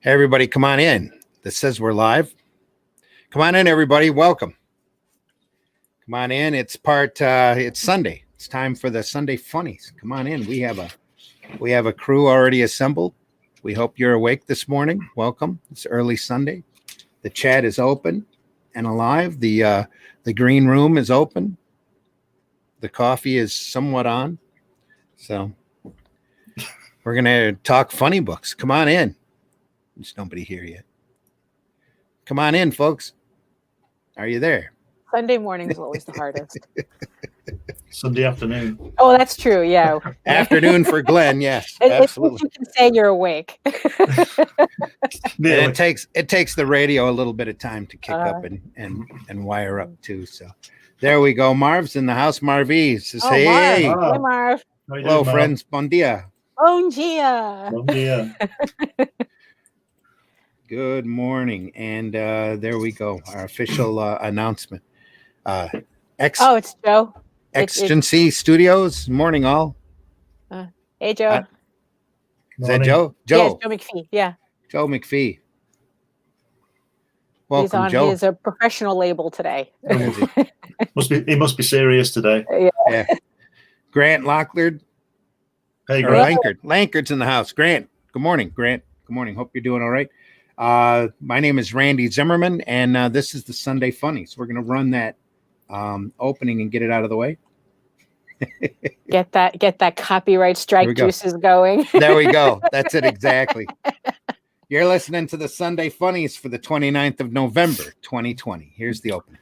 Hey, everybody, come on in. This says we're live. Come on in, everybody. Welcome. Come on in. It's Sunday. It's time for the Sunday Funnies. Come on in. We have a crew already assembled. We hope you're awake this morning. Welcome. It's early Sunday. The chat is open and alive. The green room is open. The coffee is somewhat on. So we're going to talk funny books. Come on in. There's nobody here yet. Come on in, folks. Are you there? Sunday morning is always the hardest. Sunday afternoon. Oh, that's true. Yeah. Afternoon for Glenn. Yes, absolutely. You can say you're awake. It takes the radio a little bit of time to kick up and wire up too. So there we go. Marv's in the house. Marvy says, hey. Marv. Hey, Marv. Hello, friends. Bon dia. Bon dia. Bon dia. Good morning. And there we go. Our official announcement. It's Joe. Exigency Studios. Morning, all. Hey, Joe. Is that Joe? Yeah, Joe McPhee. Yeah. Joe McPhee. Welcome, He's on Joe. his professional label today. He must be serious today. Yeah. Grant Locklear. Hey, Or Grant. Lankard's in the house. Grant. Good morning, Grant. Good morning. Hope you're doing all right. My name is Randy Zimmerman, and this is the Sunday Funnies. We're going to run that opening and get it out of the way. Get that copyright strike juices going. There we go. That's it exactly. You're listening to the Sunday Funnies for the 29th of November, 2020. Here's the opening.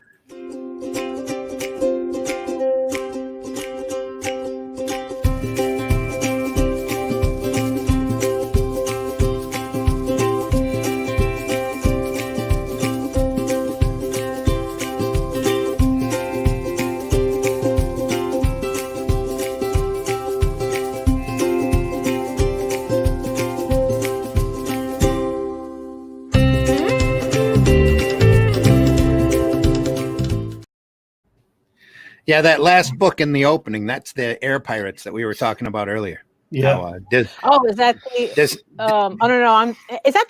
Yeah, that last book in the opening, that's the Air Pirates that we were talking about earlier. Yeah. Is that the no. Is that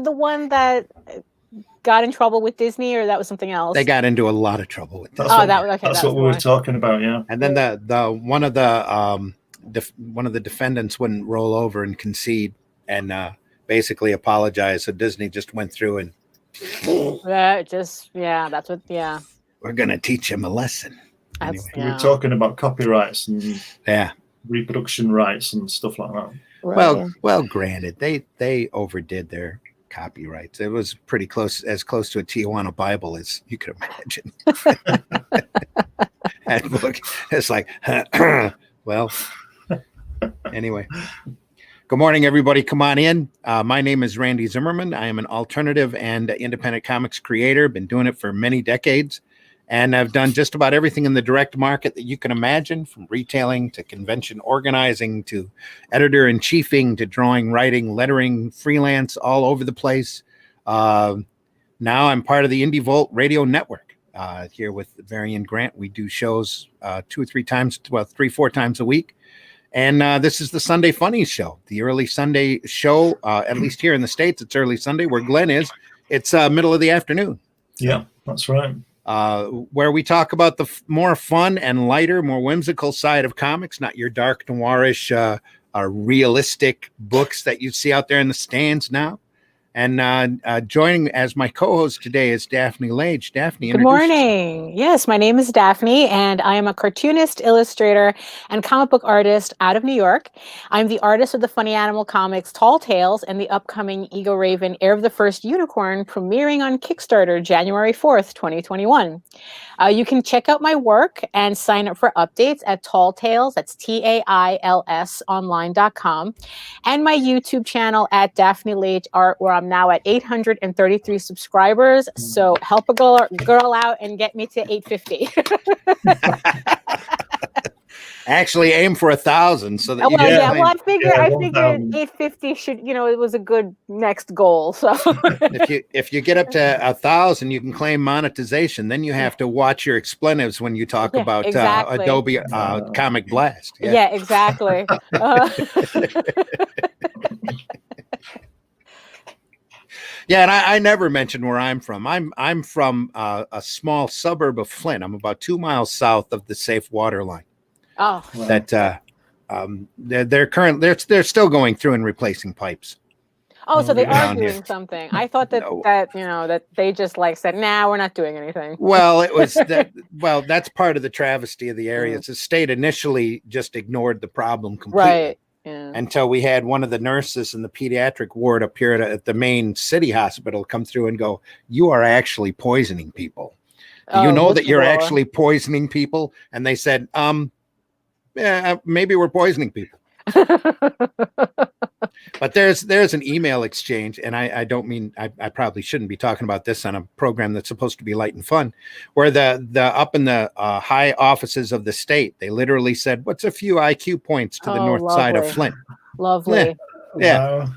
the one that got in trouble with Disney, or that was something else? They got into a lot of trouble with that. That's what we were talking about, yeah. And then the one of the defendants wouldn't roll over and concede and basically apologize. So Disney just went through and that's what we're gonna teach him a lesson. Anyway. We were talking about copyrights and reproduction rights and stuff like that. Right. Well, granted, they overdid their copyrights. It was pretty close, as close to a Tijuana Bible as you could imagine. That book, it's like, well, anyway. Good morning, everybody. Come on in. My name is Randy Zimmerman. I am an alternative and independent comics creator. Been doing it for many decades. And I've done just about everything in the direct market that you can imagine, from retailing to convention organizing to editor-in-chiefing to drawing, writing, lettering, freelance, all over the place. Now I'm part of the Indie Volt Radio Network here with Varian Grant. We do shows 3-4 times a week. And this is the Sunday Funnies show, the early Sunday show. At least here in the States, it's early Sunday. Where Glenn is, it's middle of the afternoon. Yeah, that's right. Where we talk about the more fun and lighter, more whimsical side of comics, not your dark noirish, realistic books that you see out there in the stands now. And joining as my co-host today is Daphane Lage. Daphane, good morning. Yes, my name is Daphne, and I am a cartoonist, illustrator, and comic book artist out of New York. I'm the artist of the funny animal comics Tall Tales and the upcoming Ego Raven Heir of the First Unicorn, premiering on Kickstarter January 4th, 2021. You can check out my work and sign up for updates at Tall Tales, that's TAILS online.com, and my YouTube channel at Daphane Lage Art, where I'm now at 833 subscribers. So help a girl out and get me to 850. Actually, aim for 1,000 so that I figured 850 should, it was a good next goal. So if you get up to 1,000, you can claim monetization. Then you have to watch your expletives when you talk about Adobe Comic Blast. Yeah, exactly. Yeah, and I never mentioned where I'm from. I'm from a small suburb of Flint. I'm about 2 miles south of the safe water line. Oh, Wow. That they're still going through and replacing pipes. oh, so they are Around here. doing something. I thought that No. that they just like said, "Nah, we're not doing anything." Well, it was that. Well, that's part of the travesty of the area. Mm. The state initially just ignored the problem completely. Right. Yeah. Until we had one of the nurses in the pediatric ward up here at the main city hospital come through and go, "You are actually poisoning people. Do you know that you're actually poisoning people?" And they said, yeah, maybe we're poisoning people." But there's an email exchange, and I don't mean I probably shouldn't be talking about this on a program that's supposed to be light and fun, where the up in the high offices of the state, they literally said, "What's a few IQ points to the north side of Flint?" Lovely. Yeah.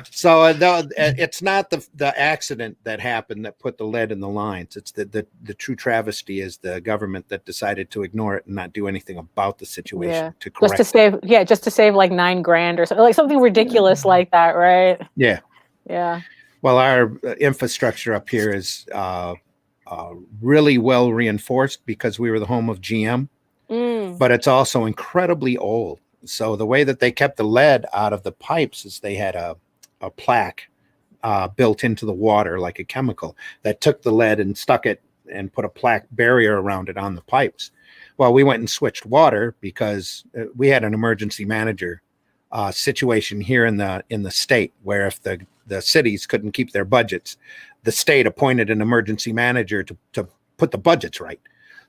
So it's not the accident that happened that put the lead in the lines. It's the true travesty is the government that decided to ignore it and not do anything about the situation to correct just to save like $9,000 or something, like something ridiculous like that, right? Yeah. Yeah. Well, our infrastructure up here is really well reinforced because we were the home of GM, but it's also incredibly old. So the way that they kept the lead out of the pipes is they had a plaque built into the water, like a chemical, that took the lead and stuck it and put a plaque barrier around it on the pipes. Well, we went and switched water because we had an emergency manager situation here in the state where if the cities couldn't keep their budgets, the state appointed an emergency manager to put the budgets right.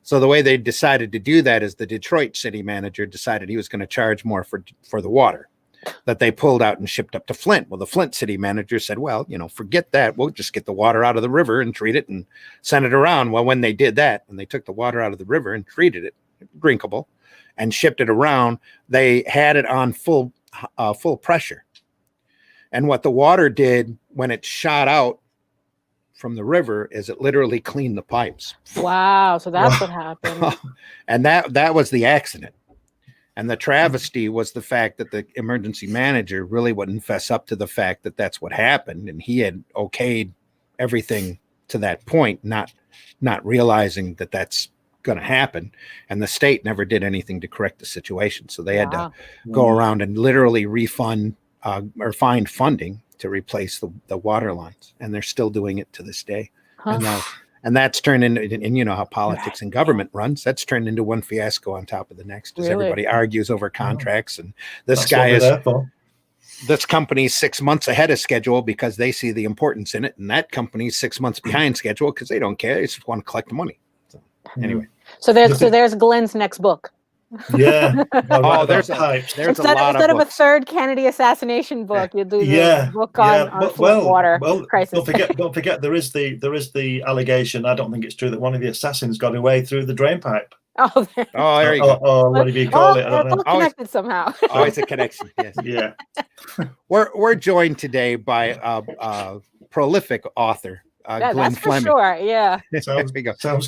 So the way they decided to do that is the Detroit city manager decided he was going to charge more for the water that they pulled out and shipped up to Flint. Well, the Flint city manager said, "Well, forget that. We'll just get the water out of the river and treat it and send it around." Well, when they did that, when they took the water out of the river and treated it drinkable and shipped it around, they had it on full pressure. And what the water did when it shot out from the river is it literally cleaned the pipes. Wow. So that's what happened. And that was the accident. And the travesty was the fact that the emergency manager really wouldn't fess up to the fact that that's what happened. And he had okayed everything to that point, not realizing that that's going to happen. And the state never did anything to correct the situation. So they had to go around and literally refund or find funding to replace the water lines, and they're still doing it to this day. And that's turned into, and you know how politics and government runs, that's turned into one fiasco on top of the next as everybody argues over contracts. And this this company's 6 months ahead of schedule because they see the importance in it, and that company's 6 months behind schedule because they don't care, they just want to collect the money. So anyway, so there's Glenn's next book. Yeah. There's a lot instead of a third Kennedy assassination book, you do the book on water crisis. Don't forget there is the allegation. I don't think it's true that one of the assassins got away through the drain pipe. There you go. Or whatever you call it. I don't know. Connected somehow. Always a connection. Yes. Yeah. We're joined today by a prolific author. Glenn Flemming. Sure, yeah. Sounds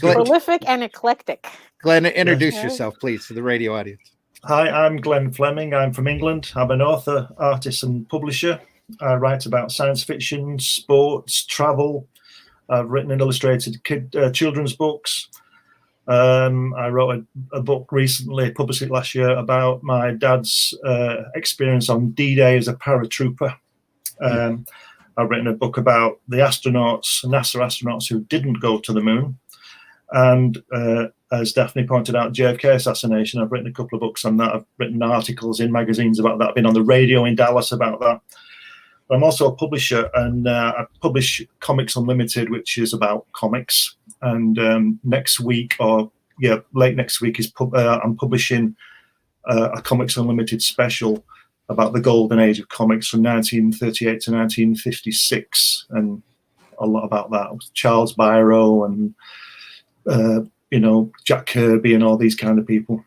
good. Prolific and eclectic. Glenn, introduce yourself, please, to the radio audience. Hi, I'm Glenn Flemming. I'm from England. I'm an author, artist, and publisher. I write about science fiction, sports, travel. I've written and illustrated children's books. I wrote a book recently, published it last year, about my dad's experience on D-Day as a paratrooper. I've written a book about the NASA astronauts who didn't go to the moon. And as Daphne pointed out, JFK assassination, I've written a couple of books on that. I've written articles in magazines about that. I've been on the radio in Dallas about that. But I'm also a publisher, and I publish Comics Unlimited, which is about comics. And late next week I'm publishing a Comics Unlimited special about the golden age of comics from 1938 to 1956, and a lot about that. Charles Biro and Jack Kirby and all these kind of people.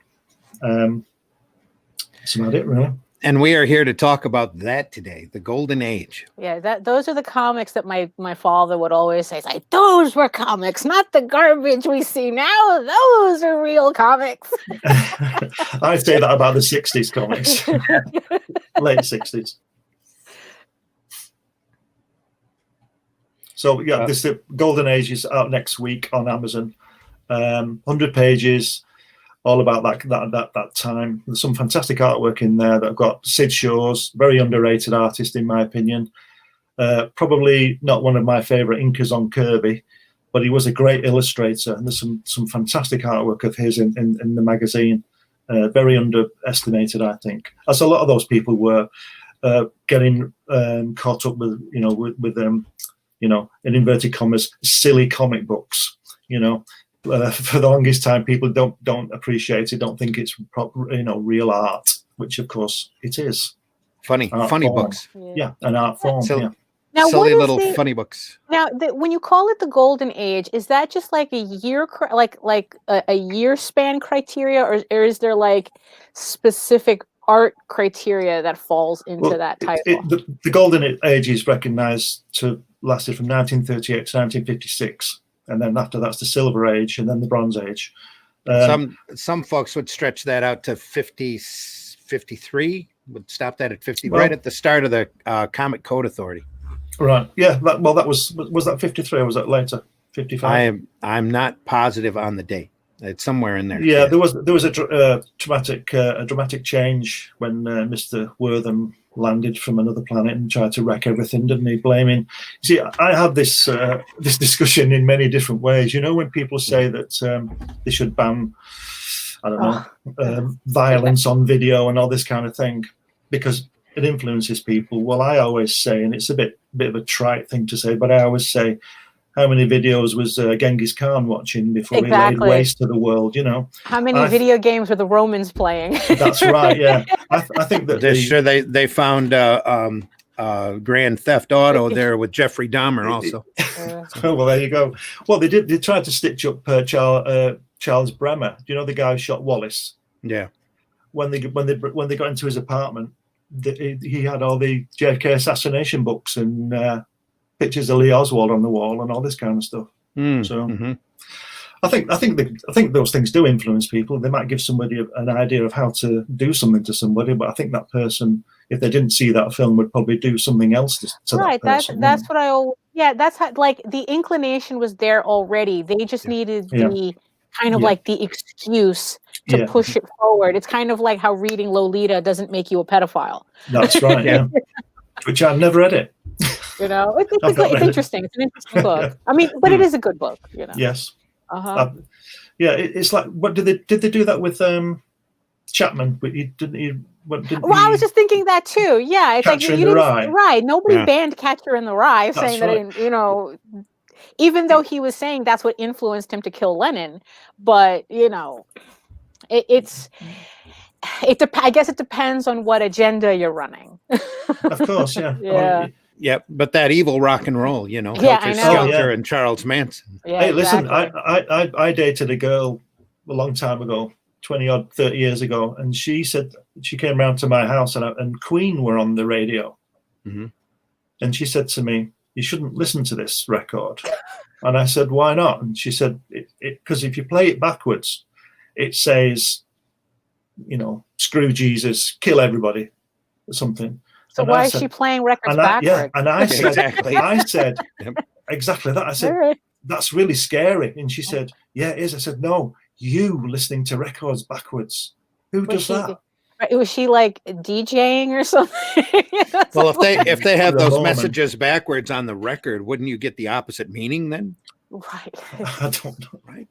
That's about it, really. And we are here to talk about that today, the golden age. Yeah, those are the comics that my father would always say, like, those were comics, not the garbage we see now. Those are real comics. I say that about the 60s comics, late 60s. So yeah, this the Golden Age is out next week on Amazon. 100 pages, all about that time. There's some fantastic artwork in there that I've got. Sid Shaw's, very underrated artist in my opinion. Probably not one of my favorite inkers on Kirby, but he was a great illustrator, and there's some fantastic artwork of his in the magazine. Very underestimated, I think, as a lot of those people were getting caught up with in inverted commas, silly comic books. For the longest time, people don't appreciate it, don't think it's real art, which of course it is. Funny books. Yeah, an art form. So, yeah. Now, silly little funny books. Now, when you call it the Golden Age, is that just like a year, like a year span criteria, or is there like specific art criteria that falls into that title? The Golden Age is recognised to lasted from 1938 to 1956, and then after that's the Silver Age, and then the Bronze Age. Some folks would stretch that out to 53. Would stop that at 50, right at the start of the Comic Code Authority. Right. Yeah. That was that 53 or was that later? 55. I'm not positive on the date. It's somewhere in there. Yeah. There was a dramatic change when Mr. Wortham landed from another planet and tried to wreck everything, didn't he? Blaming. See, I have this this discussion in many different ways. When people say that they should ban, I don't know, violence on video and all this kind of thing because it influences people. Well, I always say, and it's a bit of a trite thing to say, but I always say, how many videos was Genghis Khan watching before he laid waste to the world? How many video games were the Romans playing? That's right. Yeah, I think that they found Grand Theft Auto there with Jeffrey Dahmer also. Oh, well, there you go. Well, they did. They tried to stitch up Charles Bremer. Do you know the guy who shot Wallace? Yeah. When they got into his apartment, he had all the JFK assassination books and pictures of Lee Oswald on the wall and all this kind of stuff. I think those things do influence people. They might give somebody an idea of how to do something to somebody, but I think that person, if they didn't see that film, would probably do something else to right. that person. That's what I always. Yeah, that's how, like, the inclination was there already. They just needed the kind of like the excuse to push it forward. It's kind of like how reading Lolita doesn't make you a pedophile. That's right. Yeah. Which I've never read it. It's interesting. It's an interesting book. I mean, but it is a good book. Yes. It's like, what did they do that with Chapman? But I was just thinking that too. Yeah, it's Catcher in the Rye. Right. Nobody banned Catcher in the Rye, saying that even though he was saying that's what influenced him to kill Lenin, but I guess it depends on what agenda you're running. Of course, yeah. Yeah, but that evil rock and roll, Helter Skelter and Charles Manson. Yeah, hey, listen, exactly. I dated a girl a long time ago, 30 years ago, and she said she came round to my house and Queen were on the radio. Mm-hmm. And she said to me, "You shouldn't listen to this record." And I said, "Why not?" And she said, "Because if you play it backwards, it says, screw Jesus, kill everybody," or something. So and why is she playing records backwards? Yeah, and I said, exactly. Exactly that. I said, "That's really scary." And she said, "Yeah, it is." I said, "No, you listening to records backwards. Who does that?" Was she like DJing or something? Well, if they have those messages backwards on the record, wouldn't you get the opposite meaning then? Right. I don't know. Right.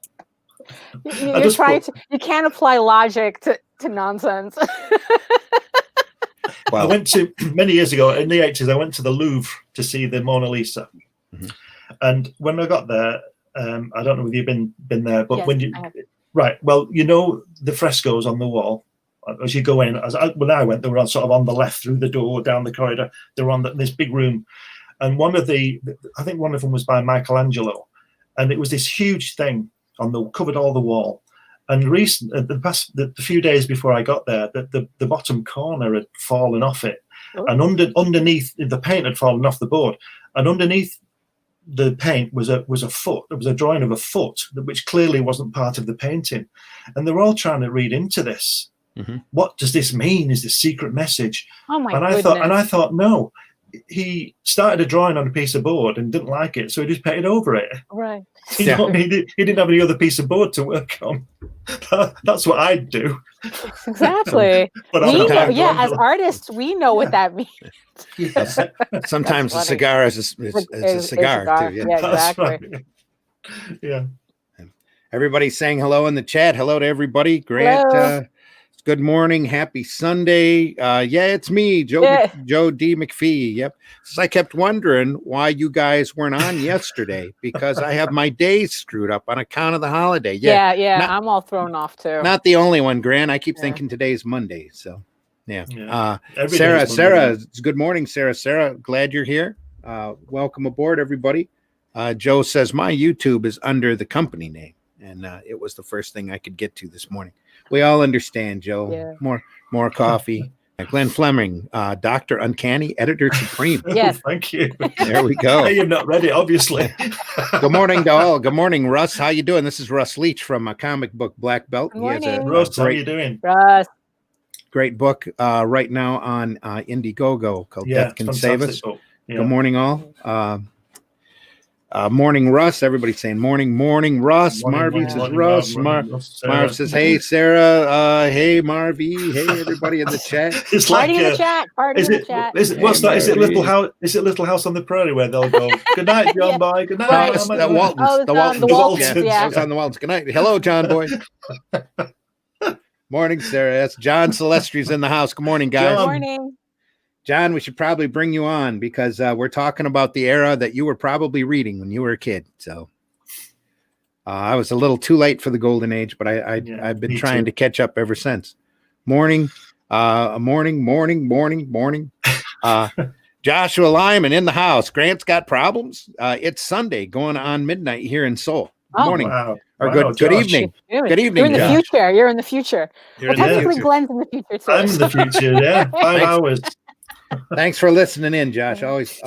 You can't apply logic to nonsense. Well, I went to many years ago in the 80s. I went to the Louvre to see the Mona Lisa, and when I got there, I don't know if you've been there, but the frescoes on the wall. As you go in, when I went, they were sort of on the left through the door down the corridor. They were on this big room, and I think one of them was by Michelangelo, and it was this huge thing covered all the wall. And the few days before I got there, the bottom corner had fallen off it, and underneath the paint had fallen off the board, and underneath the paint was a foot. It was a drawing of a foot, which clearly wasn't part of the painting, and they were all trying to read into this. Mm-hmm. What does this mean? Is this secret message? Oh my goodness. I thought, no, he started a drawing on a piece of board and didn't like it, so he just painted over it. Right. He didn't have any other piece of board to work on. That's what I'd do. Exactly. But We know, Sometimes- as artists, we know what that means. Yeah, Sometimes a funny. cigar is a cigar too. Yeah. Yeah, that's exactly. right. Yeah. Everybody's saying hello in the chat. Hello to everybody. Grant, Hello. good morning. Happy Sunday. Yeah, it's me, Joe D. McPhee. Yep. So I kept wondering why you guys weren't on yesterday because I have my days screwed up on account of the holiday. Yeah. Not- I'm all thrown off too. Not the only one, Grant. I keep Yeah. thinking today's Monday. So yeah. Yeah. Every Sarah, day's Monday. it's good morning, Sarah. Sarah, glad you're here. Welcome aboard, everybody. Joe says my YouTube is under the company name, and it was the first thing I could get to this morning. We all understand, Joe. Yeah. More coffee. Glenn Flemming, Dr. Uncanny, Editor Supreme. Yes. Thank you. There we go. You've not read it, obviously. Good morning to all. Good morning, Russ. How you doing? This is Russ Leach from a comic book Black Belt. Good He has a morning. Ross, how are you doing? Russ. great book right now on Indiegogo called Death Can Save Us. book. Yeah. Good morning, all. Morning, Russ. Everybody's saying morning, Russ. Morning, Marvin morning, says morning, Russ. morning, Russ, Sarah. Marv says, hey, Sarah. Hey, Marvy. Hey, everybody in the chat. It's like Party in the chat. Party is in it, the chat. is it what's Hey, that? Is it Mary. Little House? Is it Little House on the Prairie where they'll go? Good night, John Yeah. Boy. Good night. Right. No, it's How am I the doing?" Waltons. Oh, it's the on Waltons. the Waltons, Yeah, yeah. I was on the Waltons. Good night. Hello, John Boy. Morning, Sarah. That's John Celestri's in the house. Good morning, guys. John. Morning. John, we should probably bring you on because we're talking about the era that you were probably reading when you were a kid. So I was a little too late for the golden age, but I've been me trying too. to catch up ever since. Morning. Joshua Lyman in the house. Grant's got problems. It's Sunday going on midnight here in Seoul. Good Oh, morning. Wow. Or Wow, good Josh. evening. You're Good evening, You're in the Josh. future. You're in the future. You're Well, in the technically, future. Glenn's in the future too. I'm in the future, yeah. 5 Thanks. hours. Thanks for listening in, Josh. Always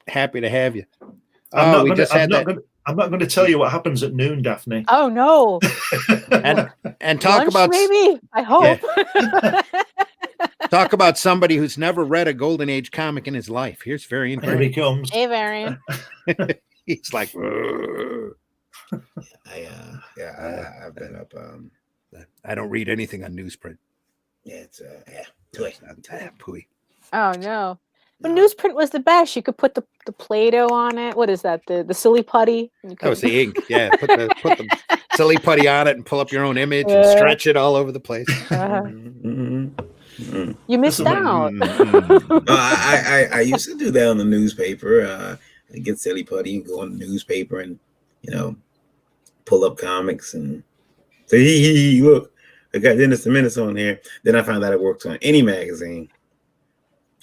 happy to have you. I'm Oh, we just had that. I'm not going to tell you what happens at noon, Daphne. Oh no! And talk Lunch, about maybe. I hope. talk about somebody who's never read a Golden Age comic in his life. Here's Varian. Here he comes. Hey, Varian. He's like, I've been up. I don't read anything on newsprint. It's Pooey. Oh no! But newsprint was the best. You could put the Play-Doh on it. What is that? The silly putty. You That was could- the ink. Yeah, put the silly putty on it and pull up your own image and Yeah. stretch it all over the place. You missed Listen, out. I used to do that on the newspaper. I get silly putty and go on the newspaper and pull up comics and say, look, I got Dennis the Menace on here. Then I found out it works on any magazine,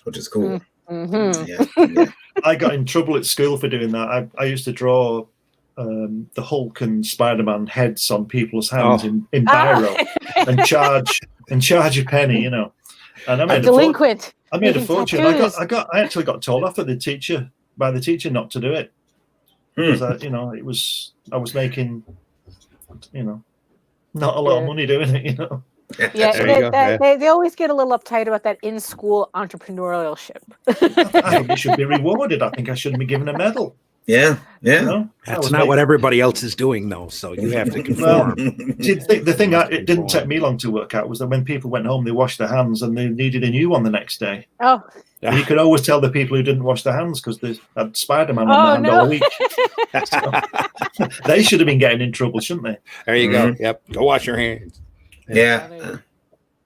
which is cool. Mm-hmm. Yeah. I got in trouble at school for doing that. I used to draw the Hulk and Spider-Man heads on people's hands in biro and charge a penny, And I made Delinquent. I made a making fortune. tattoos. I actually got told off by the teacher not to do it because I was making not a lot of money doing it. Yeah, There you go, they always get a little uptight about that in-school entrepreneurship. I think it should be rewarded. I think I shouldn't be given a medal. Yeah. That's not what everybody else is doing, though. So you have to conform. See, the thing it didn't take me long to work out was that when people went home, they washed their hands and they needed a new one the next day. Oh, And you could always tell the people who didn't wash their hands because they had Spider-Man on their hand all week. So, they should have been getting in trouble, shouldn't they? There you go. Yep. Go wash your hands. Yeah. It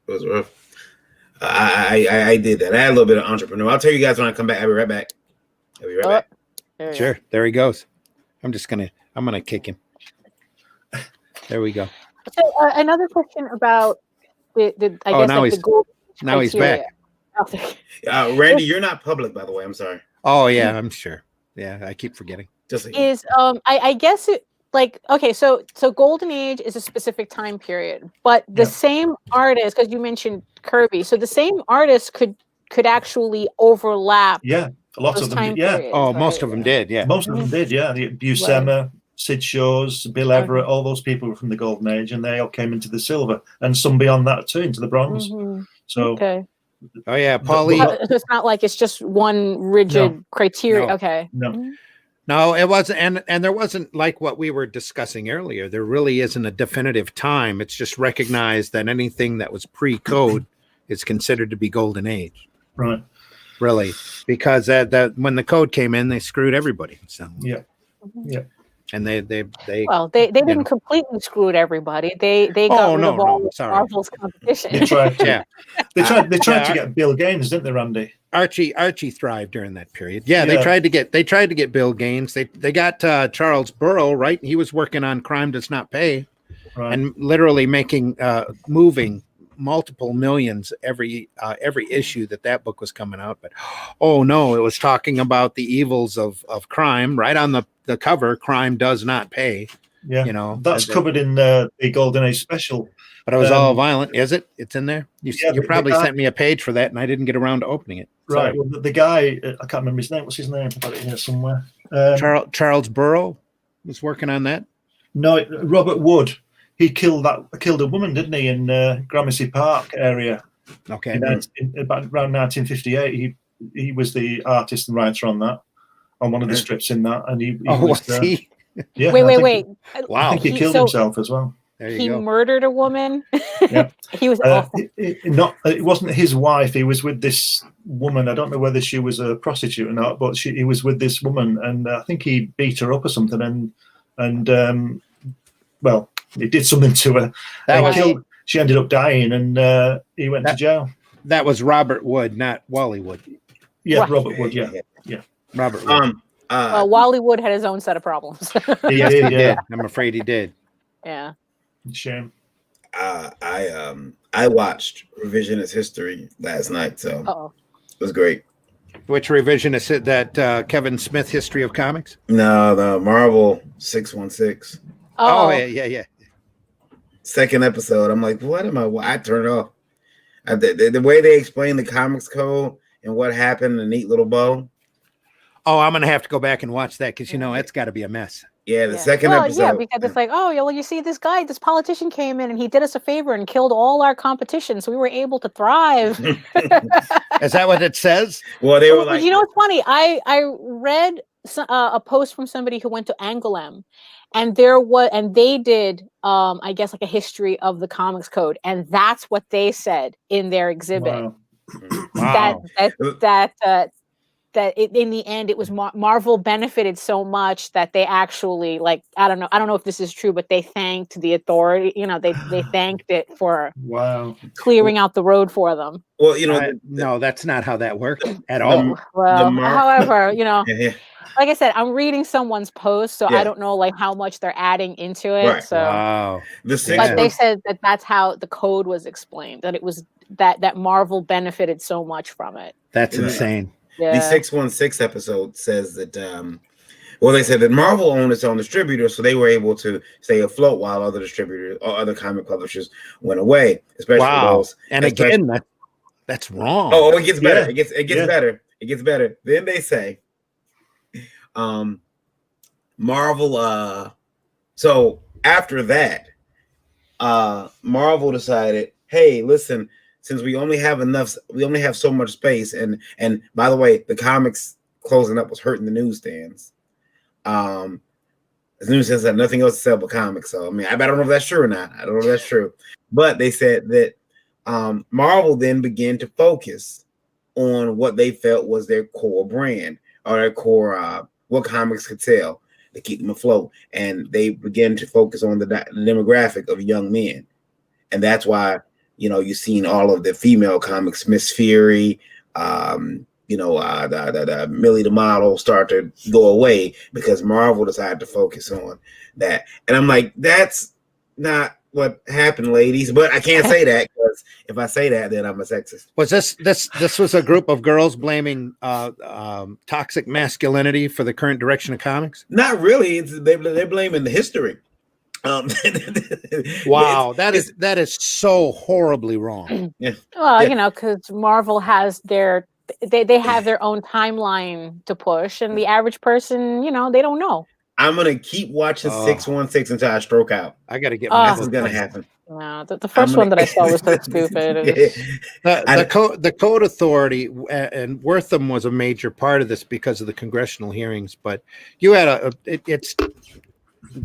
was rough. I did that. I had a little bit of entrepreneur. I'll tell you guys when I come back. I'll be right back. there you Sure. There he goes. I'm gonna kick him. There we go. go. So, another question about the I Oh, guess now like he's- the gold Now he's back. criteria. Randy, you're not public, by the way. I'm sorry. Oh yeah, I'm sure. Yeah, I keep forgetting. Just like Is I guess it like okay, so Golden Age is a specific time period, but the Yeah. same artist, because you mentioned Kirby, so the same artist could actually overlap Yeah, a lot those of them. time Yeah, periods. Oh, most right? of them did. Yeah. most of them did. Yeah, the Buscema, Sid Shaw's, Bill Everett, all those people were from the Golden Age, and they all came into the silver, and some beyond that too, into the bronze. Mhm. So Okay. Oh yeah, Paulie. So it's not like it's just one rigid criteria. No. Okay. No. No, it wasn't, and there wasn't like what we were discussing earlier. There really isn't a definitive time. It's just recognized that anything that was pre-code is considered to be golden age. Right. Really, because that when the code came in, they screwed everybody. So Yeah. and they Well, they didn't completely screw everybody. They got rid of all of Marvel's competition. They tried to. Yeah. They tried to get Bill Gaines, didn't they, Randy? Archie thrived during that period. Yeah, they tried to get Bill Gaines. They got Charles Burrow, right? He was working on Crime Does Not Pay, Right. and literally making moving multiple millions every issue that book was coming out. But oh no, it was talking about the evils of crime right on the cover. Crime does not pay. Yeah, you know, that's covered in the Golden Age special. But it was all violent, is it? It's in there. You probably sent me a page for that, and I didn't get around to opening it. Sorry. Right. Well, the guy, I can't remember his name. What's his name? I've got it here somewhere. Charles Burrow was working on that. No, Robert Wood. He killed a woman, didn't he, in Gramercy Park area? Okay. About around 1958, he was the artist and writer on that, on one of the strips in that, and he was he? Yeah. Wait. Wow. I think he killed himself as well. He murdered a woman. Yeah. He was awful. It wasn't his wife. He was with this woman. I don't know whether she was a prostitute or not, but he was with this woman, and I think he beat her up or something, and well, he did something to her. She ended up dying, and he went to jail. That was Robert Wood, not Wally Wood. Yeah, right. Robert Wood. Yeah. Robert Wood. Wally Wood had his own set of problems. He did. Yeah. I'm afraid he did. Yeah. Shame. I watched Revisionist History last night, so it was great. Which revisionist? That Kevin Smith History of Comics? No, the Marvel 616. Oh yeah. Second episode, I'm like, what am I? I turned it off. The way they explain the comics code and what happened, a neat little bow. Oh, I'm gonna have to go back and watch that because it's got to be a mess. Yeah, the second episode. Yeah, because it's like, you see this politician came in and he did us a favor and killed all our competition, so we were able to thrive. Is that what it says? Well, they were like, it's funny. I read a post from somebody who went to Angoulême, and they did, I guess, like a history of the comics code, and that's what they said in their exhibit. Wow. That in the end it was Marvel benefited so much that they actually, like, I don't know if this is true, but they thanked the authority. They thanked it for clearing out the road for them. Well, no, that's not how that worked at all. However, like I said, I'm reading someone's post, so I don't know like how much they're adding into it. Right. So, wow. But they said that that's how the code was explained. That it was that Marvel benefited so much from it. That's insane. Yeah. The 616 episode says that, they said that Marvel owned its own distributor, so they were able to stay afloat while other distributors or other comic publishers went away. Especially those. And again, that's wrong. Oh, it gets better. It gets better. It gets better. Then they say, Marvel. So after that, Marvel decided, hey, listen. Since we only have so much space, and by the way, the comics closing up was hurting the newsstands. The newsstands had nothing else to sell but comics. So I don't know if that's true or not. I don't know if that's true. But they said that Marvel then began to focus on what they felt was their core brand or their core what comics could sell to keep them afloat, and they began to focus on the demographic of young men, and that's why. You've seen all of the female comics, Miss Fury, the Millie the Model start to go away because Marvel decided to focus on that. And I'm like, that's not what happened, ladies. But I can't say that because if I say that, then I'm a sexist. Was this was a group of girls blaming toxic masculinity for the current direction of comics? Not really. They're blaming the history. Wow, that is so horribly wrong. Yeah. Well, because Marvel has they have their own timeline to push, and the average person, they don't know. I'm gonna keep watching 616 until I stroke out. I got to get Ah. my This is book. gonna happen. No, the first one that I saw was so stupid. It was- The code authority and Wortham was a major part of this because of the congressional hearings. But you had it's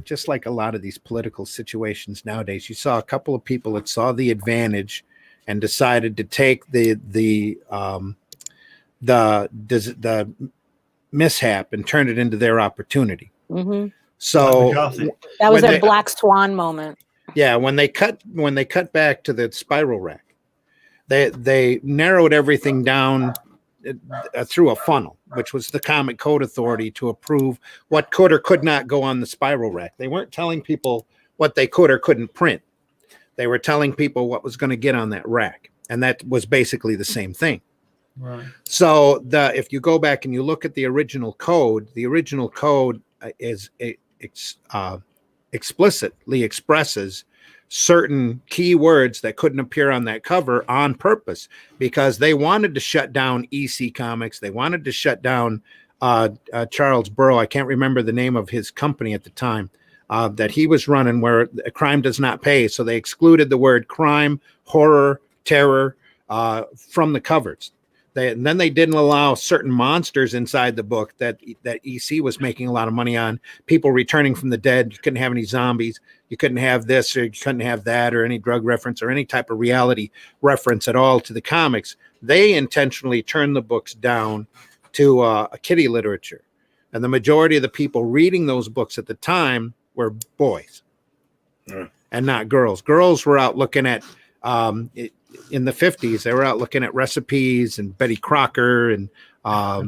just like a lot of these political situations nowadays. You saw a couple of people that saw the advantage and decided to take the mishap and turn it into their opportunity. Mhm. So That was when their black swan moment. yeah, when they cut back to the spiral rack, they narrowed everything down through a funnel, which was the Comic Code Authority to approve what could or could not go on the spiral rack. They weren't telling people what they could or couldn't print. They were telling people what was going to get on that rack, and that was basically the same thing. Right. So if you go back and you look at the original code is explicitly expresses certain key words that couldn't appear on that cover on purpose because they wanted to shut down EC Comics. They wanted to shut down Charles Burrow. I can't remember the name of his company at the time that he was running, where crime does not pay. So they excluded the word crime, horror, terror from the covers. And then they didn't allow certain monsters inside the book that EC was making a lot of money on. People returning from the dead. You couldn't have any zombies. You couldn't have this, or you couldn't have that, or any drug reference, or any type of reality reference at all to the comics. They intentionally turned the books down to a kiddie literature. And the majority of the people reading those books at the time were boys and not girls. Girls were out looking at in the 50s, they were out looking at recipes and Betty Crocker and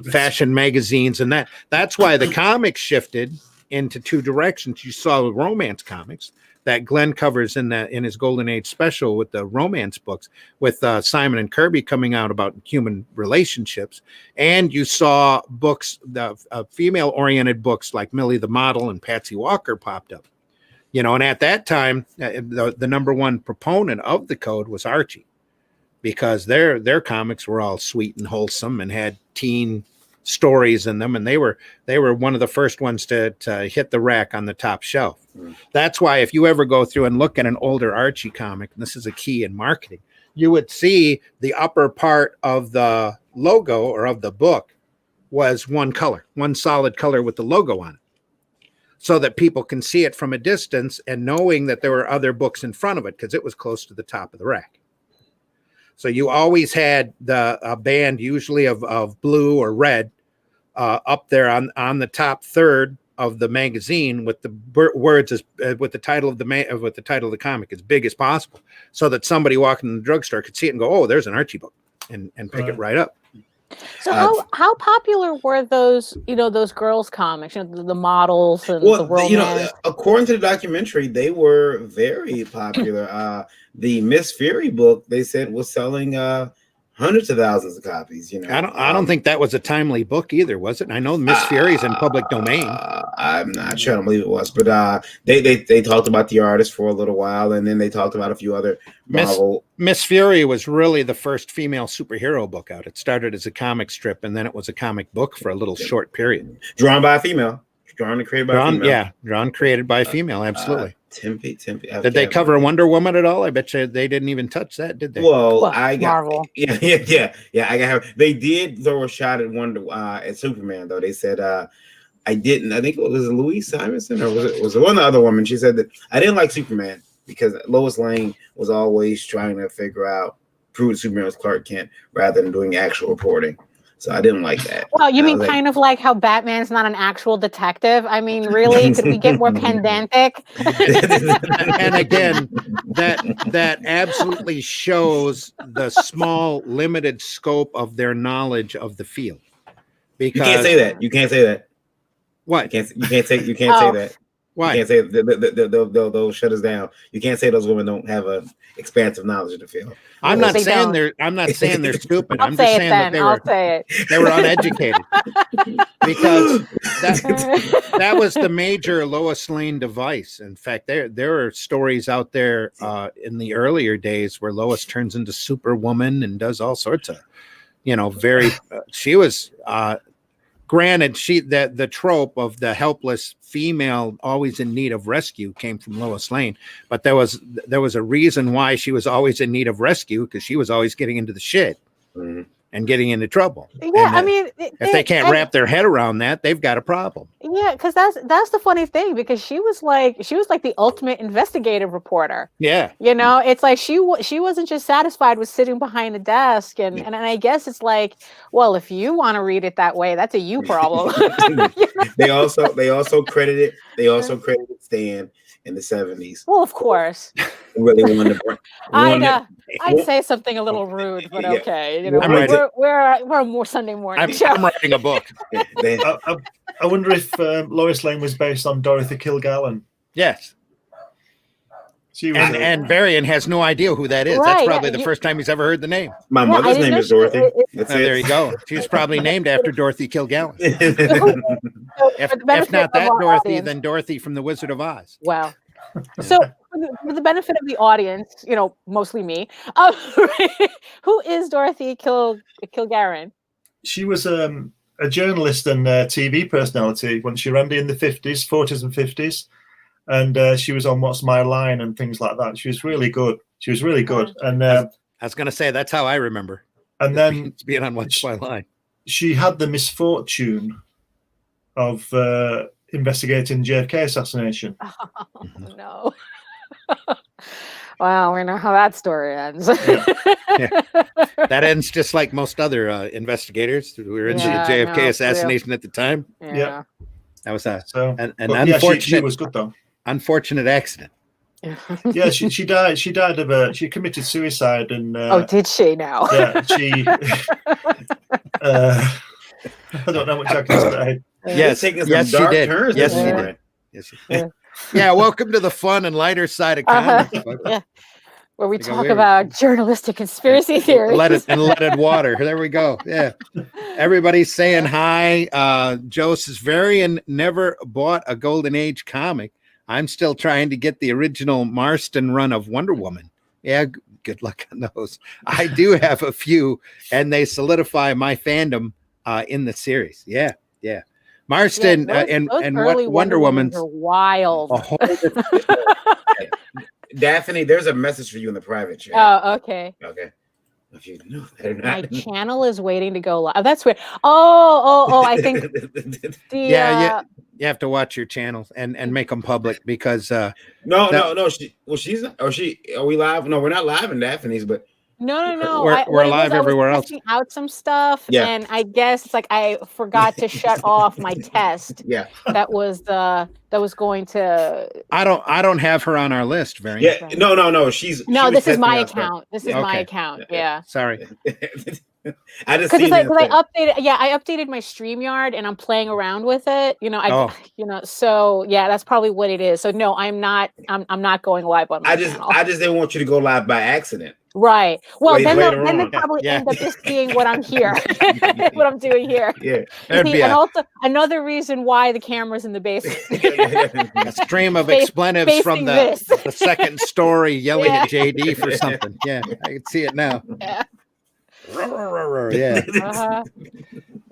fashion magazines. And that's why the comics shifted into two directions. You saw the romance comics that Glenn covers in his Golden Age special with the romance books with Simon and Kirby coming out about human relationships. And you saw books, the female oriented books like Millie the Model and Patsy Walker popped up. And at that time, the number one proponent of the code was Archie, because their comics were all sweet and wholesome and had teen stories in them, and they were one of the first ones to hit the rack on the top shelf. That's why if you ever go through and look at an older Archie comic, and this is a key in marketing, you would see the upper part of the logo or of the book was one solid color with the logo on it, so that people can see it from a distance and knowing that there were other books in front of it because it was close to the top of the rack. So you always had a band, usually of blue or red, up there on the top third of the magazine with the words with the title of the comic as big as possible, so that somebody walking in the drugstore could see it and go, "Oh, there's an Archie book," and pick it right up. So how popular were those girls comics, the models and the romance? According to the documentary, they were very popular. The Miss Fury book, they said, was selling hundreds of thousands of copies. I don't think that was a timely book either, was it? I know Miss Fury's in public domain. I'm not sure. I don't believe it was, but they talked about the artist for a little while, and then they talked about a few other Marvel. Miss Fury was really the first female superhero book out. It started as a comic strip, and then it was a comic book for a little short period. Drawn by a female. Drawn and created by a female. Yeah, drawn created by a female. Absolutely. Tempe. Did they cover Wonder Woman at all? I bet you they didn't even touch that, did they? Well, I got Marvel. Yeah. I got. They did throw a shot at Superman, though. They said I didn't. I think it was Louise Simonson, or was it one other woman? She said that I didn't like Superman because Lois Lane was always trying to prove Superman was Clark Kent rather than doing actual reporting. So I didn't like that. Well, you mean kind of like how Batman's not an actual detective? I mean, really? Could we get more pedantic? And again, that absolutely shows the small, limited scope of their knowledge of the field. Because you can't say that. What? You can't say that. Why? You can't say they'll shut us down. You can't say those women don't have an expansive knowledge of the field. I'm not saying they're stupid. I'm just saying that they were uneducated. Because that was the major Lois Lane device. In fact, there are stories out there in the earlier days where Lois turns into Superwoman and does all sorts of, very. She was granted, the trope of the helpless female always in need of rescue came from Lois Lane, but there was a reason why she was always in need of rescue, because she was always getting into the shit and getting into trouble. Yeah, I mean, if they can't wrap their head around that, they've got a problem. Yeah, because that's the funny thing, because she was like the ultimate investigative reporter. Yeah, it's like she wasn't just satisfied with sitting behind the desk, and I guess it's like, well, if you want to read it that way, that's a you problem. They also credited Stan in the 70s. Well, of course. Really wanted to I'd say something a little rude, but okay. We're a more Sunday morning show. I'm writing a book. I wonder if Lois Lane was based on Dorothy Kilgallen. Yes. She was and Varian has no idea who that is. Right, That's probably the first time he's ever heard the name. My mother's name is Dorothy. There you go. She was probably named after Dorothy Kilgallen. If not that Dorothy, audience, then Dorothy from The Wizard of Oz. Wow. So for the benefit of the audience, mostly me, who is Dorothy Kilgallen? She was a journalist and TV personality when she ran in the 40s and 50s. And she was on What's My Line and things like that. She was really good. And I was going to say, that's how I remember. And then being on What's My Line. She had the misfortune of investigating JFK assassination. Oh, no. Well, we know how that story ends. Yeah. That ends just like most other investigators who were into the JFK assassination at the time. Yeah. That was an unfortunate. She was good though. Unfortunate accident. Yeah, she died. She committed suicide and. Did she now? Yeah, she. I don't know what I can say. Yes, she did. Yes, she did. Yes, she did. Yeah, welcome to the fun and lighter side of comics. Yeah, where we talk about journalistic conspiracy theories. Leaded water. There we go. Yeah, everybody's saying hi. Joe says Varian never bought a Golden Age comic. I'm still trying to get the original Marston run of Wonder Woman. Yeah, good luck on those. I do have a few, and they solidify my fandom in the series. Yeah. Marston and Wonder Woman's are wild. Daphne, there's a message for you in the private chat. Oh, okay. Okay. If you know that or not. My channel is waiting to go live. Oh, that's weird. Oh, I think you have to watch your channels and make them public because no. Are we live? No, we're not live in Daphne's, but no. We're live everywhere else. Out some stuff, and I guess it's like I forgot to shut off my test. Yeah, that was going to. I don't have her on our list. Very. Yeah, no. This is my account. This is my account. Yeah. Sorry. I just because I updated. Yeah, I updated my StreamYard and I'm playing around with it. So yeah, that's probably what it is. So no, I'm not going live on my channel. I just didn't want you to go live by accident. Right. Well, then they'll probably end up just seeing what I'm here, what I'm doing here. Yeah. And also another reason why the camera's in the basement. A stream of expletives from the second story yelling at JD for something. Yeah, I can see it now. Yeah. Yeah.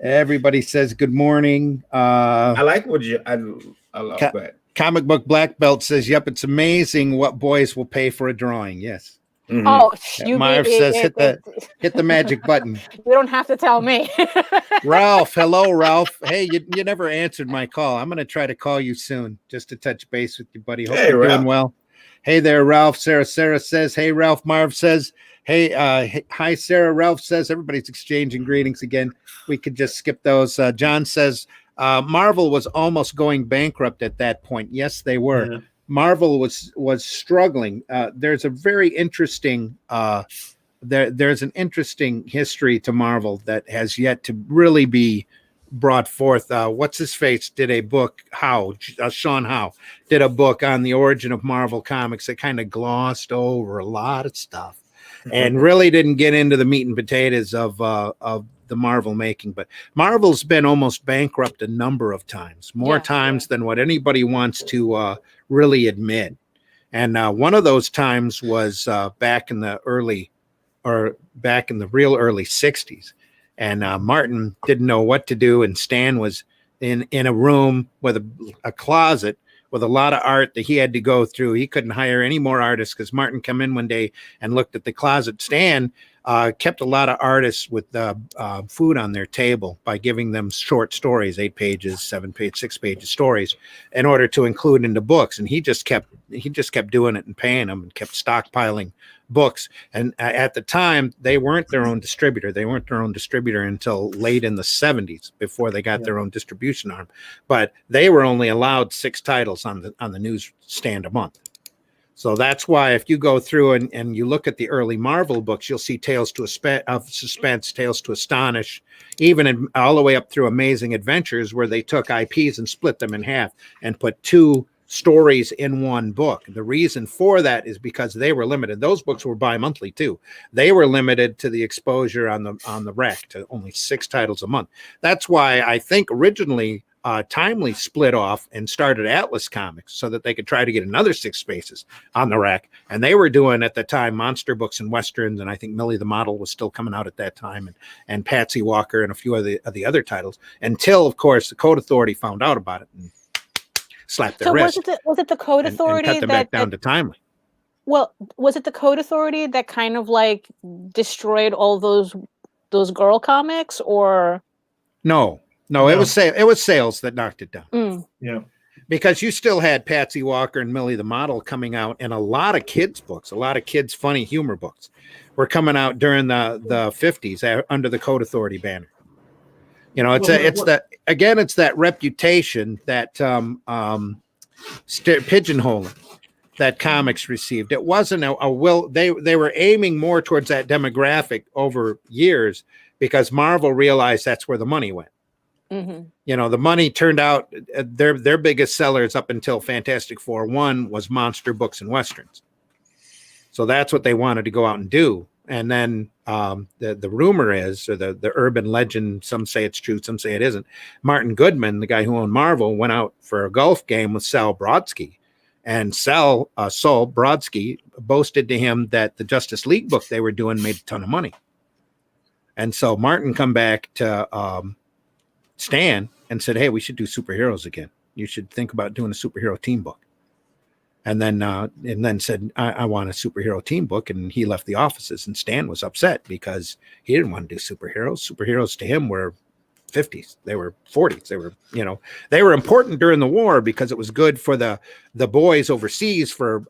Everybody says good morning. I like what I love that. Comic Book Black Belt says, "Yep, it's amazing what boys will pay for a drawing." Yes. Mm-hmm. Oh, Marv says, hit the magic button. You don't have to tell me. Ralph, hello, Ralph. Hey, you never answered my call. I'm going to try to call you soon just to touch base with you, buddy. Hope you're doing well. Hey there, Ralph. Sarah says, hey, Ralph. Marv says, hey, hi, Sarah. Ralph says, everybody's exchanging greetings again. We could just skip those. John says, Marvel was almost going bankrupt at that point. Yes, they were. Yeah. Marvel was struggling. There's a very interesting there's an interesting history to Marvel that has yet to really be brought forth. What's his face did a book. Sean Howe did a book on the origin of Marvel Comics that kind of glossed over a lot of stuff and really didn't get into the meat and potatoes of the Marvel making. But Marvel's been almost bankrupt a number of times, more times than what anybody wants to really admit. And one of those times was back in the real early 60s. and Martin didn't know what to do, and Stan was in a room with a closet with a lot of art that he had to go through. He couldn't hire any more artists because Martin come in one day and looked at the closet. Stan kept a lot of artists with food on their table by giving them short stories, 8 pages, 7 page, 6 pages stories, in order to include into books. And he just kept doing it and paying them and kept stockpiling books. And at the time, they weren't their own distributor. They weren't their own distributor until late in the 70s before they got their own distribution arm. But they were only allowed 6 titles on the newsstand a month. So that's why if you go through and you look at the early Marvel books, you'll see Tales of Suspense, Tales to Astonish, even all the way up through Amazing Adventures, where they took IPs and split them in half and put 2 stories in one book. The reason for that is because they were limited. Those books were bi-monthly too. They were limited to the exposure on the rack to only 6 titles a month. That's why I think originally Timely split off and started Atlas Comics so that they could try to get another 6 spaces on the rack. And they were doing at the time monster books and westerns, and I think Millie the Model was still coming out at that time, and Patsy Walker and a few of the other titles, until of course the Code Authority found out about it and slapped their wrist. Was it the Code Authority and cut them back down to Timely? Well, was it the Code Authority that kind of like destroyed all those girl comics, or no, it was sales that knocked it down. Yeah, because you still had Patsy Walker and Millie the Model coming out, and a lot of kids books, a lot of kids funny humor books were coming out during the 50s under the Code Authority banner. You know, it's that reputation that pigeonholing that comics received. It wasn't they were aiming more towards that demographic over years because Marvel realized that's where the money went. Mm-hmm. You know, the money turned out their biggest sellers up until Fantastic Four 1 was monster books and westerns. So that's what they wanted to go out and do. And then the rumor is, or the urban legend, some say it's true, some say it isn't. Martin Goodman, the guy who owned Marvel, went out for a golf game with Sal Brodsky. And Saul Brodsky boasted to him that the Justice League book they were doing made a ton of money. And so Martin come back to Stan and said, hey, we should do superheroes again. You should think about doing a superhero team book. And then said, I want a superhero team book. And he left the offices, and Stan was upset because he didn't want to do superheroes. Superheroes to him were 50s. They were 40s. They were important during the war because it was good for the boys overseas for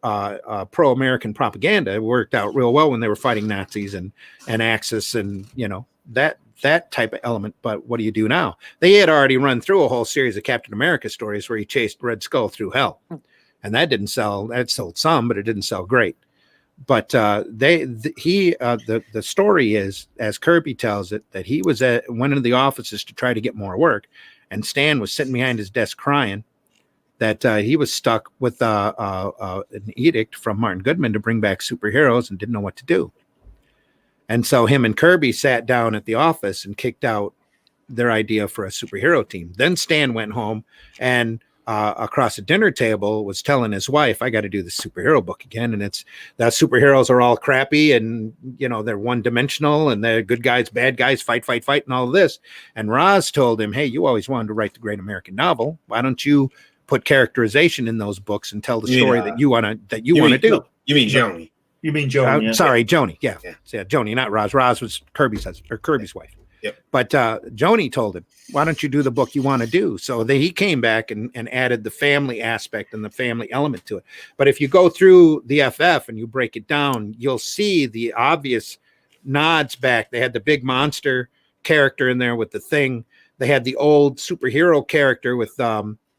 pro-American propaganda. It worked out real well when they were fighting Nazis and Axis and, that type of element. But what do you do now? They had already run through a whole series of Captain America stories where he chased Red Skull through hell. And that didn't sell. That sold some, but it didn't sell great. But the story is, as Kirby tells it, that he went into the offices to try to get more work, and Stan was sitting behind his desk crying that he was stuck with an edict from Martin Goodman to bring back superheroes and didn't know what to do. And so him and Kirby sat down at the office and kicked out their idea for a superhero team. Then Stan went home and across a dinner table was telling his wife, I got to do the superhero book again. And it's that superheroes are all crappy and, they're one dimensional and they're good guys, bad guys, fight, and all of this. And Roz told him, hey, you always wanted to write the great American novel. Why don't you put characterization in those books and tell the story that you want to do? You mean Joni? You mean Joni? Sorry, Joni. Yeah. Joni, not Roz. Roz was Kirby's wife. Yep. But Joni told him, why don't you do the book you want to do? So he came back and added the family aspect and the family element to it. But if you go through the FF and you break it down, you'll see the obvious nods back. They had the big monster character in there with the Thing. They had the old superhero character with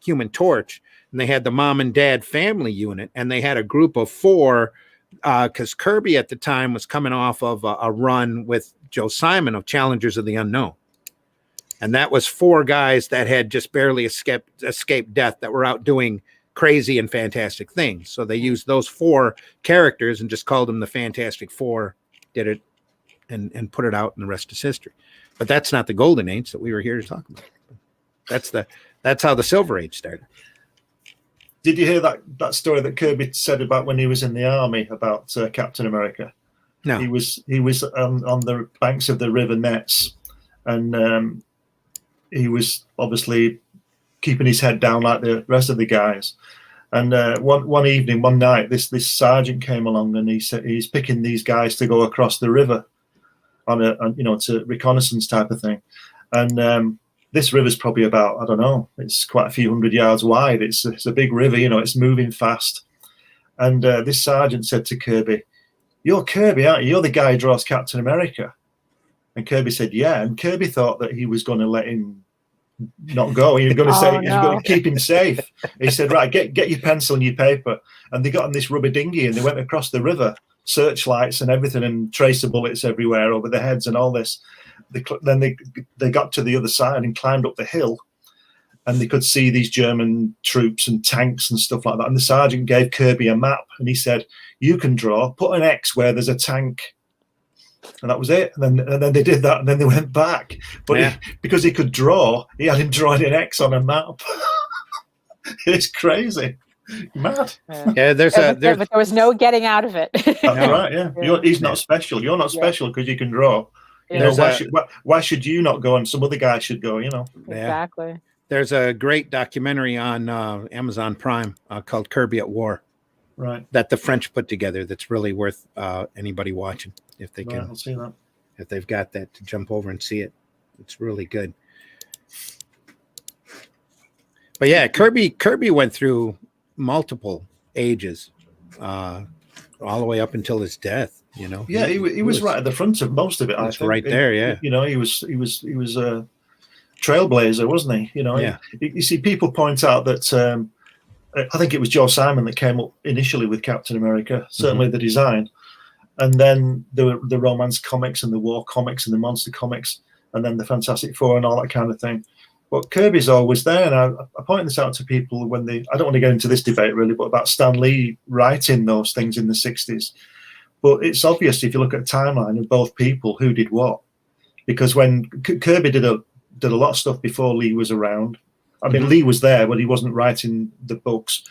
Human Torch. And they had the mom and dad family unit. And they had a group of 4 because Kirby at the time was coming off of a run with Joe Simon of Challengers of the Unknown. And that was 4 guys that had just barely escaped death that were out doing crazy and fantastic things. So they used those 4 characters and just called them the Fantastic Four, did it and put it out, and the rest is history. But that's not the Golden Age that we were here to talk about. That's how the Silver Age started. Did you hear that story that Kirby said about when he was in the army about Captain America? No. He was on the banks of the River Nets, and he was obviously keeping his head down like the rest of the guys. And one evening, one night, this sergeant came along, and he said he's picking these guys to go across the river on to reconnaissance type of thing. And this river's probably about, I don't know, it's quite a few hundred yards wide. It's a big river, it's moving fast. And this sergeant said to Kirby, "You're Kirby, aren't you? You're the guy who draws Captain America." And Kirby said, "Yeah." And Kirby thought that he was going to let him not go. He was going to say, he was going to keep him safe. He said, "Right, get your pencil and your paper." And they got on this rubber dinghy and they went across the river, searchlights and everything, and tracer bullets everywhere over their heads and all this. Then they got to the other side and climbed up the hill, and they could see these German troops and tanks and stuff like that. And the sergeant gave Kirby a map, and he said, "You can draw, put an X where there's a tank." And that was it. And then they did that, and then they went back. But because he could draw, he had him drawing an X on a map. It's crazy. Mad. Yeah, but there was no getting out of it. That's right, yeah. He's not special. You're not special because you can draw. Why should you not go and some other guy should go, Exactly. There's a great documentary on Amazon Prime called Kirby at War. Right. That the French put together that's really worth anybody watching if they can. I'll see that. If they've got that, to jump over and see it. It's really good. But yeah, Kirby went through multiple ages, all the way up until his death. Yeah, he was right at the front of most of it. I think right there. Yeah, he was a trailblazer, wasn't he? You see, people point out that I think it was Joe Simon that came up initially with Captain America, certainly the design, and then the romance comics and the war comics and the monster comics, and then the Fantastic Four and all that kind of thing. But Kirby's always there, and I point this out to people when I don't want to get into this debate really, but about Stan Lee writing those things in the 60s. But it's obvious if you look at a timeline of both people who did what, because when Kirby did a lot of stuff before Lee was around. I mean, Lee was there, but he wasn't writing the books.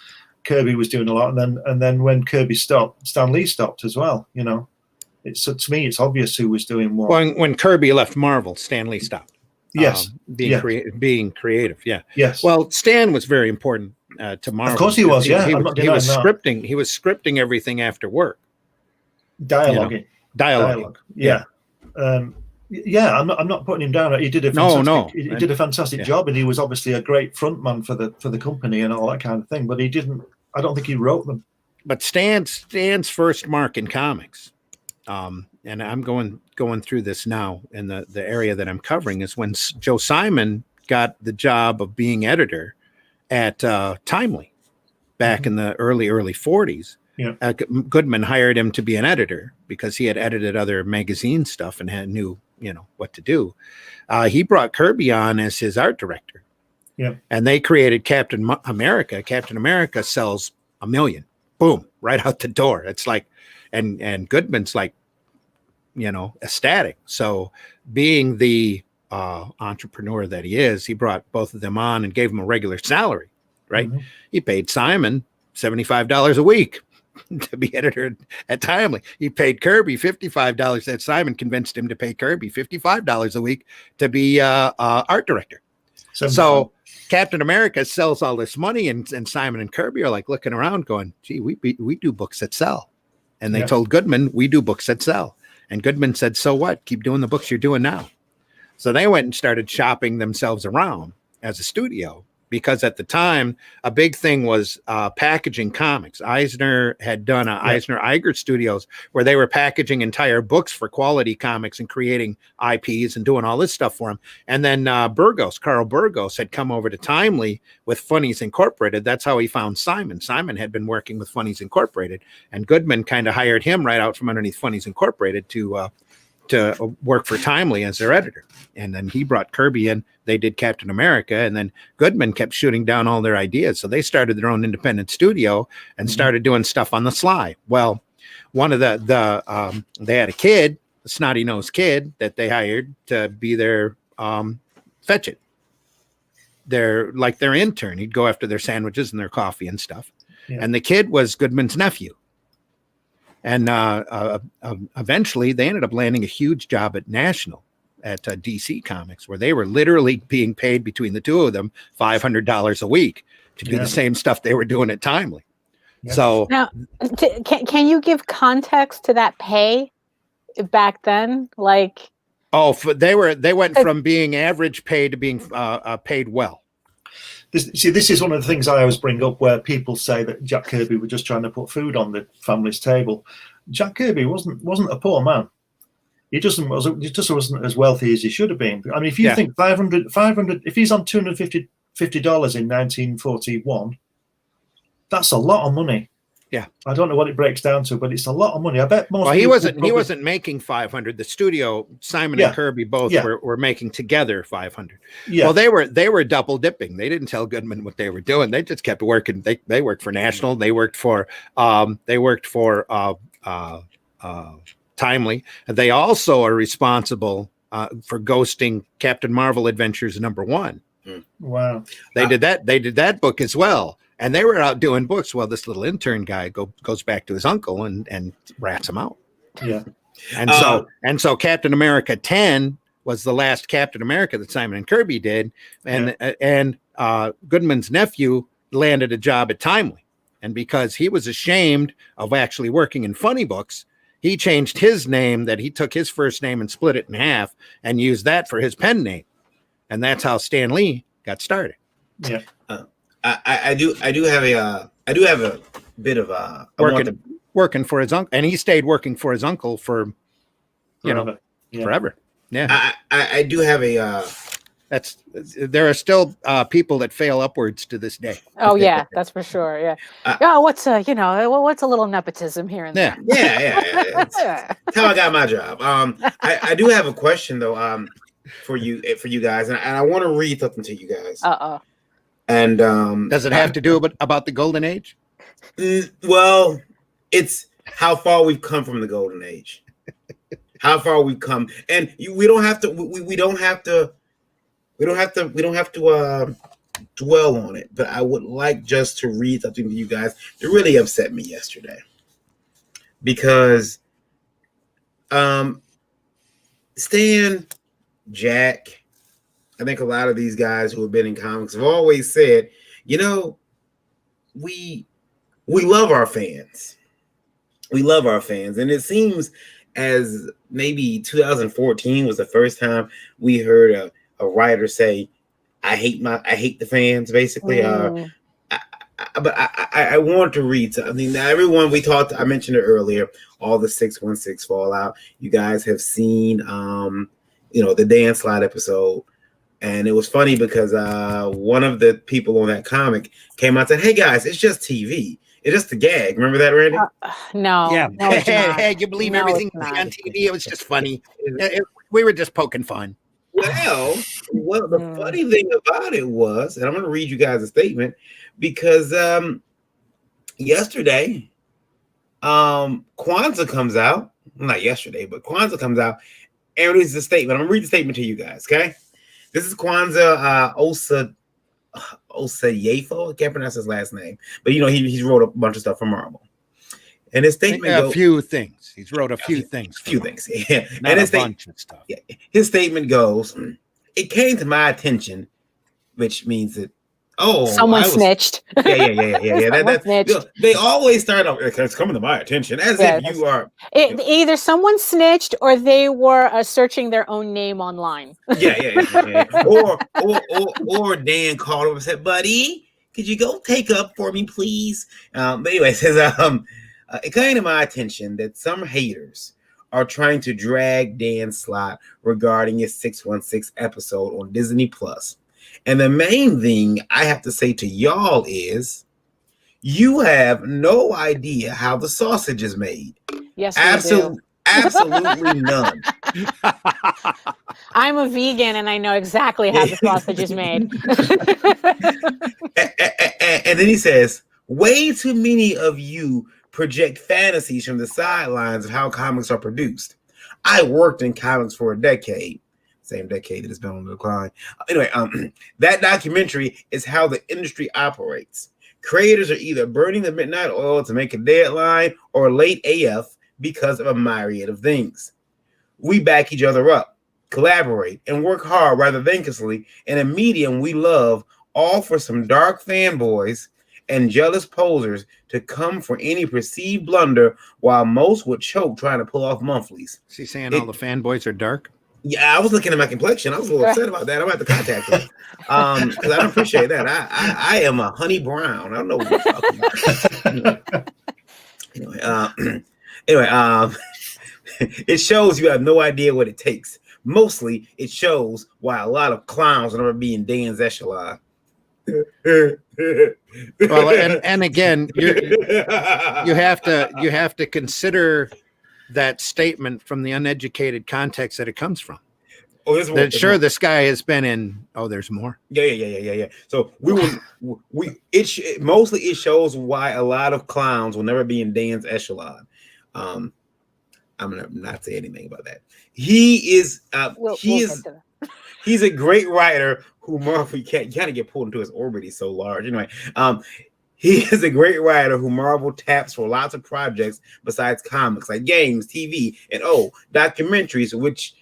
Kirby was doing a lot, and then when Kirby stopped, Stan Lee stopped as well. To me, it's obvious who was doing what. When Kirby left Marvel, Stan Lee stopped. Yes, being creative. Yeah. Yes. Well, Stan was very important to Marvel. Of course, he was. Yeah, he was scripting. He was scripting everything after work. Dialogue. Yeah. I'm not putting him down. He did a fantastic, he did a fantastic job, and he was obviously a great frontman for the company and all that kind of thing. But he didn't. I don't think he wrote them. But Stan's first mark in comics, and I'm going through this now, and the area that I'm covering is when Joe Simon got the job of being editor at Timely back in the early 40s. Yeah. Goodman hired him to be an editor because he had edited other magazine stuff and knew what to do. He brought Kirby on as his art director. Yeah. And they created Captain America. Captain America sells 1 million. Boom, right out the door. It's like, and Goodman's like, ecstatic. So being the entrepreneur that he is, he brought both of them on and gave them a regular salary, right? Mm-hmm. He paid Simon $75 a week to be editor at Timely. He paid Kirby $55. That Simon convinced him to pay Kirby $55 a week to be art director. So Captain America sells all this money, and Simon and Kirby are like looking around going, gee, we do books that sell. And they told Goodman, we do books that sell. And Goodman said, so what? Keep doing the books you're doing now. So they went and started shopping themselves around as a studio, because at the time, a big thing was packaging comics. Eisner had done Eisner Iger Studios, where they were packaging entire books for Quality Comics and creating IPs and doing all this stuff for them. And then Carl Burgos had come over to Timely with Funnies Incorporated. That's how he found Simon. Simon had been working with Funnies Incorporated, and Goodman kind of hired him right out from underneath Funnies Incorporated to work for Timely as their editor. And then he brought Kirby in. They did Captain America, and then Goodman kept shooting down all their ideas. So they started their own independent studio and started doing stuff on the sly. Well, one of they had a kid, a snotty-nosed kid that they hired to be their fetch it. Their intern. He'd go after their sandwiches and their coffee and stuff. Yeah. And the kid was Goodman's nephew. And eventually they ended up landing a huge job at National at DC Comics, where they were literally being paid between the two of them $500 a week to do the same stuff they were doing at Timely. Yeah. So Now, can you give context to that pay back then? Like, they went from being average pay to being paid well. This is one of the things I always bring up, where people say that Jack Kirby was just trying to put food on the family's table. Jack Kirby wasn't a poor man. He just wasn't as wealthy as he should have been. I mean, if you think 500, if he's on $250 in 1941, that's a lot of money. Yeah, I don't know what it breaks down to, but it's a lot of money. I bet most. Well, he wasn't making 500. The studio, Simon and Kirby both were making together 500. Yeah. Well, they were double dipping. They didn't tell Goodman what they were doing. They just kept working. They worked for National. They worked for Timely. They also are responsible for ghosting Captain Marvel Adventures #1. Wow. They did that book as well. And they were out doing books. Well, this little intern guy goes back to his uncle and rats him out. Yeah. And so Captain America 10 was the last Captain America that Simon and Kirby did. And Goodman's nephew landed a job at Timely. And because he was ashamed of actually working in funny books, he changed his name. That he took his first name and split it in half and used that for his pen name. And that's how Stan Lee got started. Yeah. I do have a bit of working for his uncle, and he stayed working for his uncle for forever. Yeah. I do have a there are still people that fail upwards to this day. Oh yeah, that's for sure. Yeah. What's a little nepotism here and there. Yeah. That's how I got my job. I do have a question though for you guys, and I want to read something to you guys. And does it have to do about the Golden Age? Well, it's how far we've come from the Golden Age. How far we've come, and we don't have to dwell on it. But I would like just to read something to you guys that really upset me yesterday, because Stan, Jack, I think a lot of these guys who have been in comics have always said, we love our fans. We love our fans. And it seems as maybe 2014 was the first time we heard a writer say, I hate the fans, basically. But I want to read something. Everyone I mentioned it earlier, all the 616 Fallout. You guys have seen, the Dan Slott episode. And it was funny because one of the people on that comic came out and said, "Hey guys, it's just TV. It's just a gag." Remember that, Randy? No. Yeah. No, hey, you believe everything on TV? It was just funny. We were just poking fun. Well, the funny thing about it was, and I'm going to read you guys a statement, because yesterday, Kwanzaa comes out. Not yesterday, but Kwanzaa comes out, and releases a statement. I'm going to read the statement to you guys, okay? This is Kwanzaa Osayefo. I can't pronounce his last name, but he's wrote a bunch of stuff for Marvel. And his statement a few things. He's wrote a few things. Yeah. Not and a bunch of stuff. Yeah. His statement goes, "It came to my attention," which means that someone snitched. Yeah. They always start off, "It's coming to my attention," as if you are. Either someone snitched or they were searching their own name online. Yeah. Or Dan called him and said, "Buddy, could you go take up for me, please?" But anyway, it says, "It came to my attention that some haters are trying to drag Dan Slott regarding his 616 episode on Disney Plus. And the main thing I have to say to y'all is, you have no idea how the sausage is made." Yes, Absolutely none. I'm a vegan and I know exactly how the sausage is made. And then he says, "Way too many of you project fantasies from the sidelines of how comics are produced. I worked in comics for a decade." Same decade that has been on the decline. Anyway, that documentary is how the industry operates. Creators are either burning the midnight oil to make a deadline or late AF because of a myriad of things. We back each other up. collaborate, and work hard rather thanklessly in a medium we love, all for some dark fanboys and jealous posers to come for any perceived blunder, while most would choke trying to pull off monthlies. Is he saying all the fanboys are dark? Yeah, I was looking at my complexion. I was a little upset about that. I'm about to contact him because I don't appreciate that. I am a honey brown. I don't know what you're talking about. Anyway, it shows you have no idea what it takes. Mostly, it shows why a lot of clowns will never be in Dan's echelon. Well, and again, you have to consider that statement from the uneducated context that it comes from. Oh, sure, this guy has been in. Oh, there's more. Yeah. So mostly it shows why a lot of clowns will never be in Dan's echelon. I'm gonna not say anything about that. He's a great writer who Marvel can't kind of get pulled into his orbit. He's so large. Anyway, he is a great writer who Marvel taps for lots of projects besides comics, like games, TV, and documentaries, which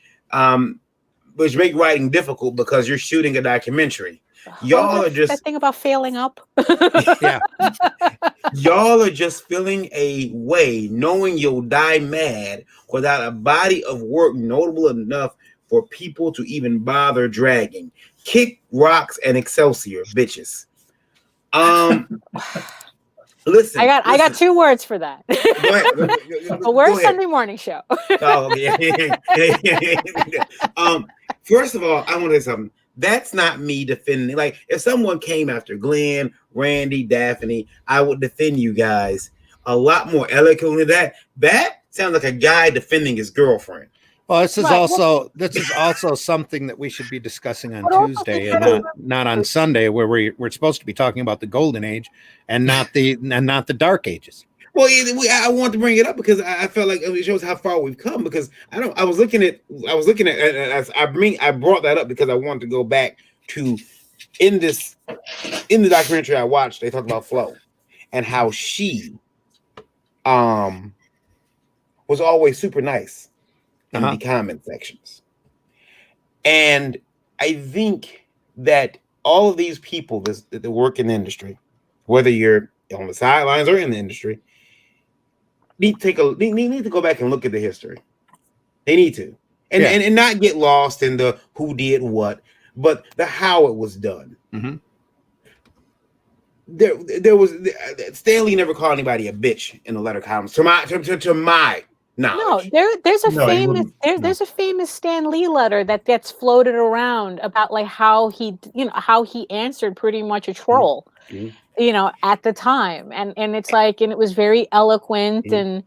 make writing difficult because you're shooting a documentary. Y'all are just that thing about failing up. Yeah. Y'all are just filling a way, knowing you'll die mad without a body of work notable enough for people to even bother dragging. Kick rocks and Excelsior, bitches. Listen. I got 2 words for that. A worse Sunday morning show. First of all, I want to say something. That's not me defending. Like, if someone came after Glenn, Randy, Daphne, I would defend you guys a lot more eloquently than that. That sounds like a guy defending his girlfriend. Well, this is also something that we should be discussing on Tuesday and not on Sunday, where we're supposed to be talking about the Golden Age and not the Dark Ages. Well, I want to bring it up because I felt like it shows how far we've come. Because I brought that up because I wanted to go back to in the documentary I watched. They talked about Flo and how she was always super nice in the comment sections, and I think that all of these people that work in the industry, whether you're on the sidelines or in the industry, need to go back and look at the history. They need to, and not get lost in the who did what, but the how it was done. Mm-hmm. There was Stanley never called anybody a bitch in the letter columns to my knowledge. No, there's a famous Stan Lee letter that gets floated around about like how he answered pretty much a troll. Mm-hmm. At the time, and it's like, and it was very eloquent and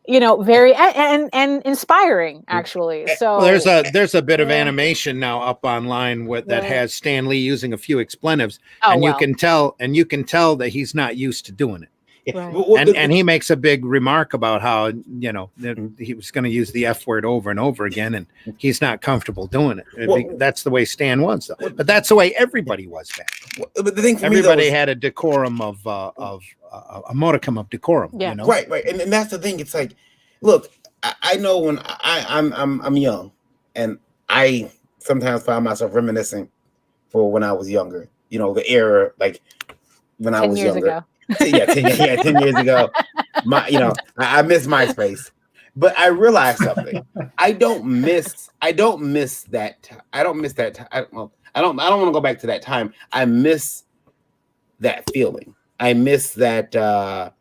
very and inspiring, actually. So there's a bit of animation now up online that has Stan Lee using a few expletives, you can tell that he's not used to doing it. Right. And he makes a big remark about how he was going to use the F word over and over again, and he's not comfortable doing it. That's the way Stan was, though. But that's the way everybody was back. But the thing for everybody had a decorum of a modicum of decorum. Yeah. Right. And that's the thing. It's like, look, I know when I'm young, and I sometimes find myself reminiscing for when I was younger. The era like when I was younger. Ago. 10 years ago. I miss MySpace, but I realized something. I don't miss that. I don't want to go back to that time. I miss that feeling. I miss that the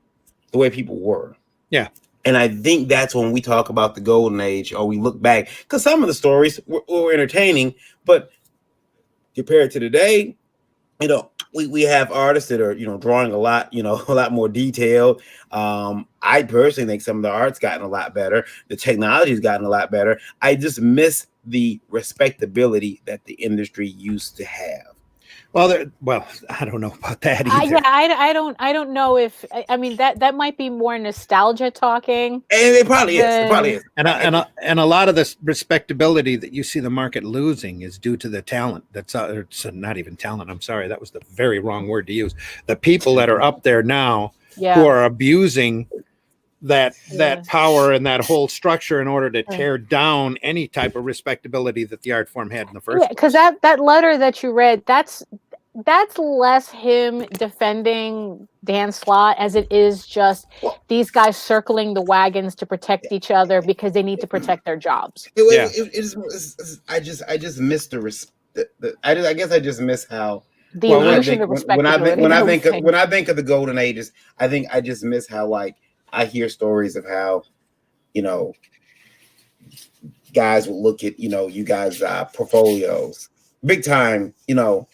way people were. Yeah. And I think that's when we talk about the Golden Age, or we look back, because some of the stories were entertaining, but compared to today, we have artists that are, drawing a lot more detail. I personally think some of the art's gotten a lot better. The technology's gotten a lot better. I just miss the respectability that the industry used to have. Well, I don't know about that either. I don't know if that might be more nostalgia talking. And it probably is. And a lot of this respectability that you see the market losing is due to the talent. That's not even talent. I'm sorry, that was the very wrong word to use. The people that are up there now who are abusing that power and that whole structure in order to tear down any type of respectability that the art form had in the first place. Because that letter that you read, that's less him defending Dan Slott as it is just these guys circling the wagons to protect each other because they need to protect their jobs. I just miss I guess I just miss how the illusion of respectability. When I think of the golden ages, I just miss how, like, I hear stories of how, you know, guys will look at, you know, you guys' portfolios, big time, you know,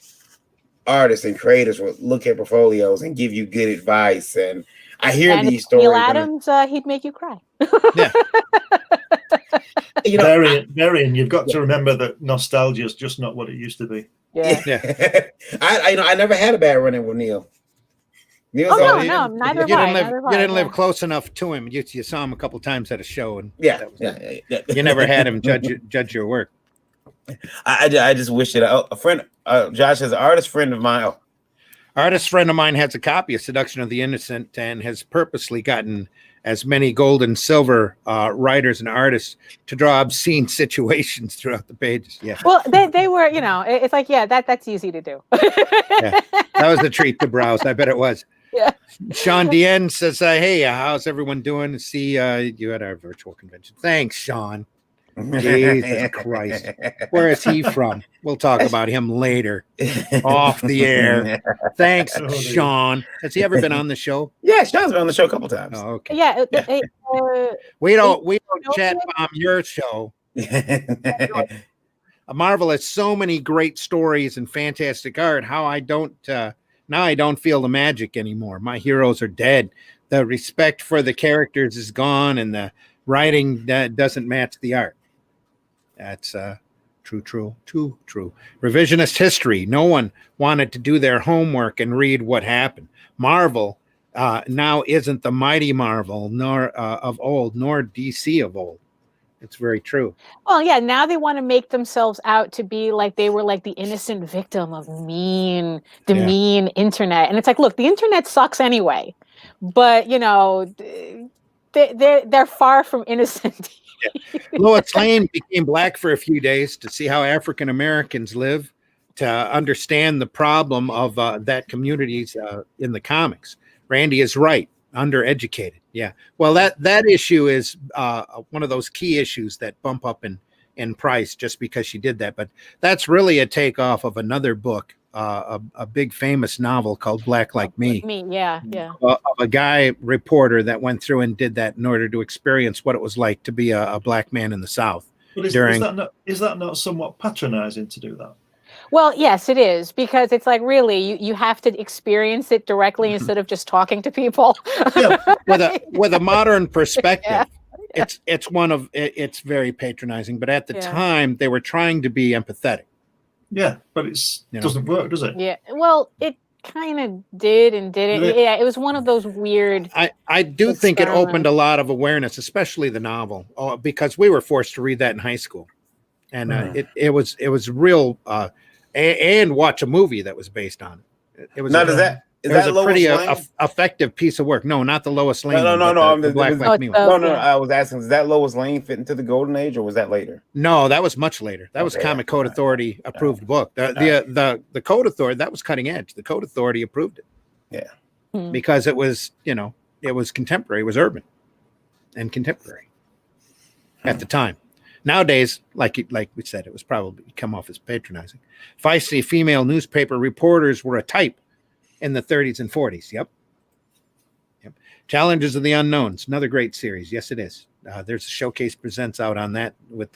artists and creators will look at portfolios and give you good advice. And I hear these stories. Neil Adams, he'd make you cry. Yeah. You know, Marion, you've got to remember that nostalgia is just not what it used to be. Yeah. I never had a bad run-in with Neil. Neither have I. You didn't live close enough to him. You saw him a couple times at a show, and you never had him judge your work. I just wish that a friend, Josh, has an artist friend of mine. Artist friend of mine has a copy of Seduction of the Innocent and has purposely gotten as many gold and silver writers and artists to draw obscene situations throughout the pages. Yeah. Well, they were, you know, it's like, that's easy to do. That was a treat to browse. I bet it was. Yeah. Sean Dien says, hey, how's everyone doing? See you at our virtual convention. Thanks, Sean. Jesus Christ. Where is he from? We'll talk about him later off the air. Thanks, Sean. Has he ever been on the show? Yeah, Sean's been on the show a couple times. Oh, okay. Yeah. We don't chat bomb your show. Marvel has so many great stories and fantastic art. How I don't now I don't feel the magic anymore. My heroes are dead. The respect for the characters is gone, and the writing doesn't match the art. That's true. Revisionist history. No one wanted to do their homework and read what happened. Marvel now isn't the mighty Marvel nor of old, nor DC of old. It's very true. Well, yeah, now they want to make themselves out to be like they were like the innocent victim of mean internet. And it's like, look, the internet sucks anyway. But, you know, they're far from innocent. Lois Lane became black for a few days to see how African Americans live, to understand the problem of that communities in the comics. Randy is right. Undereducated. Yeah. Well, that issue is one of those key issues that bump up in price just because she did that. But that's really a takeoff of another book, a big famous novel called Black Like Me. Yeah. Of a guy reporter that went through and did that in order to experience what it was like to be a black man in the South. But is that not somewhat patronizing to do that? Well, yes, it is, because it's like, really, you have to experience it directly instead of just talking to people. Yeah, with a modern perspective, it's very patronizing. But at the time, they were trying to be empathetic. Yeah, but it doesn't work, does it? Yeah, well, it kind of did and didn't. Yeah, it was one of those weird. I do think it opened a lot of awareness, especially the novel, because we were forced to read that in high school, and it was real. And watch a movie that was based on it. It was a pretty effective piece of work. No, not the Lois Lane. No. Black Like Me. No. I was asking, does that Lois Lane fit into the golden age, or was that later? No, that was much later. That was Comic Code Authority approved book. The Code Authority, that was cutting edge. The Code Authority approved it. Yeah, because it was it was contemporary. It was urban and contemporary at the time. Nowadays, like we said, it was probably come off as patronizing. Feisty female newspaper reporters were a type in the 30s and 40s. Yep. Challenges of the Unknowns, another great series. Yes, it is. There's a showcase presents out on that with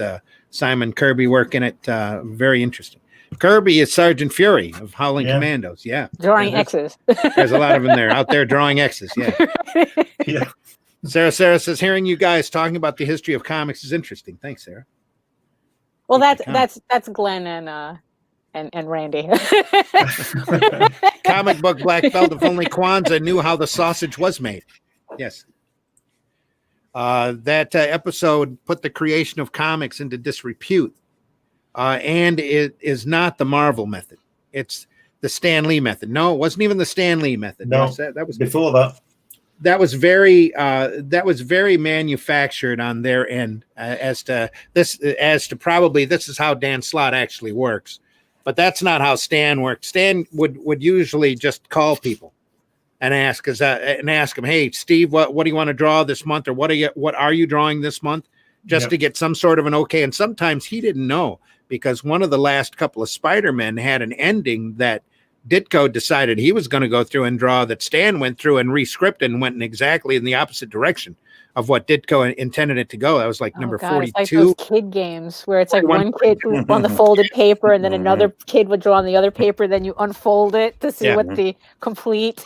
Simon Kirby work in it. Very interesting. Kirby is Sergeant Fury of Howling Commandos. Yeah. Drawing X's. There's a lot of them there out there drawing X's. Yeah. Yeah. Sarah says, hearing you guys talking about the history of comics is interesting. Thanks, Sarah. Well, that's Glenn and Randy. Comic book black belt. If only Kwanzaa knew how the sausage was made. Yes. That episode put the creation of comics into disrepute, and it is not the Marvel method. It's the Stan Lee method. No, it wasn't even the Stan Lee method. No, that was before that. that was very manufactured on their end, as to probably this is how Dan Slott actually works, but that's not how Stan worked. Stan would usually just call people and ask them, hey Steve, what do you want to draw this month, or what are you drawing this month, just to get some sort of an okay. And sometimes he didn't know, because one of the last couple of Spider-Men had an ending that Ditko decided he was going to go through and draw, that Stan went through and re-scripted and went exactly in the opposite direction of what Ditko intended it to go. That was like number 42. It's like those kid games where it's like one kid on the folded paper and then another kid would draw on the other paper, then you unfold it to see what the complete.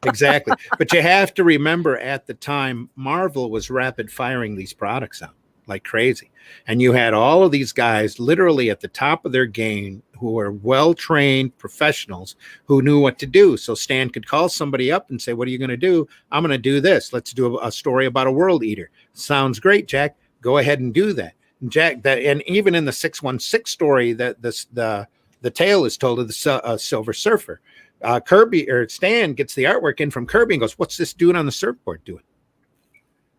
Exactly. But you have to remember, at the time, Marvel was rapid firing these products out like crazy. And you had all of these guys literally at the top of their game who were well-trained professionals who knew what to do. So Stan could call somebody up and say, what are you going to do? I'm going to do this. Let's do a story about a world eater. Sounds great, Jack. Go ahead and do that. And Jack, and even in the 616 story, that the tale is told of the Silver Surfer. Stan gets the artwork in from Kirby and goes, what's this dude on the surfboard doing?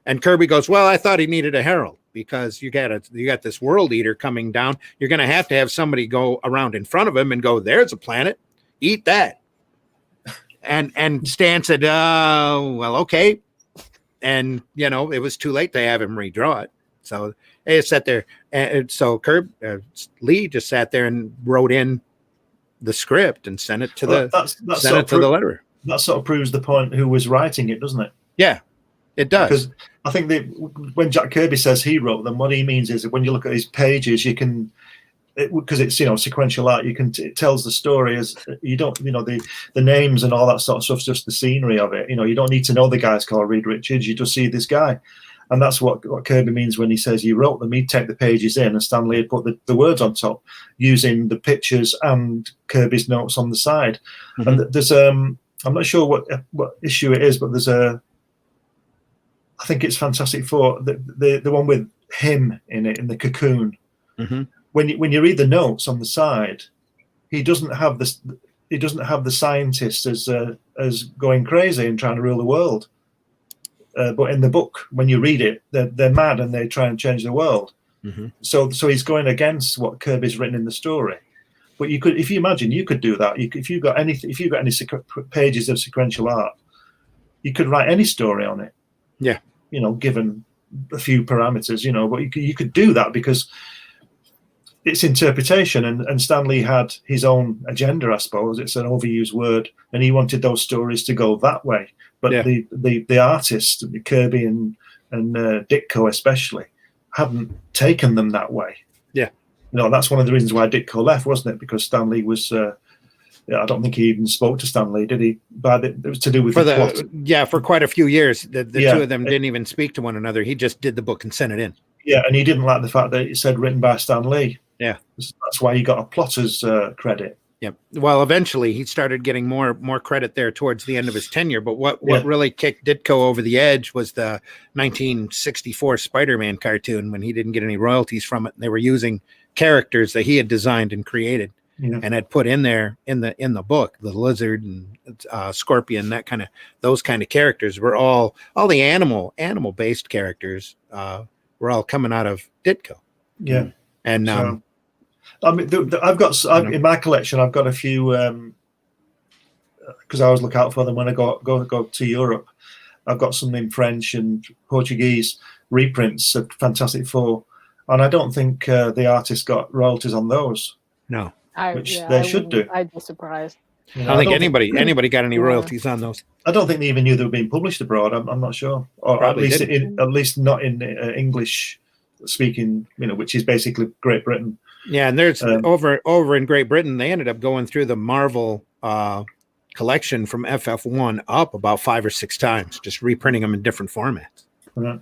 And Kirby goes, well, I thought he needed a herald, because you got this world eater coming down. You're going to have somebody go around in front of him and go, there's a planet, eat that. And Stan said, well, okay. And, it was too late to have him redraw it. So they sat there. And so Lee just sat there and wrote in the script and sent it to the letterer. That sort of proves the point who was writing it, doesn't it? Yeah. It does. Because I think that when Jack Kirby says he wrote them, what he means is that when you look at his pages, you can, because it's sequential art, it tells the story as you don't, the names and all that sort of stuff's just the scenery of it. You don't need to know the guy's called Reed Richards. You just see this guy, and that's what Kirby means when he says he wrote them. He'd take the pages in, and Stan Lee had put the words on top using the pictures and Kirby's notes on the side. Mm-hmm. And there's I'm not sure what issue it is, but there's I think it's Fantastic Four, the one with him in it, in the cocoon. Mm-hmm. When you read the notes on the side, he doesn't have the scientists as going crazy and trying to rule the world. But in the book, when you read it, they're mad and they try and change the world. Mm-hmm. So he's going against what Kirby's written in the story. But you could, if you imagine, you could do that. If you got any pages of sequential art, you could write any story on it. Yeah. Given a few parameters, but you could do that because it's interpretation, and Stan Lee had his own agenda, I suppose. It's an overused word, and he wanted those stories to go that way. But the artists, Kirby and Ditko especially, hadn't taken them that way. Yeah. That's one of the reasons why Ditko left, wasn't it? Because Stan Lee was I don't think he even spoke to Stan Lee, did he? But it was to do with the plot. Yeah, for quite a few years, the two of them didn't even speak to one another. He just did the book and sent it in. Yeah, and he didn't like the fact that it said written by Stan Lee. Yeah, that's why he got a plotter's credit. Yeah. Well, eventually he started getting more credit there towards the end of his tenure. But what really kicked Ditko over the edge was the 1964 Spider-Man cartoon, when he didn't get any royalties from it. They were using characters that he had designed and created. Yeah. And had put in there in the book, the lizard and scorpion, those kind of characters were all the animal based characters were all coming out of Ditko. Yeah, and I mean, in my collection, I've got a few because I always look out for them when I go to Europe. I've got some in French and Portuguese reprints of Fantastic Four, and I don't think the artist got royalties on those. No. They should do. I'd be surprised. I don't think anybody got any royalties on those. I don't think they even knew they were being published abroad. I'm not sure, or probably at least not in English speaking. Which is basically Great Britain. Yeah, and there's over in Great Britain, they ended up going through the Marvel collection from FF1 up about 5 or 6 times, just reprinting them in different formats. Right.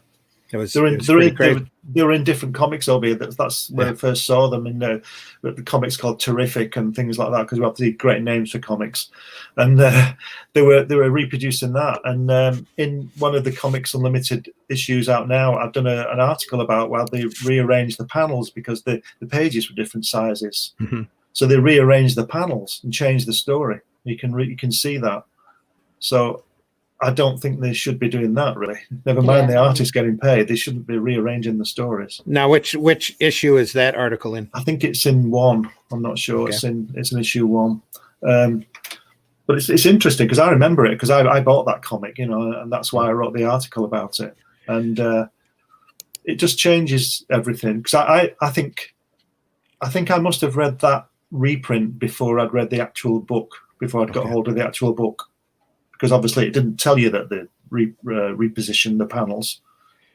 They were in different comics over here. That's where I first saw them in the comics called Terrific and things like that, because we have the great names for comics, and they were reproducing that. And in one of the Comics Unlimited issues out now, I've done an article about they rearranged the panels because the pages were different sizes. Mm-hmm. So they rearranged the panels and changed the story. You can see that. So I don't think they should be doing that, really. Never mind the artist getting paid. They shouldn't be rearranging the stories. Now, which issue is that article in? I think it's in 1. I'm not sure. Okay. It's in issue 1. But it's interesting because I remember it because I bought that comic, and that's why I wrote the article about it. And it just changes everything. Because I think I must have read that reprint before I'd read the actual book, before I'd got hold of the actual book. Because obviously it didn't tell you that they repositioned the panels.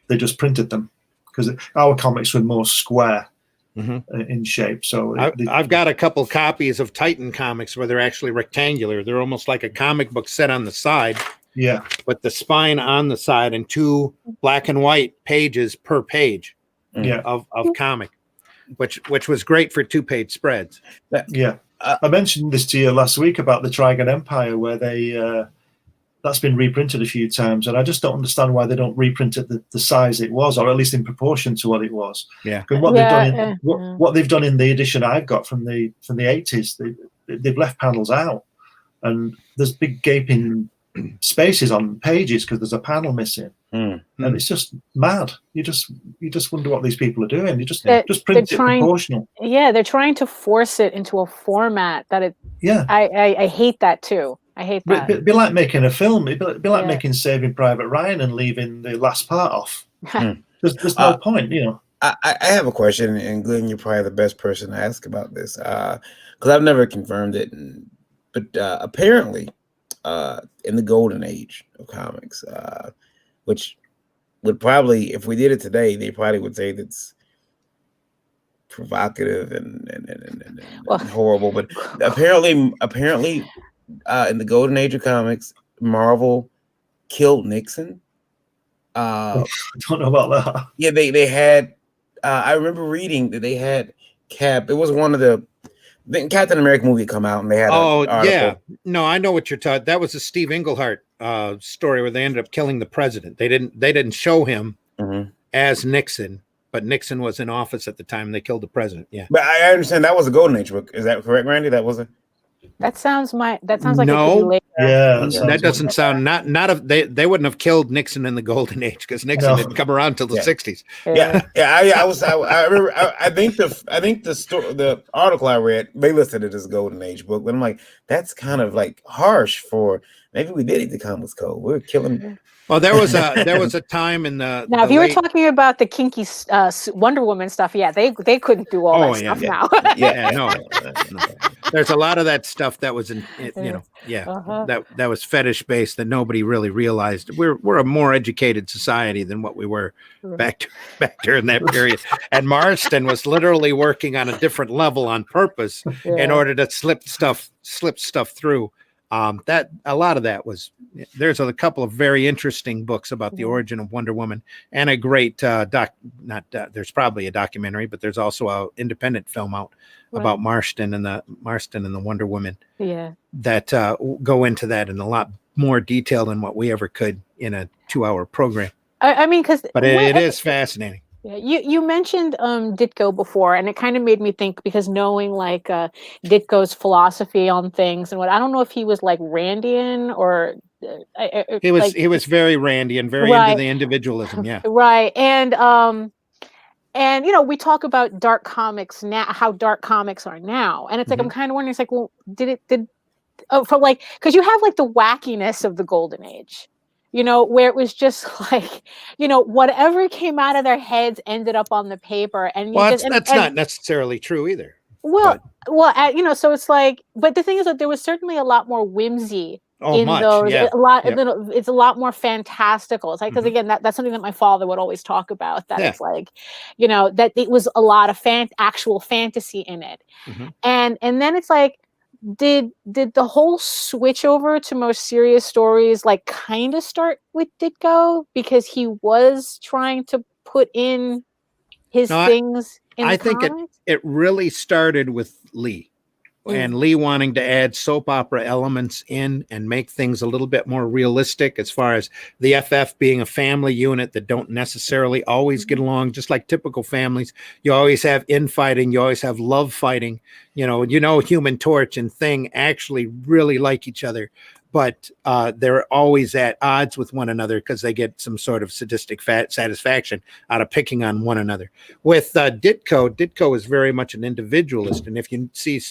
They just printed them. Because our comics were more square in shape. So I've got a couple copies of Titan comics where they're actually rectangular. They're almost like a comic book set on the side. Yeah. With the spine on the side and 2 black and white pages per page of comic, which was great for 2-page spreads. Yeah. I mentioned this to you last week about the Trigon Empire, where that's been reprinted a few times, and I just don't understand why they don't reprint it the size it was, or at least in proportion to what it was. Yeah. And what they've done in the edition I've got from the 80s, they've left panels out, and there's big gaping spaces on pages because there's a panel missing, and it's just mad. You just wonder what these people are doing. You just print it proportional. Yeah, they're trying to force it into a format that it. Yeah, I hate that too. I hate that. It'd be like making a film. It'd be like making Saving Private Ryan and leaving the last part off. There's no point, I have a question, and Glenn, you're probably the best person to ask about this, because I've never confirmed it, but apparently, in the golden age of comics, which would probably, if we did it today, they probably would say that's provocative and horrible. But apparently. In the golden age of comics, Marvel killed Nixon. I don't know about that. Yeah, they had. I remember reading that they had Cap. It was one of the Captain America movie come out, and they had. No, I know what you're talking. That was a Steve Englehart story where they ended up killing the president. They didn't show him as Nixon, but Nixon was in office at the time. They killed the president. Yeah, but I understand that was a golden age book. Is that correct, Randy? That wasn't. That sounds like no. It could be later. Yeah, that doesn't sound they wouldn't have killed Nixon in the golden age because Nixon didn't come around till the 60s. I remember. I think the article I read, they listed it as a golden age book, but I'm like, that's kind of like harsh for. Maybe we did eat the comics cold. We're killing. Well, there was a time in the now. If you were talking about the kinky Wonder Woman stuff, they couldn't do all that stuff now. No. There's a lot of that stuff that was that was fetish based that nobody really realized. We're a more educated society than what we were back during that period. And Marston was literally working on a different level on purpose in order to slip stuff through. That a lot of that was. There's a couple of very interesting books about the origin of Wonder Woman, and a great there's probably a documentary, but there's also an independent film out about Marston and the Wonder Woman. Yeah, that go into that in a lot more detail than what we ever could in a 2-hour program. I mean, but it is fascinating. Yeah, you mentioned Ditko before, and it kind of made me think because knowing like Ditko's philosophy on things and what I don't know if he was like Randian or he was very Randian, very into the individualism, right. And we talk about dark comics now, how dark comics are now, and it's like I'm kind of wondering, it's like, well, because you have like the wackiness of the golden age. Where it was just like, whatever came out of their heads ended up on the paper. And that's not necessarily true either. So it's like, but the thing is that there was certainly a lot more whimsy in those. Yeah. It's a lot more fantastical. It's like, because again, that's something that my father would always talk about. That it's like, that it was a lot of actual fantasy in it, and then it's like. Did the whole switch over to more serious stories like kind of start with Ditko because he was trying to put in his things in the think comics? it really started with Lee and Lee wanting to add soap opera elements in and make things a little bit more realistic as far as the FF being a family unit that don't necessarily always get along, just like typical families. You always have infighting. You always have love fighting. Human Torch and Thing actually really like each other. but they're always at odds with one another because they get some sort of sadistic satisfaction out of picking on one another. With Ditko is very much an individualist, and if you see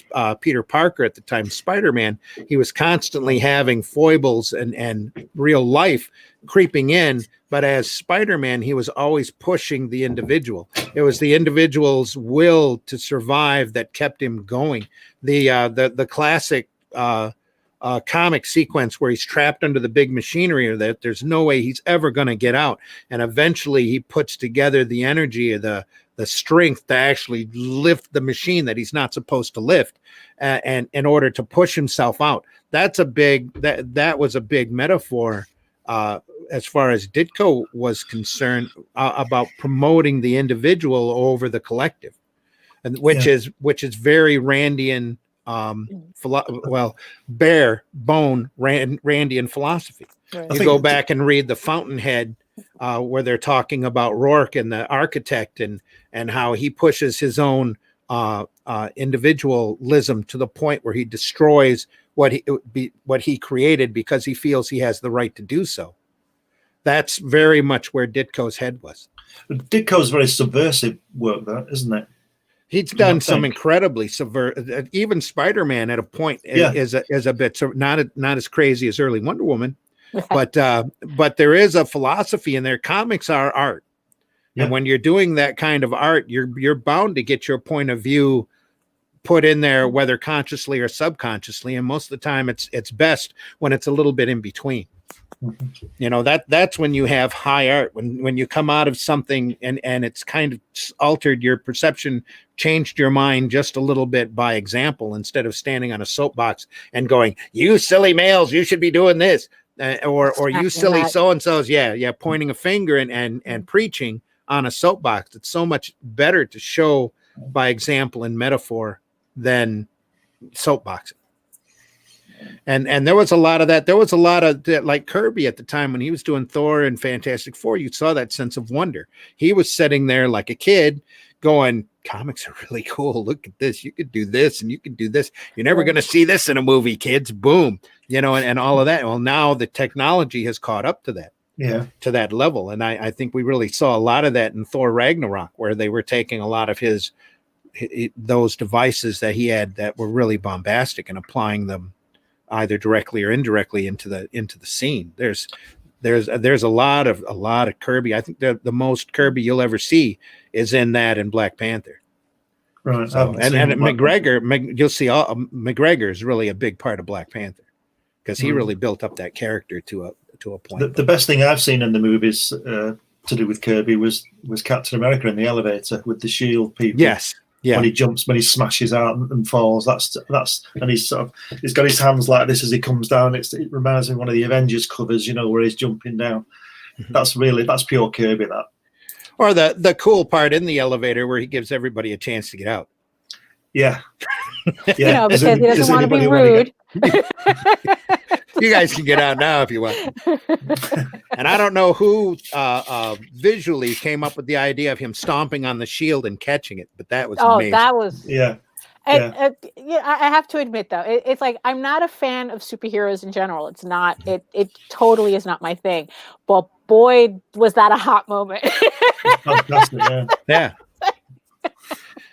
Peter Parker at the time, Spider-Man, he was constantly having foibles and real life creeping in, but as Spider-Man, he was always pushing the individual. It was the individual's will to survive that kept him going. The classic comic sequence where he's trapped under the big machinery, or that there's no way he's ever going to get out, and eventually he puts together the energy, the strength to actually lift the machine that he's not supposed to lift, and in order to push himself out. That was a big metaphor as far as Ditko was concerned, about promoting the individual over the collective, and which is very Randian, bare bone Randian philosophy. Right. You go back and read the Fountainhead, where they're talking about Rourke and the architect, and how he pushes his own individualism to the point where he destroys what he created because he feels he has the right to do so. That's very much where Ditko's head was. Ditko's very subversive work, that, isn't it? He's done some incredibly subversive. Even Spider-Man at a point is a bit not as crazy as early Wonder Woman, but there is a philosophy in there. Comics are art, and when you're doing that kind of art, you're bound to get your point of view put in there, whether consciously or subconsciously. And most of the time, it's best when it's a little bit in between. You know, that's when you have high art, when you come out of something and it's kind of altered your perception, changed your mind just a little bit by example, instead of standing on a soapbox and going, "You silly males, you should be doing this," or "You silly so-and-sos," pointing a finger and preaching on a soapbox. It's so much better to show by example and metaphor than soapboxing. And there was a lot of that. There was a lot of that, like Kirby at the time when he was doing Thor and Fantastic Four. You saw that sense of wonder. He was sitting there like a kid going, "Comics are really cool. Look at this. You could do this and you could do this. You're never going to see this in a movie, kids." Boom. And all of that. Well, now the technology has caught up to that. Yeah. To that level. And I think we really saw a lot of that in Thor Ragnarok, where they were taking a lot of those devices that he had that were really bombastic and applying them either directly or indirectly into the scene. There's a lot of Kirby. I think the most Kirby you'll ever see is in that and Black Panther. Right. So, and McGregor, you'll see McGregor is really a big part of Black Panther, because he really built up that character to a point. The best thing I've seen in the movies to do with Kirby was Captain America in the elevator with the shield people. Yes. Yeah. When he jumps, when he smashes out and falls, that's and he's got his hands like this as he comes down. It reminds me of one of the Avengers covers, where he's jumping down. That's pure Kirby, that. Or the cool part in the elevator where he gives everybody a chance to get out. Yeah. Because he doesn't want to be rude. You guys can get out now if you want. And I don't know who visually came up with the idea of him stomping on the shield and catching it, but that was amazing. That was I have to admit though, it's like I'm not a fan of superheroes in general. It's not. It totally is not my thing. But boy, was that a hot moment. Yeah.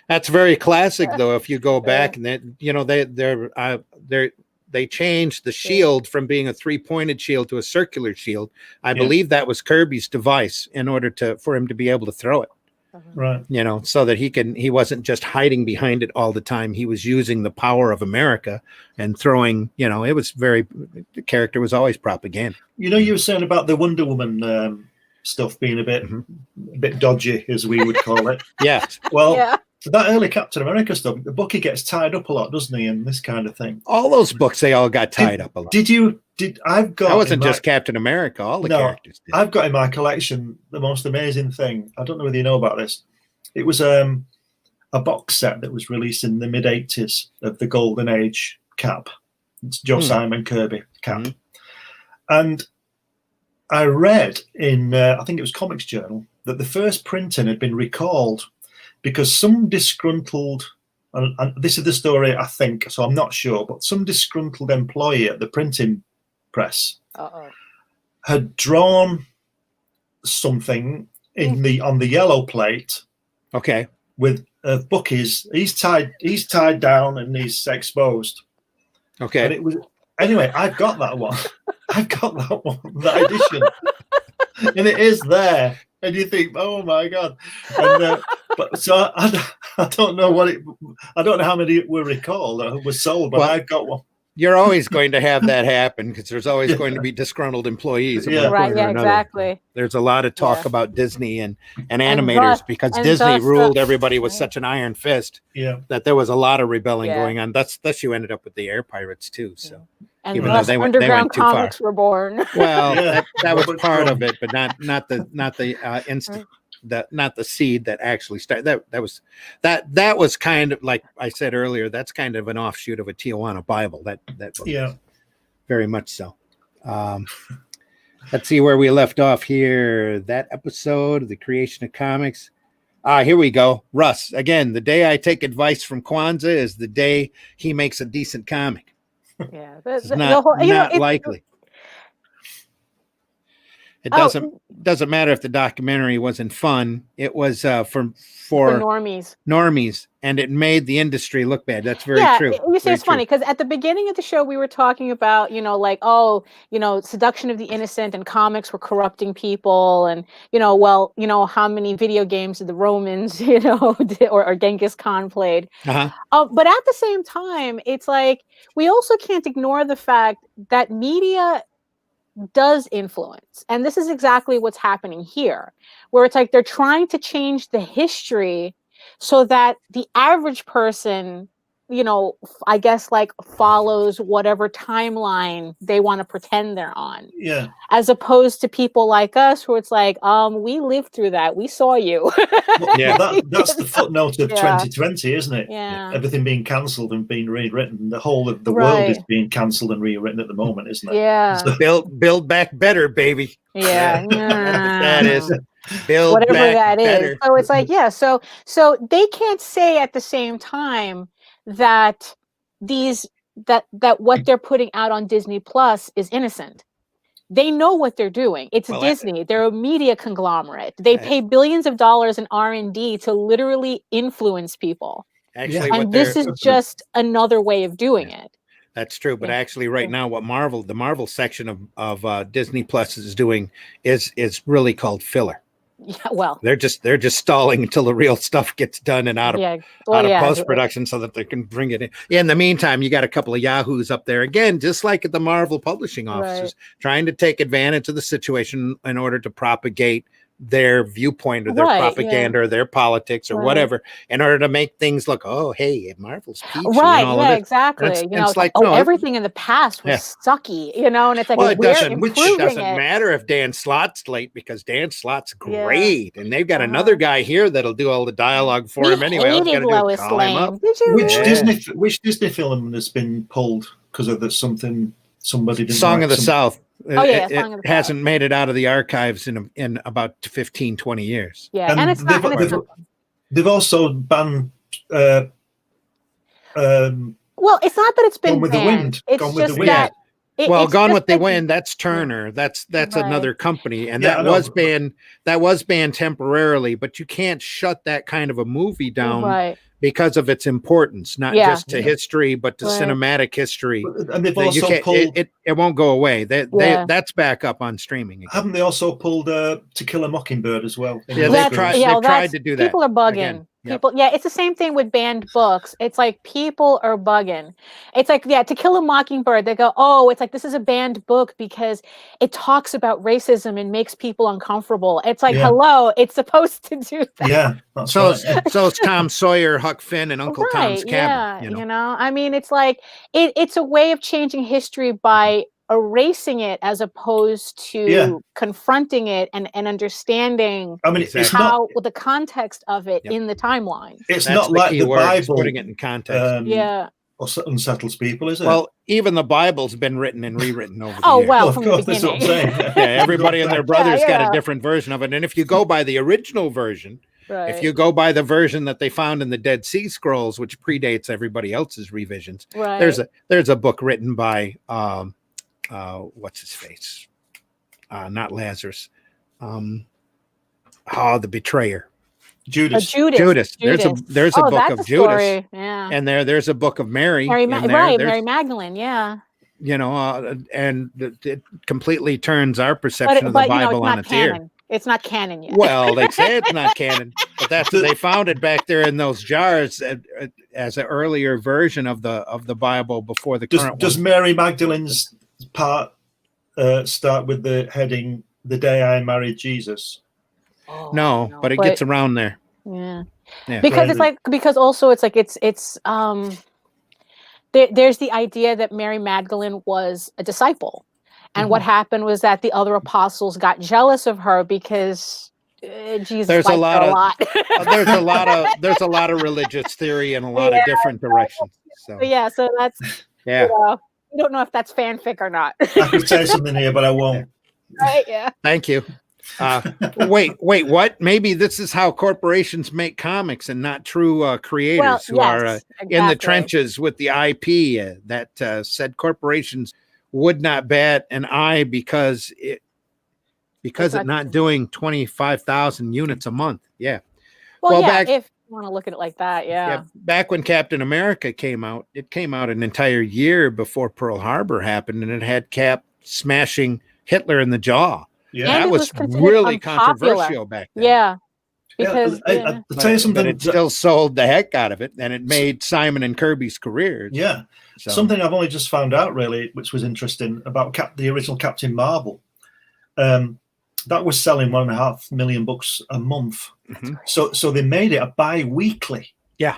That's very classic, though. If you go back and they changed the shield from being a 3-pointed shield to a circular shield. I believe that was Kirby's device in order for him to be able to throw it. Right. So that he wasn't just hiding behind it all the time. He was using the power of America and throwing. It was the character was always propaganda. You were saying about the Wonder Woman stuff being a bit dodgy, as we would call it. Yes. Well. That early Captain America stuff, the book, he gets tied up a lot, doesn't he, in this kind of thing? All those books, they all got tied up a lot. I've got... That wasn't just Captain America, all the characters did. I've got in my collection the most amazing thing. I don't know whether you know about this. It was a box set that was released in the mid-'80s of the Golden Age Cap. It's Joe Simon Kirby Cap. And I read in, I think it was Comics Journal, that the first printing had been recalled because some disgruntled, and this is the story, I think, so I'm not sure, but some disgruntled employee at the printing press Uh-oh. had drawn something on the yellow plate Okay. with Bucky's. He's tied down and he's exposed. Okay. And it was anyway. I've got that one. I've got that one. That edition, and it is there. And you think, oh my god! And, but so I don't know what it. I don't know how many were recalled that were sold, but I've got one. You're always going to have that happen because there's always going to be disgruntled employees. Yeah. Right. Yeah. Exactly. There's a lot of talk about Disney and animators because Disney ruled everybody with such an iron fist that there was a lot of rebelling going on. Thus you ended up with the Air Pirates too. So and even thus though they underground went too far. comics were born. Well, that was part of it, but not the instant. Not the seed that actually started. That was kind of like I said earlier. That's kind of an offshoot of a Tijuana Bible. That book very much so. Let's see where we left off here. That episode of the creation of comics. Here we go. Russ again. The day I take advice from Kwanzaa is the day he makes a decent comic. Yeah, it's not likely. It doesn't matter if the documentary wasn't fun. It was for normies, and it made the industry look bad. That's very true. You say it's funny because at the beginning of the show we were talking about, seduction of the innocent and comics were corrupting people, and how many video games did the Romans, or Genghis Khan played. But at the same time, it's like we also can't ignore the fact that media does influence, and this is exactly what's happening here, where it's like they're trying to change the history so that the average person I guess like follows whatever timeline they want to pretend they're on, as opposed to people like us who it's like we lived through that, we saw you. That's the footnote of 2020, isn't it? Everything being cancelled and being rewritten. The whole of the world is being cancelled and rewritten at the moment, isn't it? So build back better, baby. That is build whatever back that better. is. So it's like so they can't say at the same time that what they're putting out on Disney Plus is innocent. They know what they're doing. It's Disney. They're a media conglomerate. They pay billions of dollars in R&D to literally influence people. Actually, and this is just another way of doing it. That's true, but actually, right now, what the Marvel section of Disney Plus is doing is really called filler. Yeah, well, they're just stalling until the real stuff gets done and out of post production, so that they can bring it in. In the meantime, you got a couple of yahoos up there again, just like at the Marvel publishing offices, trying to take advantage of the situation in order to propagate their viewpoint or their propaganda or their politics or whatever, in order to make things look, oh, hey, Marvel's peachy. Exactly. It's like, everything in the past was sucky, and it's like, it doesn't matter if Dan Slott's late, because Dan Slott's great, and they've got another guy here that'll do all the dialogue for him anyway. All hated Lois Lane. Did you? Which Disney film has been pulled because of somebing somebody didn't Song of the South. It hasn't made it out of the archives in about 15, 20 years. Yeah, and it's not. They've also banned. Well, it's not that it's been Gone with banned. the Wind. It's Gone with just the Wind. that. Gone with the Wind. That's Turner. That's another company, and that was banned. That was banned temporarily, but you can't shut that kind of a movie down. Because of its importance, not just to history, but to cinematic history. And they've also pulled it won't go away. That's back up on streaming again. Haven't they also pulled To Kill a Mockingbird as well? Yeah, they tried to do that. People are bugging. Again. It's the same thing with banned books. It's like people are bugging. It's like, To Kill a Mockingbird, they go, it's like, this is a banned book because it talks about racism and makes people uncomfortable. It's like, hello, it's supposed to do that. Yeah. So it's Tom Sawyer, Huck Finn, and Uncle Tom's Cabin. I mean, it's like, it's a way of changing history by erasing it as opposed to confronting it and understanding it's not the context of it in the timeline. It's not like the Bible putting it in context. Or unsettles people, is it? Well, even the Bible's been written and rewritten over the years. From the beginning. That's what I'm saying. Everybody and their brothers got a different version of it. And if you go by the original version, if you go by the version that they found in the Dead Sea Scrolls, which predates everybody else's revisions, there's a book written by what's his face? Not Lazarus. The betrayer. Judas. Judas. There's a book that's of a Judas, story. Yeah. and there's a book of Mary. Mary in there. Right, There's, Mary Magdalene. Yeah. And it completely turns our perception of the Bible on its ear. It's not canon yet. Well, they say it's not canon, but that's they found it back there in those jars as an earlier version of the Bible before the current one. Does Mary Magdalene's part start with the heading "The Day I Married Jesus"? No, but it gets around there. Yeah. Right. Because there's the idea that Mary Magdalene was a disciple. And what happened was that the other apostles got jealous of her because Jesus there's liked a lot her of a lot. there's a lot of religious theory in a lot of different directions. So that's we don't know if that's fanfic or not. I could say something here, but I won't. Right? Yeah. Thank you. Wait, what? Maybe this is how corporations make comics and not true creators who are in the trenches with the IP that said corporations would not bat an eye because it's not doing 25,000 units a month. Yeah. Well, if you want to look at it like that, yeah. Back when Captain America came out, it came out an entire year before Pearl Harbor happened, and it had Cap smashing Hitler in the jaw. Yeah, that was really controversial back then. Yeah. Because I'll tell you something. But it still sold the heck out of it, and it made Simon and Kirby's careers. Yeah. So. Something I've only just found out, really, which was interesting about the original Captain Marvel. That was selling 1.5 million books a month. Mm-hmm. So they made it a bi-weekly. Yeah.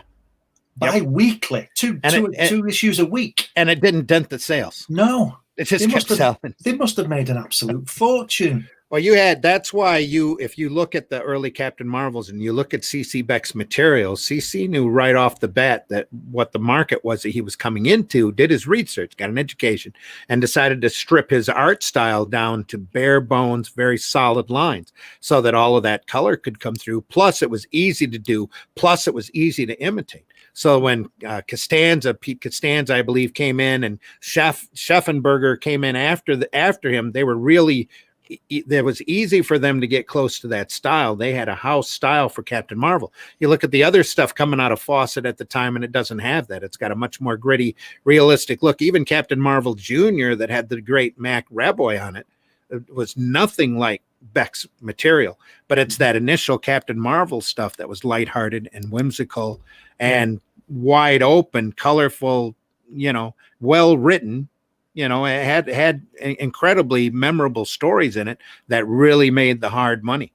Bi-weekly. Two issues a week. And it didn't dent the sales. No. It just kept selling. They must have made an absolute fortune. Well, that's why if you look at the early Captain Marvels and you look at C.C. Beck's materials, C.C. knew right off the bat that what the market was that he was coming into, did his research, got an education, and decided to strip his art style down to bare bones, very solid lines so that all of that color could come through. Plus, it was easy to do. Plus, it was easy to imitate. So when Pete Costanza, I believe, came in, and Schaffenberger came in after him, they were really... It was easy for them to get close to that style. They had a house style for Captain Marvel. You look at the other stuff coming out of Fawcett at the time, and it doesn't have that. It's got a much more gritty, realistic look. Even Captain Marvel Jr., that had the great Mac Raboy on it, was nothing like Beck's material. But it's that initial Captain Marvel stuff that was lighthearted and whimsical and wide open, colorful, well written. It had incredibly memorable stories in it that really made the hard money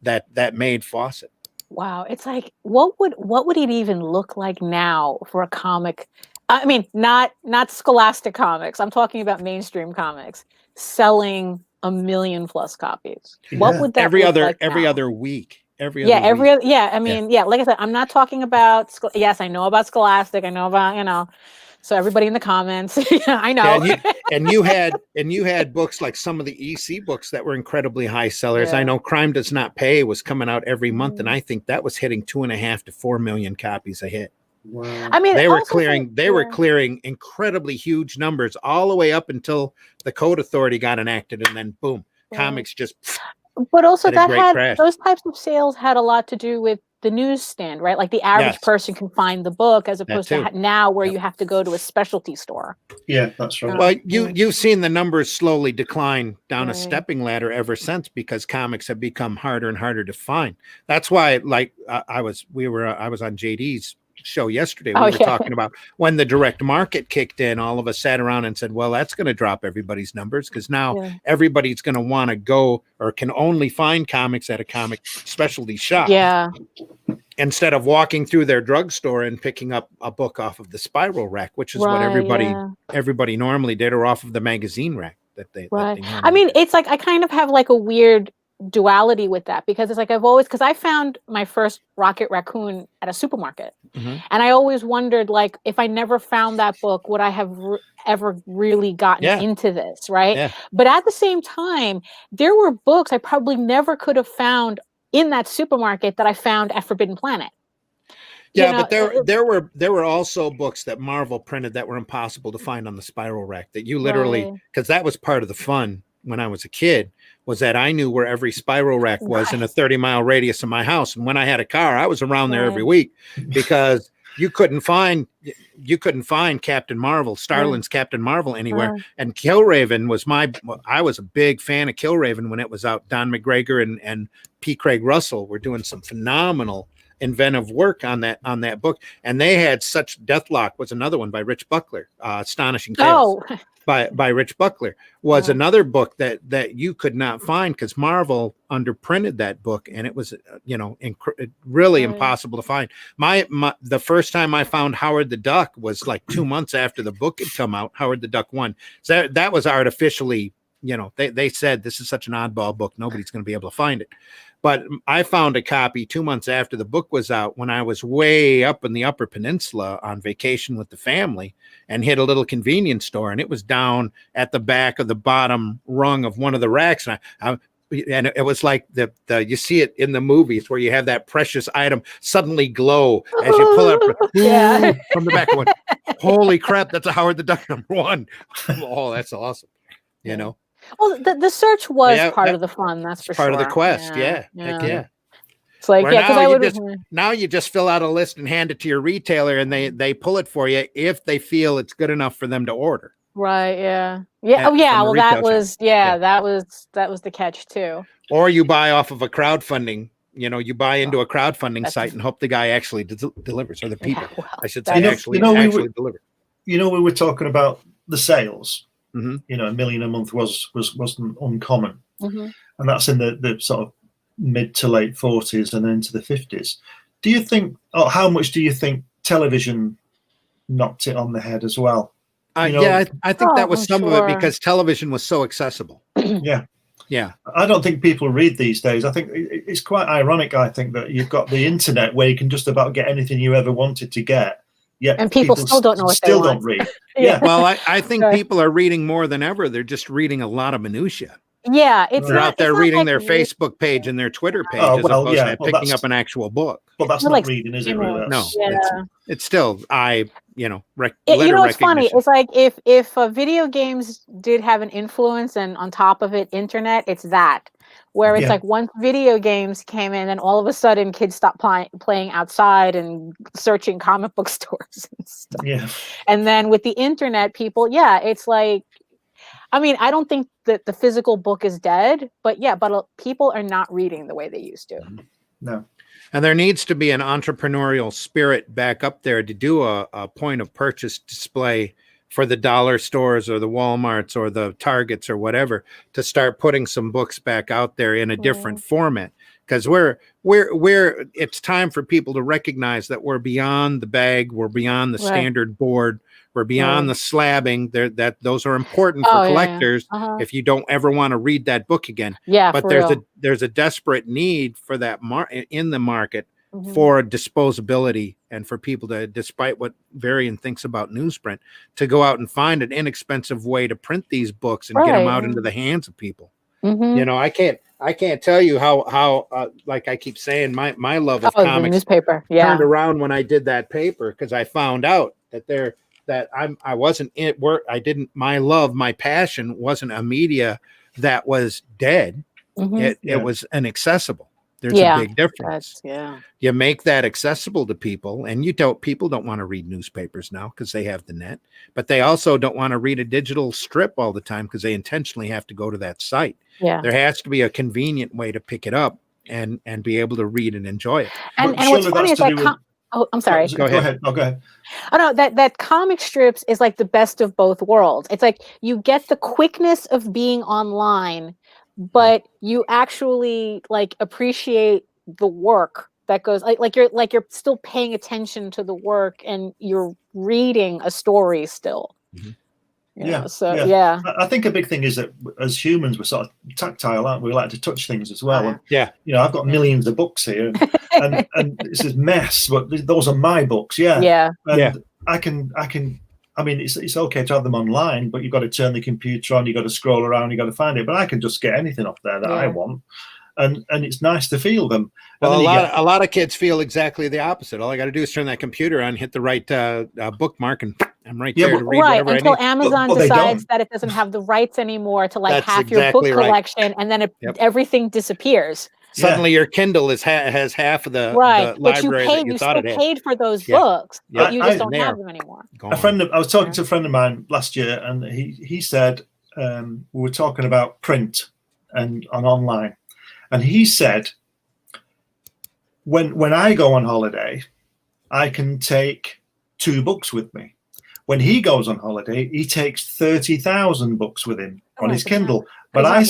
that made Fawcett. Wow. It's like, what would it even look like now for a comic? I mean, not Scholastic comics. I'm talking about mainstream comics selling 1 million+ copies. Yeah. What would that every look other like every now? other week? Every yeah, other every week. other, yeah. I mean, like I said, I'm not talking about. Yes, I know about Scholastic. I know about So everybody in the comments, I know. Yeah, and you had books like some of the EC books that were incredibly high sellers. Yeah. I know Crime Does Not Pay was coming out every month, and I think that was hitting 2.5 to 4 million copies a hit. Wow. I mean, they were clearing incredibly huge numbers all the way up until the Code Authority got enacted, and then boom, comics just. But also crash. Those types of sales had a lot to do with the newsstand, right? Like the average person can find the book as opposed to now where you have to go to a specialty store. Yeah, that's right. Well, you've seen the numbers slowly decline down a stepping ladder ever since, because comics have become harder and harder to find. That's why, like, I was on JD's show yesterday. We were talking about when the direct market kicked in, all of us sat around and said, well, that's going to drop everybody's numbers, because now everybody's going to want to go or can only find comics at a comic specialty shop. Yeah. Instead of walking through their drugstore and picking up a book off of the spiral rack, which is what everybody normally did, or off of the magazine rack that they I mean, it's like I kind of have like a weird duality with that, because it's like because I found my first Rocket Raccoon at a supermarket, and I always wondered, like, if I never found that book, would I have ever really gotten into this, right? But at the same time, there were books I probably never could have found in that supermarket that I found at Forbidden Planet. Yeah, but there were also books that Marvel printed that were impossible to find on the spiral rack, that you literally, Right. because that was part of the fun when I was a kid, was that I knew where every spiral rack was in a 30-mile radius of my house. And when I had a car, I was around there every week, because you couldn't find Captain Marvel, Starlin's Captain Marvel anywhere. And Killraven was I was a big fan of Killraven when it was out. Don McGregor and P. Craig Russell were doing some phenomenal inventive work on that book. And they had such, Deathlock was another one by Rich Buckler. Astonishing Tales by Rich Buckler was another book that you could not find, because Marvel underprinted that book, and it was really impossible to find. The first time I found Howard the Duck was like 2 months after the book had come out. Howard the Duck 1. So that was artificially, they said this is such an oddball book, nobody's going to be able to find it. But I found a copy 2 months after the book was out, when I was way up in the Upper Peninsula on vacation with the family, and hit a little convenience store, and it was down at the back of the bottom rung of one of the racks. And it was like you see it in the movies where you have that precious item suddenly glow as you pull it up from the back. One, holy crap, that's a Howard the Duck #1. Oh, that's awesome. Well, the search was part of the fun. That's for sure. Part of the quest. Yeah. Heck yeah. It's like, because now you just fill out a list and hand it to your retailer, and they pull it for you if they feel it's good enough for them to order. Right. Yeah. Yeah. Well, that was that was the catch too. Or you buy off of a crowdfunding. You buy into a crowdfunding site and hope the guy actually delivers, or the people, I should say, actually deliver. We were talking about the sales. Mm-hmm. $1 million a month wasn't uncommon, and that's in the sort of mid to late 40s and into the 50s. Do you think, or how much do you think television knocked it on the head as well? I think that was some of it, because television was so accessible. Yeah. I don't think people read these days. I think it's quite ironic. I think that you've got the internet where you can just about get anything you ever wanted to get. Yeah, and people still don't know what they want. Don't read. Well, I think people are reading more than ever. They're just reading a lot of minutia. Yeah, they're out there reading their Facebook page and their Twitter page as opposed to picking up an actual book. Well, that's not reading, is it? Really? No, it's still letter what's funny? It's like if video games did have an influence, and on top of it, internet, it's that. Where it's like once video games came in, and all of a sudden kids stopped playing outside and searching comic book stores and stuff. Yeah. And then with the internet, people, it's like, I mean, I don't think that the physical book is dead, but people are not reading the way they used to. No. And there needs to be an entrepreneurial spirit back up there to do a point of purchase display for the dollar stores or the Walmarts or the Targets or whatever, to start putting some books back out there in a different format. Because it's time for people to recognize that we're beyond the bag, we're beyond the standard board, we're beyond the slabbing. That those are important for collectors if you don't ever want to read that book again. Yeah, but there's a desperate need for that in the market for disposability, and for people to, despite what Varian thinks about newsprint, to go out and find an inexpensive way to print these books and get them out into the hands of people. I can't tell you how like I keep saying, my love of comics, the newspaper, turned around when I did that paper, because I found out that I wasn't in work. My passion wasn't a media that was dead. It was inaccessible. There's a big difference. You make that accessible to people, and people don't want to read newspapers now because they have the net, but they also don't want to read a digital strip all the time because they intentionally have to go to that site. There has to be a convenient way to pick it up and be able to read and enjoy it. And what's funny is that I'm sorry. Go ahead. Oh, go ahead. Oh no, that comic strips is like the best of both worlds. It's like you get the quickness of being online, but you actually like appreciate the work that goes like you're still paying attention to the work, and you're reading a story still. I think a big thing is that as humans, we're sort of tactile, aren't we? We like to touch things as well. I've got millions of books here, and it's a mess, but those are my books. I can. I mean, it's okay to have them online, but you've got to turn the computer on, you've got to scroll around, you've got to find it. But I can just get anything off there that I want. and it's nice to feel them. And Well, then a lot of kids feel exactly the opposite. All I got to do is turn that computer on, hit the right bookmark, and I'm right there to read whatever I until need. Amazon Well, they decides don't. that it doesn't have the rights anymore to like That's half your book exactly right. collection, and then everything disappears. Suddenly, your Kindle has half of the Right, but library that you thought still it had. paid for those books, but you just don't There. have them anymore. I was talking to a friend of mine last year, and he said we were talking about print and on online, and he said when I go on holiday, I can take 2 books with me. When he goes on holiday, he takes 30,000 books with him on his Kindle. But I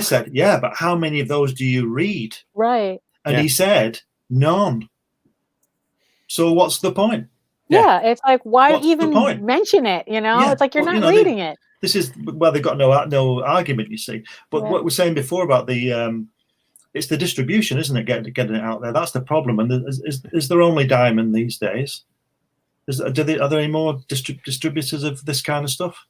said, yeah, but how many of those do you read? Right. And he said, none. So what's the point? Yeah, it's like, why What's even the point? mention it? You know, it's like you're not reading it. This is they've got no argument, you see. But what we're saying before about the it's the distribution, isn't it? Getting it out there. That's the problem. And is there only Diamond these days? Are there any more distributors of this kind of stuff?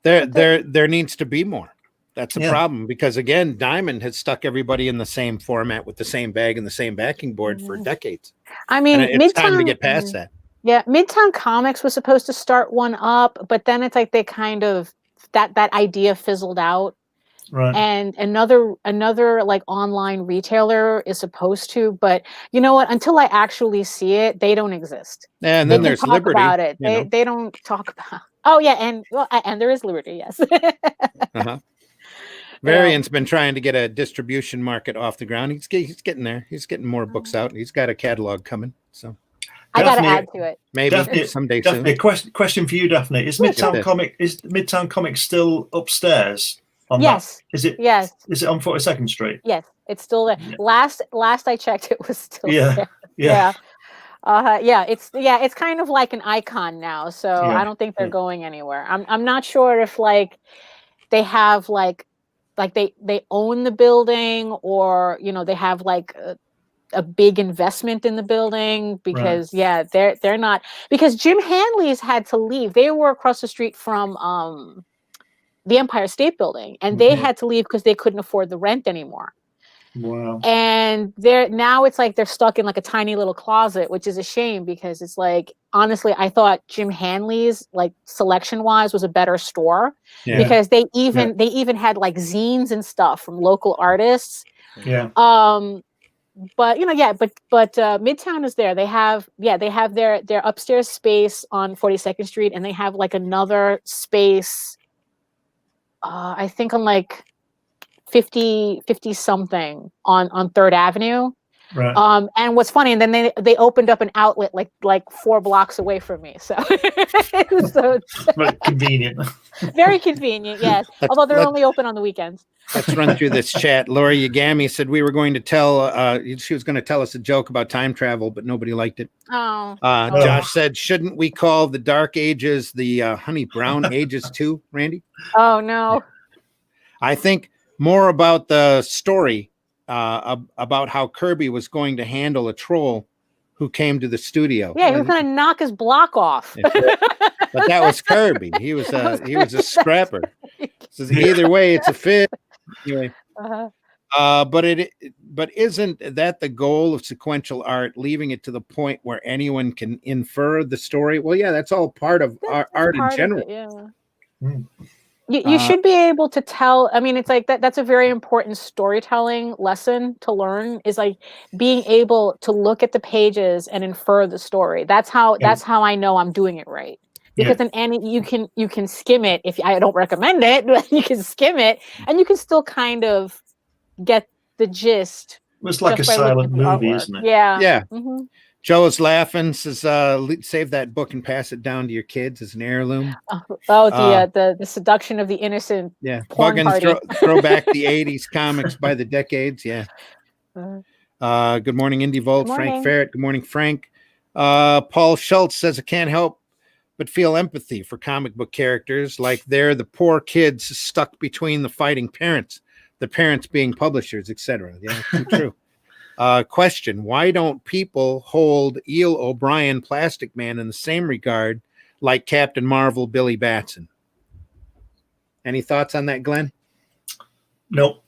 There needs to be more. That's a problem, because again, Diamond has stuck everybody in the same format with the same bag and the same backing board for decades. I mean, it's time to get past that. Yeah, Midtown Comics was supposed to start one up, but then it's like they kind of that idea fizzled out. Right. And another like online retailer is supposed to, but you know what? Until I actually see it, they don't exist. And then there's Liberty. About it. They don't talk about. Oh yeah, and there is Liberty. Yes. Variant's been trying to get a distribution market off the ground. He's getting there. He's getting more books out. He's got a catalog coming. So I got to add to it. Maybe someday soon. Question for you, Daphne: Is Midtown Comics still upstairs? Yes. Is it? Yes. Is it on 42nd Street? Yes, it's still there. Yeah. Last I checked, it was still there. Yeah. It's kind of like an icon now. So I don't think they're going anywhere. I'm not sure if like they have like they own the building, or they have like a big investment in the building, because they're not, because Jim Hanley's had to leave. They were across the street from the Empire State Building, and they had to leave because they couldn't afford the rent anymore. Wow. And now it's like they're stuck in like a tiny little closet, which is a shame, because it's like, honestly, I thought Jim Hanley's like selection wise was a better store, because they even had like zines and stuff from local artists. Yeah. But Midtown is there. They have their upstairs space on 42nd Street, and they have like another space I think on like 50 something on 3rd Avenue. Right. And what's funny, and then they opened up an outlet like 4 blocks away from me. So very convenient. Very convenient, yes. Although they're only open on the weekends. Let's run through this chat. Lori Yagami said we were going to she was going to tell us a joke about time travel, but nobody liked it. Oh. Josh said, shouldn't we call the Dark Ages the Honey Brown Ages too, Randy? Oh, no. I think more about the story about how Kirby was going to handle a troll who came to the studio. Yeah, he was going to knock his block off. But that was Kirby. He was a scrapper. So either way, it's a fit. Anyway, but isn't that the goal of sequential art, leaving it to the point where anyone can infer the story? Well, yeah, that's all part of art in general. You should be able to tell. I mean, it's like that's a very important storytelling lesson to learn, is like being able to look at the pages and infer the story. That's how I know I'm doing it right. Because you can skim it. If I don't recommend it, but you can skim it and you can still kind of get the gist. It's like a silent movie, isn't it? Yeah. Yeah. Mm-hmm. Joe is laughing, says, save that book and pass it down to your kids as an heirloom. The seduction of the innocent. Yeah. Porn party. Throw back the 80s comics by the decades. Yeah. Good morning, Indy Volt. Frank Ferret. Good morning, Frank. Paul Schultz says, I can't help but feel empathy for comic book characters, like they're the poor kids stuck between the fighting parents, the parents being publishers, etc. Yeah, too true. Question: why don't people hold Eel O'Brien, Plastic Man, in the same regard like Captain Marvel, Billy Batson? Any thoughts on that, Glenn? Nope.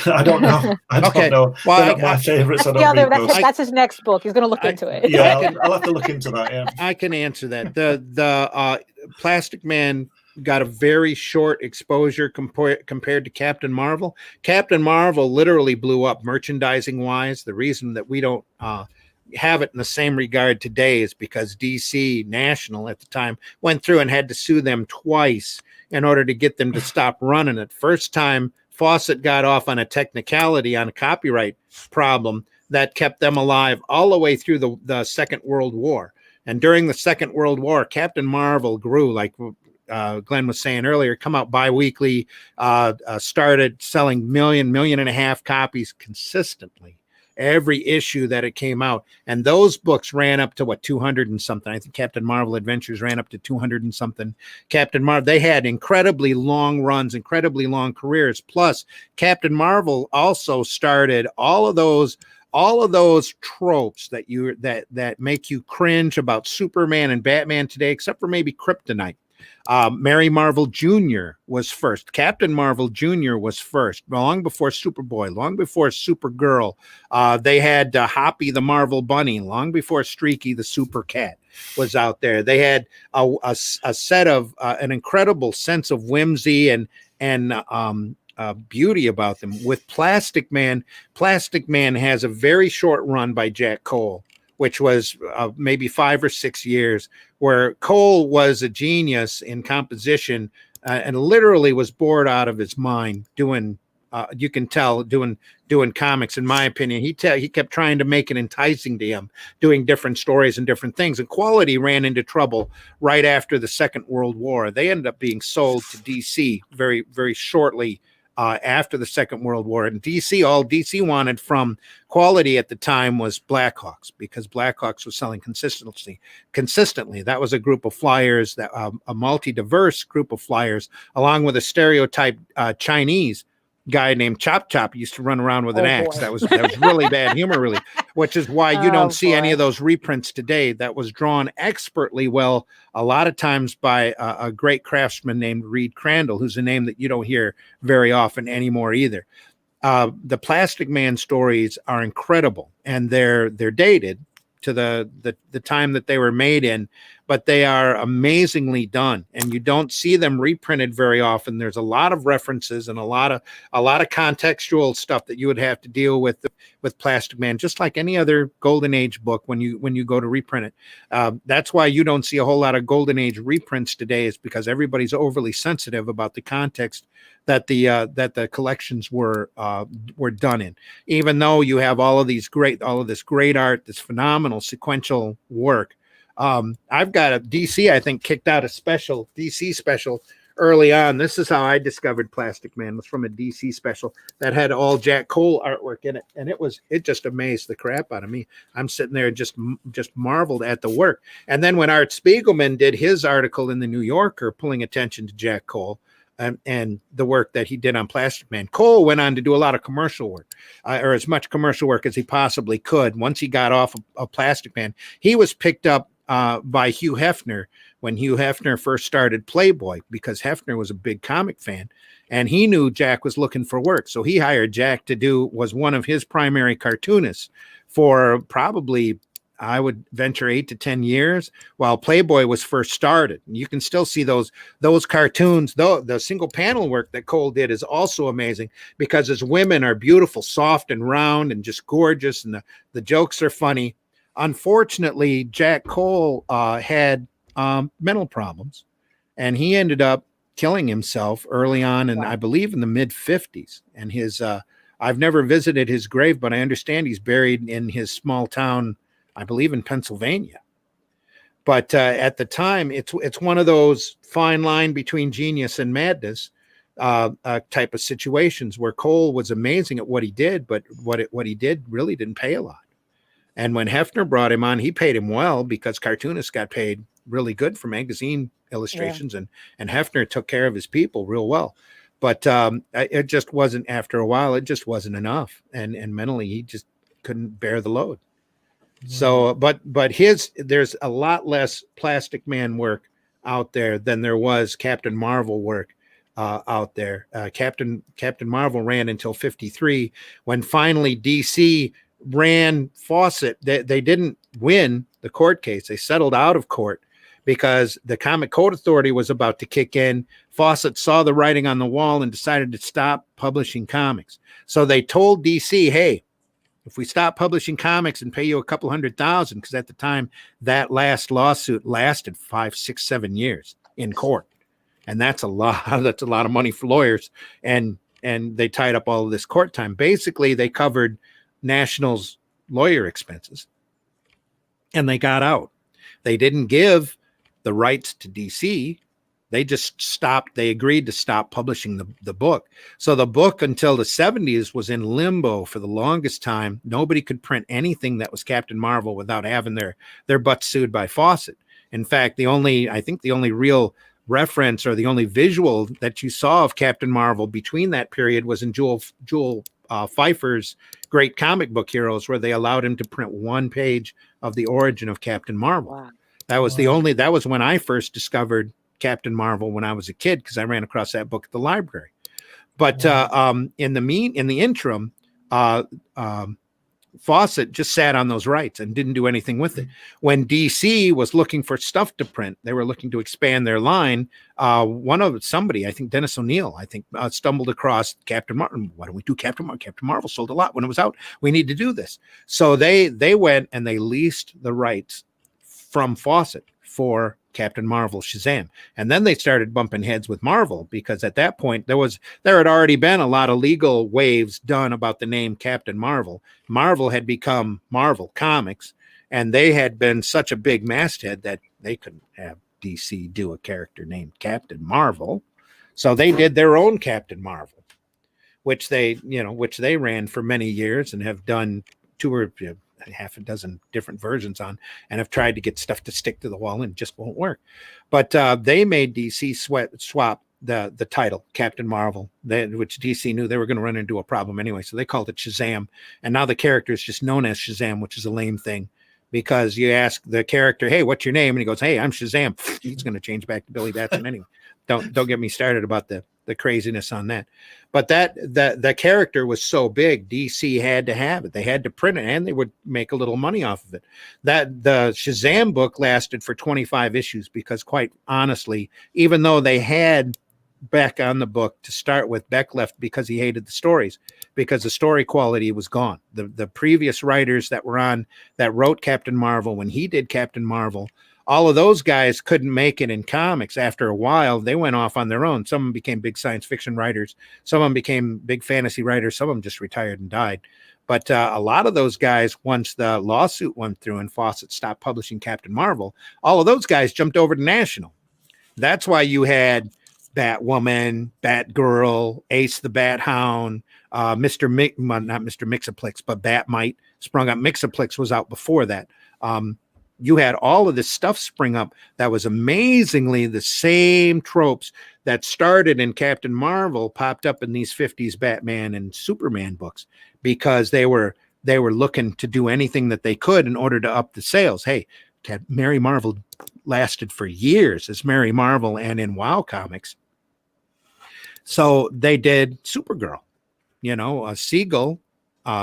I don't know. I don't Okay. know. Well, They're not my favorites. I That's the don't other. read those. That's his next book. He's going to look into it. Yeah, I'll have to look into that. Yeah. I can answer that. The Plastic Man got a very short exposure compared to Captain Marvel. Captain Marvel literally blew up merchandising wise. The reason that we don't have it in the same regard today is because DC National at the time went through and had to sue them twice in order to get them to stop running it. First time Fawcett got off on a technicality on a copyright problem that kept them alive all the way through the Second World War. And during the Second World War, Captain Marvel grew, like Glenn was saying earlier, come out bi-weekly, started selling million and a half copies consistently every issue that it came out. And those books ran up to 200 and something. I think Captain Marvel Adventures ran up to 200 and something. Captain Marvel, they had incredibly long runs, incredibly long careers. Plus, Captain Marvel also started all of those tropes that make you cringe about Superman and Batman today, except for maybe Kryptonite. Mary Marvel Jr. was first. Captain Marvel Jr. was first, long before Superboy, long before Supergirl. They had Hoppy the Marvel Bunny, long before Streaky the Super Cat was out there. They had a set of an incredible sense of whimsy and beauty about them. With Plastic Man has a very short run by Jack Cole, which was maybe 5 or 6 years, where Cole was a genius in composition and literally was bored out of his mind doing, you can tell, doing comics. In my opinion, he kept trying to make it enticing to him, doing different stories and different things. And Quality ran into trouble right after the Second World War. They ended up being sold to DC very, very shortly after the Second World War. And all DC wanted from Quality at the time was Blackhawks, because Blackhawks was selling consistently. That was a group of flyers, that a multi-diverse group of flyers, along with a stereotype Chinese guy named Chop Chop used to run around with an axe. Boy. That was really bad humor, really, which is why you don't see any boy. of those reprints today. That was drawn expertly well, a lot of times by a great craftsman named Reed Crandall, who's a name that you don't hear very often anymore either. The Plastic Man stories are incredible, and they're dated to the time that they were made in, but they are amazingly done, and you don't see them reprinted very often. There's a lot of references and a lot of contextual stuff that you would have to deal with Plastic Man, just like any other Golden Age book when you go to reprint it. That's why you don't see a whole lot of Golden Age reprints today, is because everybody's overly sensitive about the context that the collections were done in. Even though you have all of this great art, this phenomenal sequential work. I've got a DC, I think, kicked out a DC special early on. This is how I discovered Plastic Man, was from a DC special that had all Jack Cole artwork in it, and it just amazed the crap out of me. I'm sitting there just marveled at the work. And then when Art Spiegelman did his article in the New Yorker pulling attention to Jack Cole and the work that he did on Plastic Man, Cole went on to do a lot of commercial work, or as much commercial work as he possibly could. Once he got off of Plastic Man, he was picked up by Hugh Hefner when Hugh Hefner first started Playboy, because Hefner was a big comic fan, and he knew Jack was looking for work. So he hired Jack was one of his primary cartoonists for probably, I would venture, 8 to 10 years while Playboy was first started. And you can still see those cartoons, though. The single panel work that Cole did is also amazing, because his women are beautiful, soft and round and just gorgeous, and the jokes are funny. Unfortunately, Jack Cole had mental problems, and he ended up killing himself early on, and I believe in the mid-50s. And his I've never visited his grave, but I understand he's buried in his small town, I believe in Pennsylvania. But at the time, it's one of those fine line between genius and madness type of situations, where Cole was amazing at what he did, but what he did really didn't pay a lot. And when Hefner brought him on, he paid him well, because cartoonists got paid really good for magazine illustrations, and Hefner took care of his people real well. But it just wasn't, after a while, it just wasn't enough. And mentally, he just couldn't bear the load. So, but there's a lot less Plastic Man work out there than there was Captain Marvel work. out there. Captain Marvel ran until 53, when finally DC ran Fawcett. They didn't win the court case. They settled out of court because the Comic Code Authority was about to kick in. Fawcett saw the writing on the wall and decided to stop publishing comics. So they told DC, hey, if we stop publishing comics and pay you a couple $100,000, because at the time that last lawsuit lasted 5, 6, 7 years in court. And that's a lot. That's a lot of money for lawyers. And they tied up all of this court time. Basically, they covered National's lawyer expenses and they got out. They didn't give the rights to DC. They just stopped. They agreed to stop publishing the book. So the book until the 70s was in limbo for the longest time. Nobody could print anything that was Captain Marvel without having their butt sued by Fawcett. In fact, I think the only real reference or the only visual that you saw of Captain Marvel between that period was in Joel Pfeiffer's Great Comic Book Heroes, where they allowed him to print one page of the origin of Captain Marvel. Wow. That was when I first discovered Captain Marvel when I was a kid, because I ran across that book at the library. But in the interim, Fawcett just sat on those rights and didn't do anything with it. When DC was looking for stuff to print, they were looking to expand their line. Somebody, I think Dennis O'Neil, stumbled across Captain Marvel. Why don't we do Captain Marvel? Captain Marvel sold a lot when it was out. We need to do this. So they went and they leased the rights from Fawcett for Captain Marvel Shazam. And then they started bumping heads with Marvel, because at that point there had already been a lot of legal waves done about the name Captain Marvel. Marvel had become Marvel Comics, and they had been such a big masthead that they couldn't have DC do a character named Captain Marvel. So they did their own Captain Marvel, which they ran for many years and have done half a dozen different versions on, and have tried to get stuff to stick to the wall and it just won't work. But they made DC swap the title Captain Marvel, which DC knew they were going to run into a problem anyway, so they called it Shazam. And now the character is just known as Shazam, which is a lame thing, because you ask the character, hey, what's your name? And he goes, hey, I'm Shazam. He's going to change back to Billy Batson anyway. Don't get me started about the craziness on that. But the character was so big, DC had to have it. They had to print it, and they would make a little money off of it. That the Shazam book lasted for 25 issues, because quite honestly, even though they had Beck on the book to start with, Beck left because he hated the stories, because the story quality was gone. The previous writers that wrote Captain Marvel, when he did Captain Marvel, all of those guys couldn't make it in comics. After a while, they went off on their own. Some of them became big science fiction writers. Some of them became big fantasy writers. Some of them just retired and died. But a lot of those guys, once the lawsuit went through and Fawcett stopped publishing Captain Marvel, all of those guys jumped over to National. That's why you had Batwoman, Batgirl, Ace the Bat Hound, not Mr. Mixaplex, but Batmite sprung up. Mixaplex was out before that. You had all of this stuff spring up that was amazingly the same tropes that started in Captain Marvel popped up in these 50s Batman and Superman books, because they were looking to do anything that they could in order to up the sales. Hey, Mary Marvel lasted for years as Mary Marvel and in WoW Comics. So they did Supergirl. Siegel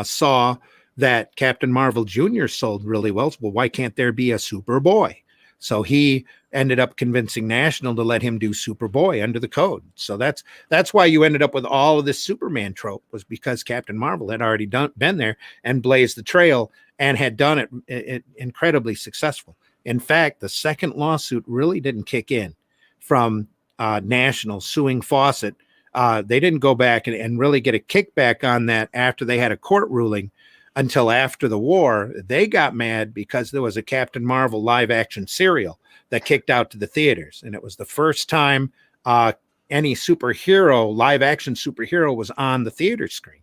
saw that Captain Marvel Jr. sold really well. Well, why can't there be a Superboy? So he ended up convincing National to let him do Superboy under the code. So that's why you ended up with all of this Superman trope, was because Captain Marvel had already been there and blazed the trail and had done it incredibly successful. In fact, the second lawsuit really didn't kick in from National suing Fawcett. They didn't go back and really get a kickback on that after they had a court ruling until after the war. They got mad because there was a Captain Marvel live action serial that kicked out to the theaters. And it was the first time any live action superhero was on the theater screen.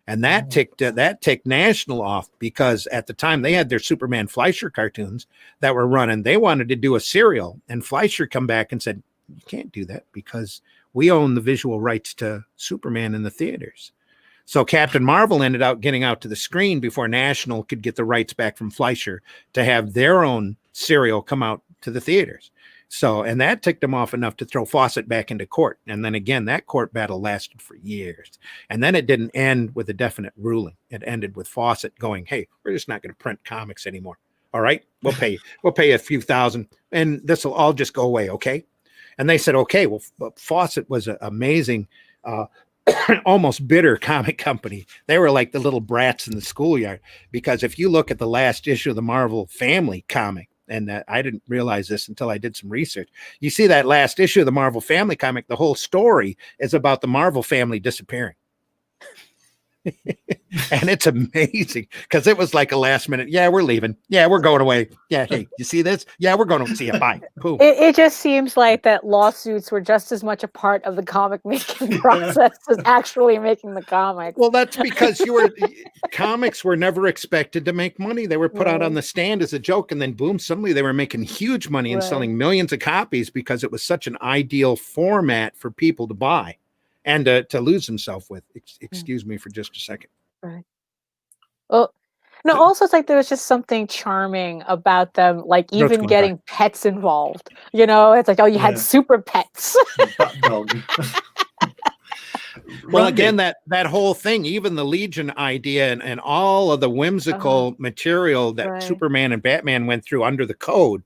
And that ticked National off, because at the time they had their Superman Fleischer cartoons that were running. They wanted to do a serial, and Fleischer come back and said, you can't do that because we own the visual rights to Superman in the theaters. So Captain Marvel ended up getting out to the screen before National could get the rights back from Fleischer to have their own serial come out to the theaters. So, and that ticked them off enough to throw Fawcett back into court. And then again, that court battle lasted for years. And then it didn't end with a definite ruling. It ended with Fawcett going, hey, we're just not going to print comics anymore. All right, we'll pay you a few thousand and this will all just go away. Okay. And they said, okay, well, Fawcett was an amazing, almost bitter comic company. They were like the little brats in the schoolyard, because if you look at the last issue of the Marvel Family comic, and I didn't realize this until I did some research, you see that last issue of the Marvel Family comic, the whole story is about the Marvel family disappearing. And it's amazing because it was like a last minute. Yeah, we're leaving. Yeah, we're going away. Yeah, hey, you see this? Yeah, we're going to see it. Bye. Boom. It just seems like that lawsuits were just as much a part of the comic making process as actually making the comic. Well, that's because comics were never expected to make money. They were put out on the stand as a joke, and then boom, suddenly they were making huge money and selling millions of copies because it was such an ideal format for people to buy and to lose themselves with. Excuse me for just a second. Right. Oh, no, also it's like there was just something charming about them, like even getting pets involved. You know, it's like, oh, you had super pets. Bat dog. Well, again, that whole thing, even the Legion idea and all of the whimsical material that Superman and Batman went through under the code,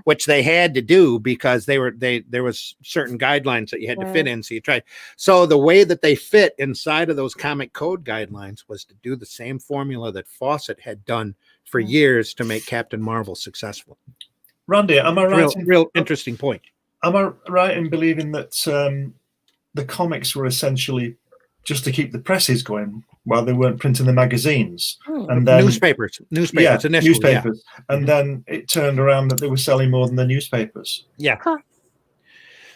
which they had to do because there was certain guidelines that you had to fit in. So you tried. So the way that they fit inside of those comic code guidelines was to do the same formula that Fawcett had done for years to make Captain Marvel successful. Randy, am I right? Real interesting point. Am I right in believing that the comics were essentially just to keep the presses going while they weren't printing the magazines? And then newspapers initially, newspapers. And then it turned around that they were selling more than the newspapers. Yeah.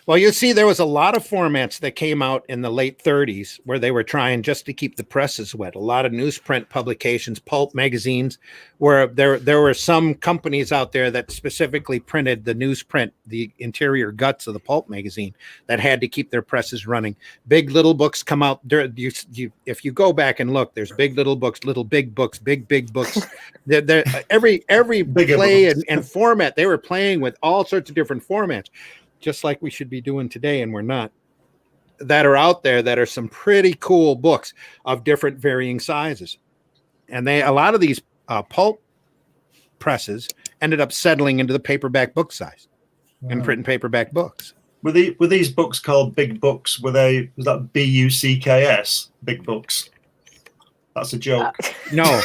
Well, you see, there was a lot of formats that came out in the late 30s where they were trying just to keep the presses wet. A lot of newsprint publications, pulp magazines, where there were some companies out there that specifically printed the newsprint, the interior guts of the pulp magazine, that had to keep their presses running. Big Little Books come out. If you go back and look, there's Big Little Books, Little Big Books, Big Books. Every play and format, they were playing with all sorts of different formats, just like we should be doing today, and we're not, that are out there that are some pretty cool books of different varying sizes. And a lot of these pulp presses ended up settling into the paperback book size and printing paperback books. Were these books called big books? Was that BUCKS, big books? That's a joke. No.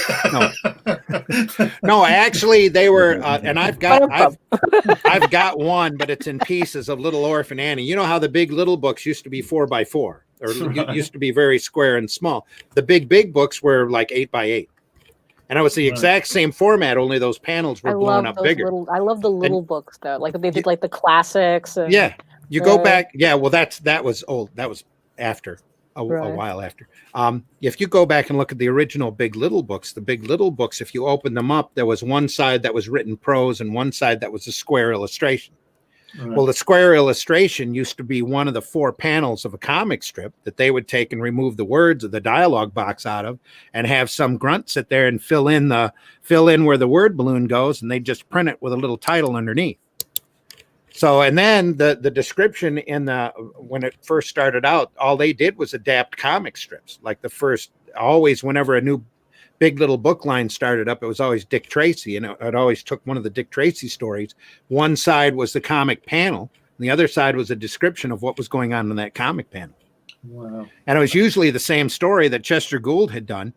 Actually, they were, and I've got one, but it's in pieces of Little Orphan Annie. You know how the Big Little Books used to be 4x4, or used to be very square and small. The big books were like 8x8, and it was the exact same format. Only those panels were blown up bigger. I love the little books though. Like they did like the classics. And, you go back. Yeah, well, that was old. That was after. A while after. If you go back and look at the original Big Little Books, the Big Little Books, if you open them up, there was one side that was written prose and one side that was a square illustration. Well, the square illustration used to be one of the 4 panels of a comic strip that they would take and remove the words of the dialogue box out of and have some grunt sit there and fill in where the word balloon goes, and they just print it with a little title underneath. So, and then the description when it first started out, all they did was adapt comic strips. Like whenever a new Big Little Book line started up, it was always Dick Tracy, and it always took one of the Dick Tracy stories. One side was the comic panel, and the other side was a description of what was going on in that comic panel. Wow! And it was usually the same story that Chester Gould had done,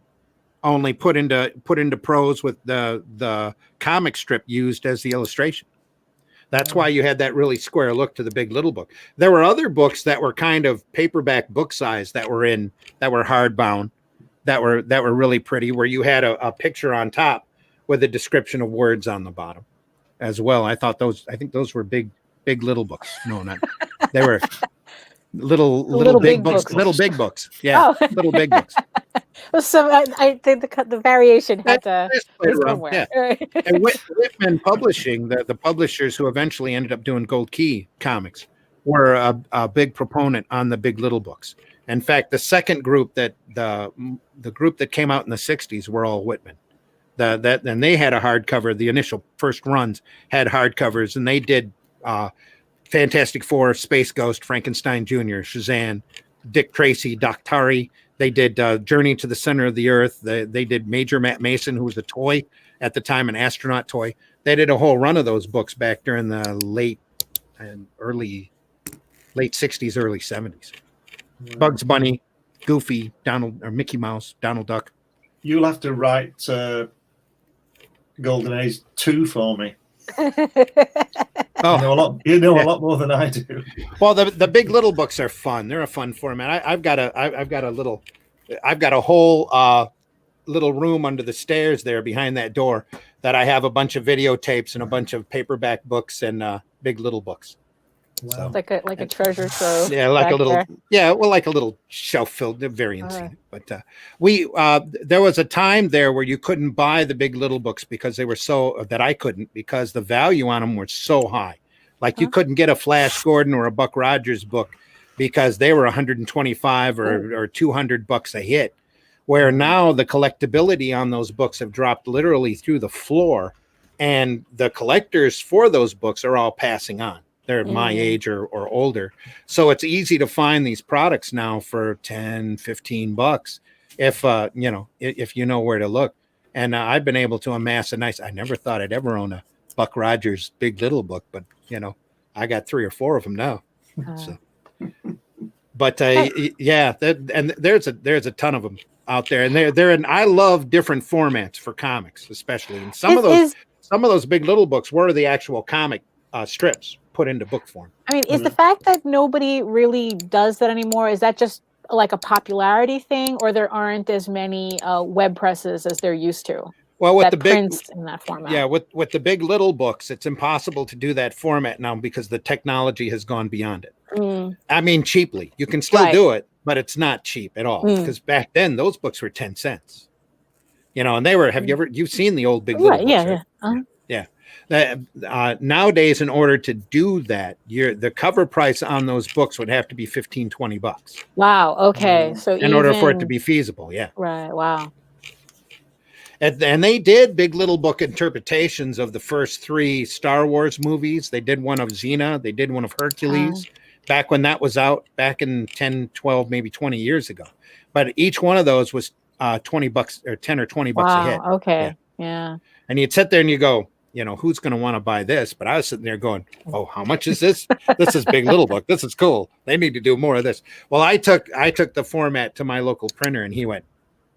only put into prose with the comic strip used as the illustration. That's why you had that really square look to the Big Little Book. There were other books that were kind of paperback book size that were hardbound, that were really pretty, where you had a picture on top with a description of words on the bottom as well. I think those were big Little Books. No, not they were little big books. Little Big Books. Yeah, Little Big Books. So I think the variation had to be somewhere. Yeah. And Whitman Publishing, the publishers who eventually ended up doing Gold Key comics, were a big proponent on the Big Little Books. In fact, the second group the group that came out in the 60s were all Whitman. And they had a hardcover. The initial first runs had hardcovers, and they did Fantastic Four, Space Ghost, Frankenstein Jr., Shazam, Dick Tracy, Doc Tari. They did Journey to the Center of the Earth. They did Major Matt Mason, who was a toy at the time, an astronaut toy. They did a whole run of those books back during the late 60s, early 70s. Bugs Bunny, Goofy, Donald or Mickey Mouse, Donald Duck. You'll have to write Golden Age 2 for me. Oh, You know a lot more than I do. well, the Big Little books are fun. They're a fun format. I've got a whole little room under the stairs there behind that door that I have a bunch of videotapes and a bunch of paperback books and Big Little books. Wow. Like a treasure trove. Yeah, like a little there. like a little shelf filled. They're very insane. But there was a time there where you couldn't buy the Big Little books because they were I couldn't, because the value on them were so high. Like you couldn't get a Flash Gordon or a Buck Rogers book because they were 125 or 200 bucks a hit. Where now the collectability on those books have dropped literally through the floor, and the collectors for those books are all passing on. They're my age or older. So it's easy to find these products now for 10, 15 bucks if you know where to look. And I've been able to amass I never thought I'd ever own a Buck Rogers Big Little book, but I got 3 or 4 of them now. So, but there's a ton of them out there, and I love different formats for comics, especially. And some of those Big Little books were the actual comic strips put into book form. I mean, is the fact that nobody really does that anymore, is that just like a popularity thing, or there aren't as many web presses as there used to? Well, with that the big prints in that format. Yeah, with the Big Little books, it's impossible to do that format now because the technology has gone beyond it. I mean, cheaply. You can still do it, but it's not cheap at all. Because back then those books were 10 cents. And they were, you've seen the old Big Little books, right? Yeah. Nowadays, in order to do that, the cover price on those books would have to be $15-20. Wow. Okay. So in order for it to be feasible, yeah. Right. Wow. And they did Big Little book interpretations of the first 3 Star Wars movies. They did one of Xena. They did one of Hercules back when that was out, back in 10, 12, maybe 20 years ago. But each one of those was $20 or 10 or 20 bucks a hit. Okay. Yeah. And you'd sit there and you go, who's going to want to buy this? But I was sitting there going, oh, how much is this? This is Big Little book. This is cool. They need to do more of this. Well, I took the format to my local printer, and he went,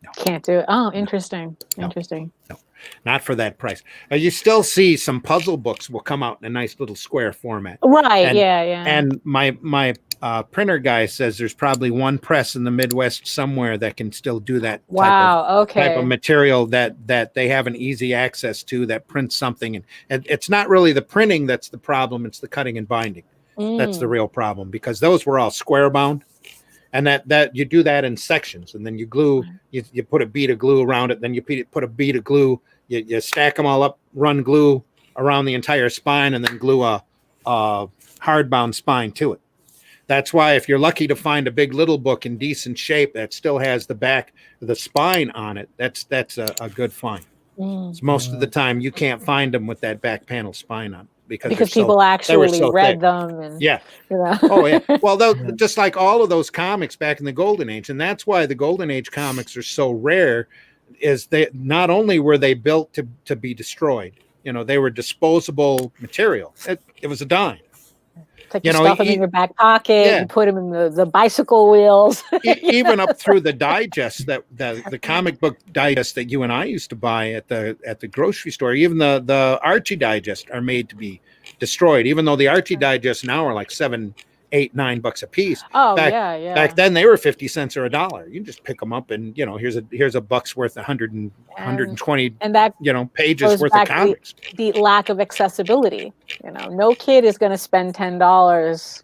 no. Can't do it. Oh, interesting. Interesting. No, not for that price. You still see some puzzle books will come out in a nice little square format. Right. And, yeah. And my printer guy says there's probably one press in the Midwest somewhere that can still do that type of material that they have an easy access to, that prints something. And it's not really the printing that's the problem. It's the cutting and binding. That's the real problem, because those were all square bound. And that you do that in sections, and then you glue, you put a bead of glue around it, then you put a bead of glue, you stack them all up, run glue around the entire spine, and then glue a hardbound spine to it. That's why if you're lucky to find a Big Little book in decent shape that still has the spine on it, that's a good find. Most of the time you can't find them with that back panel spine on it. Because people actually read them. And, Oh, yeah. Well, just like all of those comics back in the Golden Age, and that's why the Golden Age comics are so rare, is they not only were they built to be destroyed, they were disposable material. It was a dime. It's like you stuff them in your back pocket, you put them in the bicycle wheels. Even up through the digest, the comic book digest that you and I used to buy at the grocery store, even the Archie digest are made to be destroyed, even though the Archie digests now are like $7, $8, $9 a piece. Back then they were 50 cents or $1. You just pick them up and here's a buck's worth, 120 and that pages worth of comics. The lack of accessibility. No kid is going to spend $10.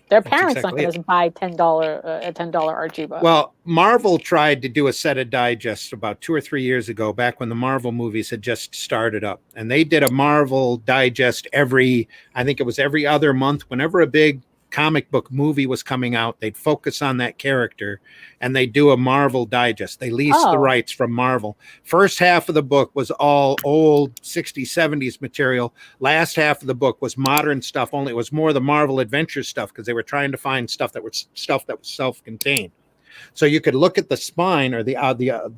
Their parents not going to buy a $10 Archie book. Well, Marvel tried to do a set of digests about 2 or 3 years ago, back when the Marvel movies had just started up, and they did a Marvel digest every other month. Whenever a big comic book movie was coming out, they'd focus on that character and they do a Marvel digest. They leased the rights from Marvel. First half of the book was all old 60s, 70s material. Last half of the book was modern stuff, only it was more the Marvel Adventure stuff because they were trying to find stuff that was self-contained. So you could look at the spine or the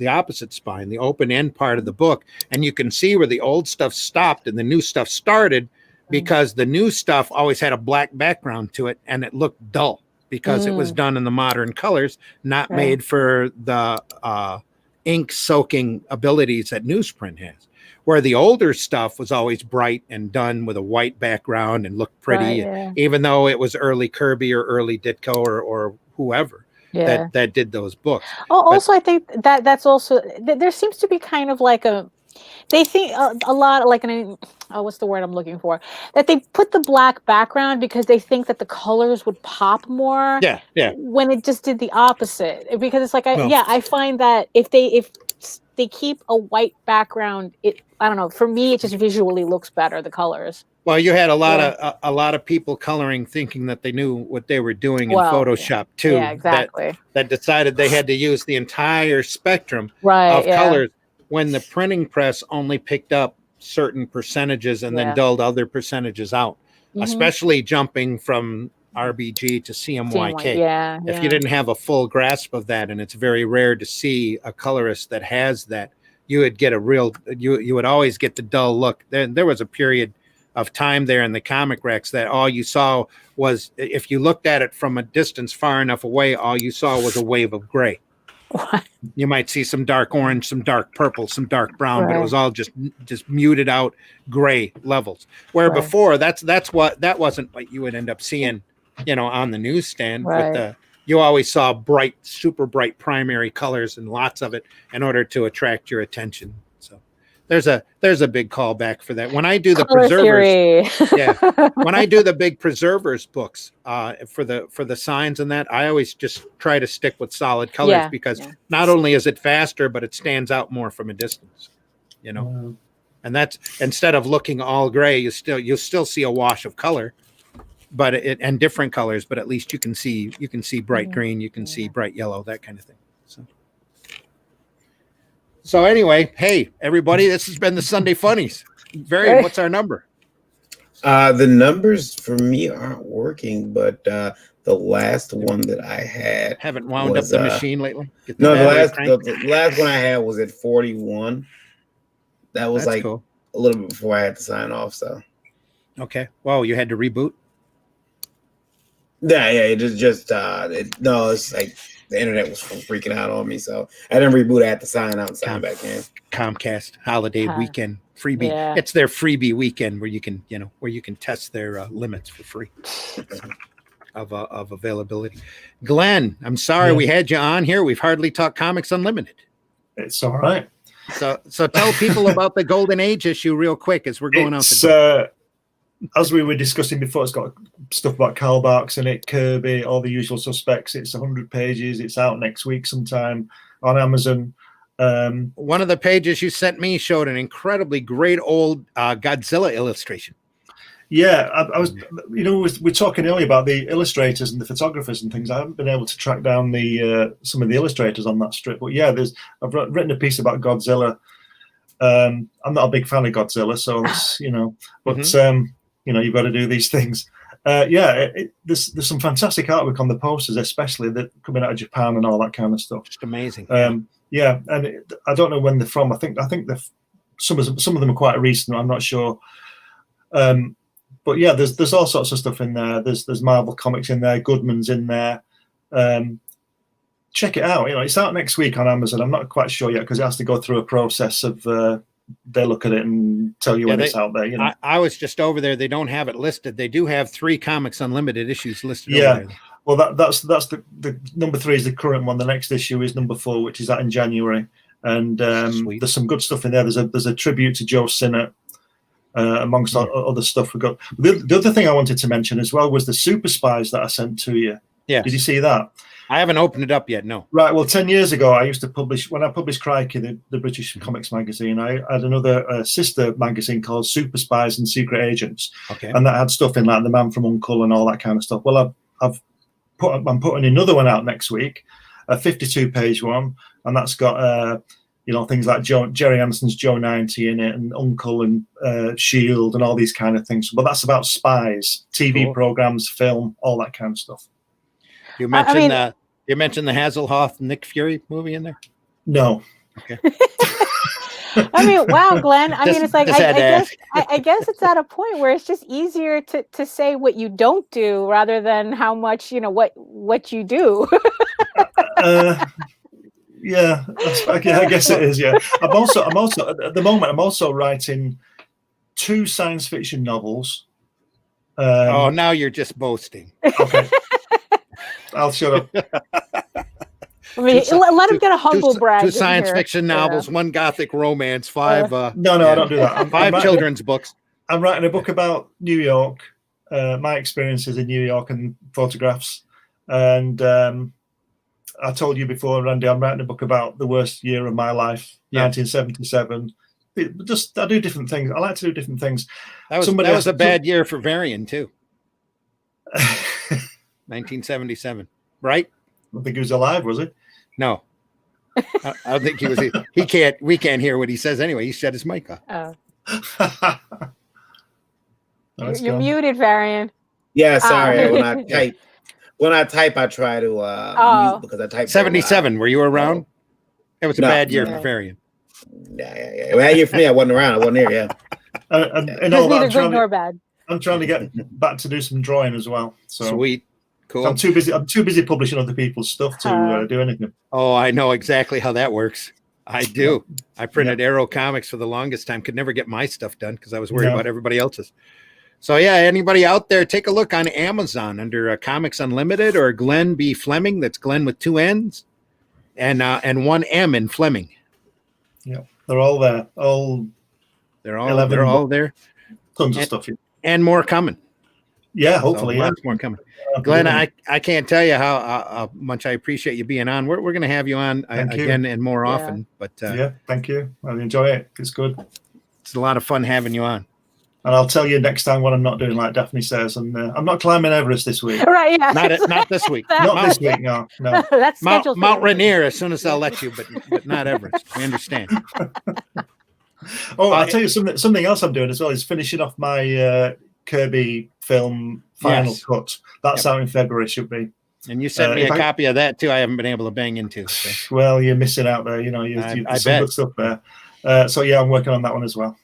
opposite spine, the open end part of the book, and you can see where the old stuff stopped and the new stuff started, because the new stuff always had a black background to it and it looked dull because it was done in the modern colors, not made for the ink soaking abilities that newsprint has. Where the older stuff was always bright and done with a white background and looked pretty, even though it was early Kirby or early Ditko or whoever. That did those books. Also, I think that's also there seems to be kind of like they think a lot like what's the word I'm looking for? That they put the black background because they think that the colors would pop more. When it just did the opposite. Because it's like I find that if they keep a white background, I don't know. For me, it just visually looks better. The colors. Well, you had a lot of people coloring thinking that they knew what they were doing in Photoshop too. Yeah, exactly. That decided they had to use the entire spectrum of colors when the printing press only picked up certain percentages and then dulled other percentages out, especially jumping from RBG to CMYK. If you didn't have a full grasp of that, and it's very rare to see a colorist that has that, you would get you would always get the dull look. There was a period of time there in the comic racks that all you saw was, if you looked at it from a distance far enough away, all you saw was a wave of gray. What? You might see some dark orange, some dark purple, some dark brown, but it was all just muted out gray levels. Where before that wasn't what you would end up seeing, on the newsstand. With you always saw bright, super bright primary colors and lots of it in order to attract your attention. So there's a big callback for that. When I do the preservers, when I do the big preservers books for the signs and that, I always just try to stick with solid colors because not only is it faster, but it stands out more from a distance. And that's, instead of looking all gray, you'll still see a wash of color, but and different colors, but at least you can see bright green, you can see bright yellow, that kind of thing. So anyway, hey everybody, this has been the Sunday Funnies. Varian, what's our number? The numbers for me aren't working, but the last one that I had haven't wound up the machine lately. No, the last one I had was at 41. That was cool. A little bit before I had to sign off. So okay, well, you had to reboot. Yeah, it's like the internet was freaking out on me, so I didn't reboot. I had to sign out and sign back in. Comcast holiday weekend freebie. Yeah. It's their freebie weekend where you can test their limits for free of availability. Glenn, I'm sorry we had you on here. We've hardly talked Comics Unlimited. It's all right. So tell people about the Golden Age issue real quick as we're going out the door. As we were discussing before, it's got stuff about Karl Barks in it, Kirby, all the usual suspects. It's 100 pages. It's out next week sometime on Amazon. One of the pages you sent me showed an incredibly great old Godzilla illustration. Yeah, I was, we're talking earlier about the illustrators and the photographers and things. I haven't been able to track down some of the illustrators on that strip, but yeah, I've written a piece about Godzilla. I'm not a big fan of Godzilla, so it's, but you've got to do these things. There's some fantastic artwork on the posters, especially that coming out of Japan and all that kind of stuff. Just amazing. And I don't know when they're from. I think some of them are quite recent. I'm not sure. But yeah, there's all sorts of stuff in there. There's Marvel comics in there. Goodman's in there. Check it out. It's out next week on Amazon. I'm not quite sure yet because it has to go through a process of they look at it and tell you when it's out there. I was just over there. They don't have it listed. They do have 3 Comics Unlimited issues listed. Over there. Well, that's the number 3 is the current one. The next issue is number 4, which is out in January. And there's some good stuff in there. There's a tribute to Joe Sinnott, amongst other stuff. We got the other thing I wanted to mention as well was the Super Spies that I sent to you. Yeah, did you see that? I haven't opened it up yet. No. Right. Well, 10 years ago, I used to publish Crikey, the British comics magazine. I had another sister magazine called Super Spies and Secret Agents. Okay. And that had stuff in like The Man from U.N.C.L.E. and all that kind of stuff. Well, I'm putting another one out next week, a 52-page one, and that's got things like Jerry Anderson's Joe 90 in it, and Uncle and Shield and all these kind of things. But that's about spies, TV programs, film, all that kind of stuff. You mentioned you mentioned the Hasselhoff Nick Fury movie in there? No. Okay. I mean, wow, Glenn. I mean, it's like I guess it's at a point where it's just easier to say what you don't do rather than how much what you do. Yeah, I guess it is. Yeah, I'm also at the moment I'm also writing 2 science fiction novels. Now you're just boasting. Okay, I'll shut up. I mean, let him get a humble brag. 2 science fiction novels, 1 gothic romance, 5. No, I don't do that. 5 children's books. I'm writing a book about New York, my experiences in New York and photographs. And I told you before, Randy, I'm writing a book about the worst year of my life, 1977. I do different things. I like to do different things. That was a bad year for Varian too. 1977, right? I don't think he was alive, was he? No, I don't think he was. We can't hear what he says anyway. He shut his mic off. Oh. You're muted, Varian. Yeah, sorry. When I type, I try to mute because I type 77. Were you around? It was a bad year for Varian. Yeah. Bad year for me. I wasn't around. I wasn't here. Yeah. And all that, neither good nor bad. I'm trying to get back to do some drawing as well. So sweet. Cool. I'm too busy publishing other people's stuff to do anything. Oh, I know exactly how that works. I do. I printed Arrow comics for the longest time. Could never get my stuff done because I was worried about everybody else's. So yeah, anybody out there, take a look on Amazon under Comics Unlimited or Glenn B. Flemming. That's Glenn with 2 N's and 1 M in Flemming. Yeah, they're all there. They're all there. Tons of stuff. And more coming. Yeah, hopefully. Lots more coming. Glenn, I can't tell you how much I appreciate you being on. We're going to have you on again and more often. But thank you. I enjoy it. It's good. It's a lot of fun having you on. And I'll tell you next time what I'm not doing, like Daphne says. And I'm not climbing Everest this week. Right? Yeah. Not this week. Not this week. No. That's scheduled. Mount Rainier. As soon as I'll let you, but not Everest. We understand. I'll tell you something else I'm doing as well is finishing off my Kirby film final cut. That's out in February, should be. And you sent me a copy of that too. I haven't been able to bang into. So. Well, you're missing out there. There's some good stuff there. So yeah, I'm working on that one as well.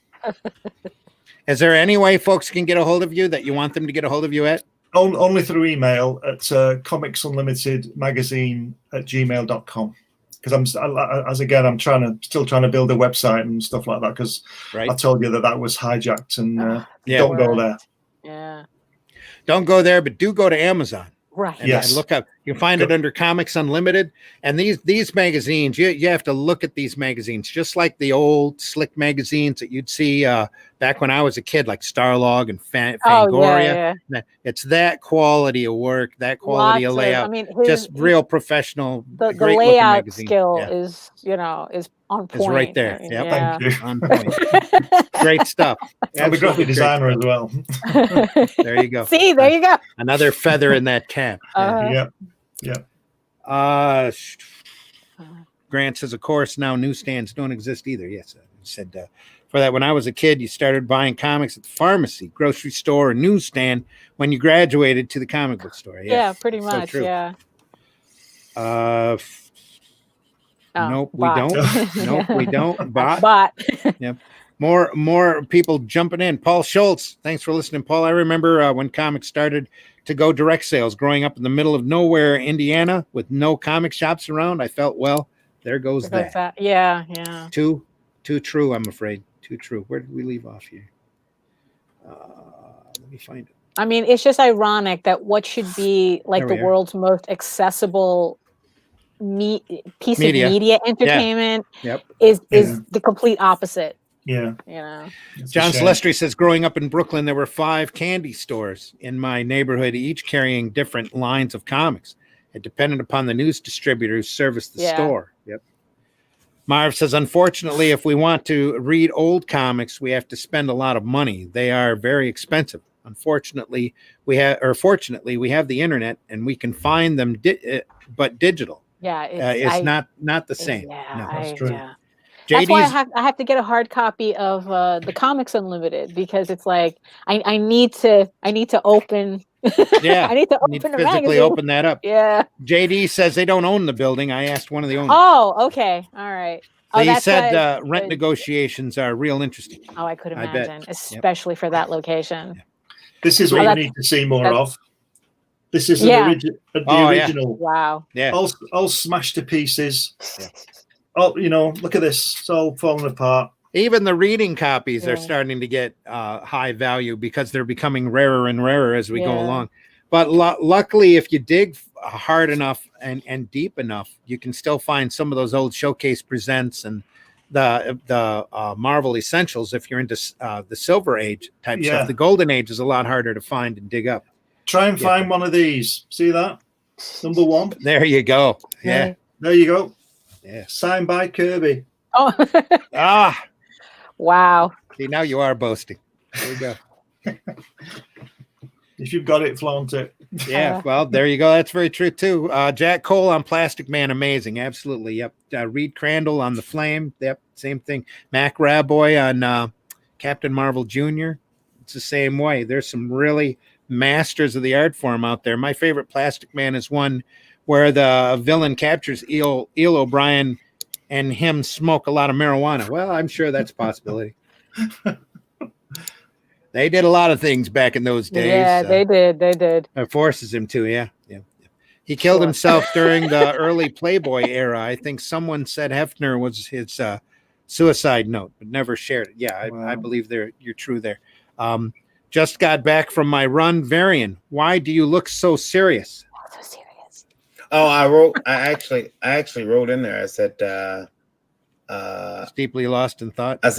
Is there any way folks can get a hold of you that you want them to get a hold of you at? Only through email at comicsunlimitedmagazine@gmail.com. Because I'm still trying to build a website and stuff like that. Because I told you that was hijacked, and don't go there. Yeah. Don't go there, but do go to Amazon. Right. And look up. You find it under Comics Unlimited. And these magazines, you have to look at these magazines just like the old slick magazines that you'd see back when I was a kid, like Starlog and Fangoria. It's that quality of work, that quality of layout. Just real professional. The layout skill is on point. It's right there. Thank you. On point. Great stuff. I'm a graphic designer as well. There you go. See, there you go. Another feather in that cap. Yeah. Grant says, of course, now newsstands don't exist either. Yes, I said for that. When I was a kid, you started buying comics at the pharmacy, grocery store, or newsstand when you graduated to the comic book store. Yeah, pretty much. True. Yeah. Nope, we don't. Nope, we don't. Bot. Yep. More people jumping in. Paul Schultz, thanks for listening, Paul. I remember when comics started to go direct sales growing up in the middle of nowhere, Indiana, with no comic shops around. I felt, well, there goes that. Yeah. Too true, I'm afraid. Too true. Where did we leave off here? Let me find it. I mean, it's just ironic that what should be like the world's most accessible piece of media entertainment is the complete opposite. Yeah. John Celestri says, growing up in Brooklyn, there were 5 candy stores in my neighborhood, each carrying different lines of comics. It depended upon the news distributor who serviced the store. Yep. Marv says, unfortunately, if we want to read old comics, we have to spend a lot of money. They are very expensive. Unfortunately, fortunately, we have the internet and we can find them, but digital. Yeah, It's not the same. Yeah, No, That's true. yeah. That's why JD's I have to get a hard copy of the Comics Unlimited, because it's like I need to open Yeah, I need to you need open to the physically magazine. open that up. Yeah. JD says they don't own the building. I asked one of the owners. Oh, okay. All right. So Oh, he that's said why. rent negotiations are real interesting. Oh, I could I bet. imagine, especially for that location. This is Oh, what we that's- need to see more that's- of. This is Yeah. the Oh, yeah. original. Wow. Yeah. All smashed to pieces. Yeah. Oh, look at this. It's all falling apart. Even the reading copies Yeah. are starting to get high value because they're becoming rarer and rarer as we go Yeah. along. But luckily, if you dig hard enough and deep enough, you can still find some of those old Showcase Presents and the Marvel Essentials if you're into the Silver Age type Yeah. stuff. The Golden Age is a lot harder to find and dig up. Try and find one of these. See that? Number 1. There you go. Yeah. Right. There you go. Yeah. Signed by Kirby. Oh, Ah, wow. see, now you are boasting. There you go. If you've got it, flaunt it. Yeah, well, there you go. That's very true too. Jack Cole on Plastic Man, amazing, absolutely. Yep. Reed Crandall on The Flame. Yep, same thing. Mac Raboy on Captain Marvel Jr. It's the same way. There's some really masters of the art form out there. My favorite Plastic Man is one where the villain captures Eel O'Brien and him smoke a lot of marijuana. Well, I'm sure that's a possibility. They did a lot of things back in those days. Yeah, they did. They did. It forces him to, yeah. He killed himself during the early Playboy era. I think someone said Hefner was his suicide note, but never shared it. Yeah, Wow. I believe you're true there. Just got back from my run. Varian, why do you look so serious? So serious. Oh, I actually wrote in there. I said, Deeply lost in thought. I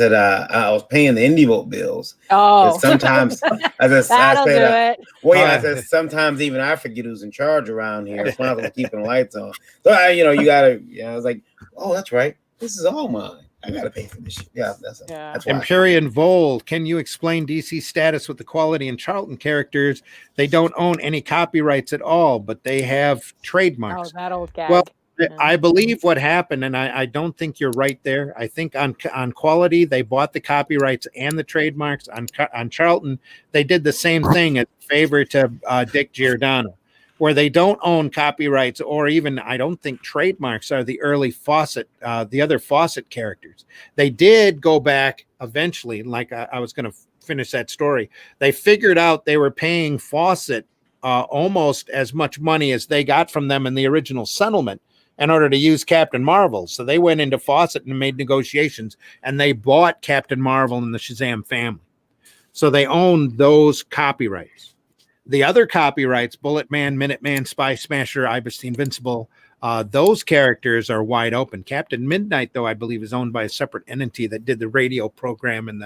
was paying the indie vote bills. Oh, Sometimes, that'll do it. well, yeah, I Oh, said sometimes even I forget who's in charge around here. It's not keeping the lights on. So you gotta. Yeah, I was like, oh, that's right. This is all mine. I gotta pay for this shit. Yeah, that's why. Empyrean Vol, can you explain DC's status with the Quality and Charlton characters? They don't own any copyrights at all, but they have trademarks. Oh, that old gag. Well, Yeah. I believe what happened, and I don't think you're right there. I think on Quality, they bought the copyrights and the trademarks. On Charlton, they did the same thing as a favor to Dick Giordano, where they don't own copyrights or even, I don't think, trademarks are the early Fawcett, the other Fawcett characters. They did go back eventually, like I was going to finish that story. They figured out they were paying Fawcett almost as much money as they got from them in the original settlement in order to use Captain Marvel. So they went into Fawcett and made negotiations, and they bought Captain Marvel and the Shazam family. So they own those copyrights. The other copyrights, Bullet Man, Minuteman, Spy Smasher, Ibis the Invincible, those characters are wide open. Captain Midnight, though, I believe is owned by a separate entity that did the radio program and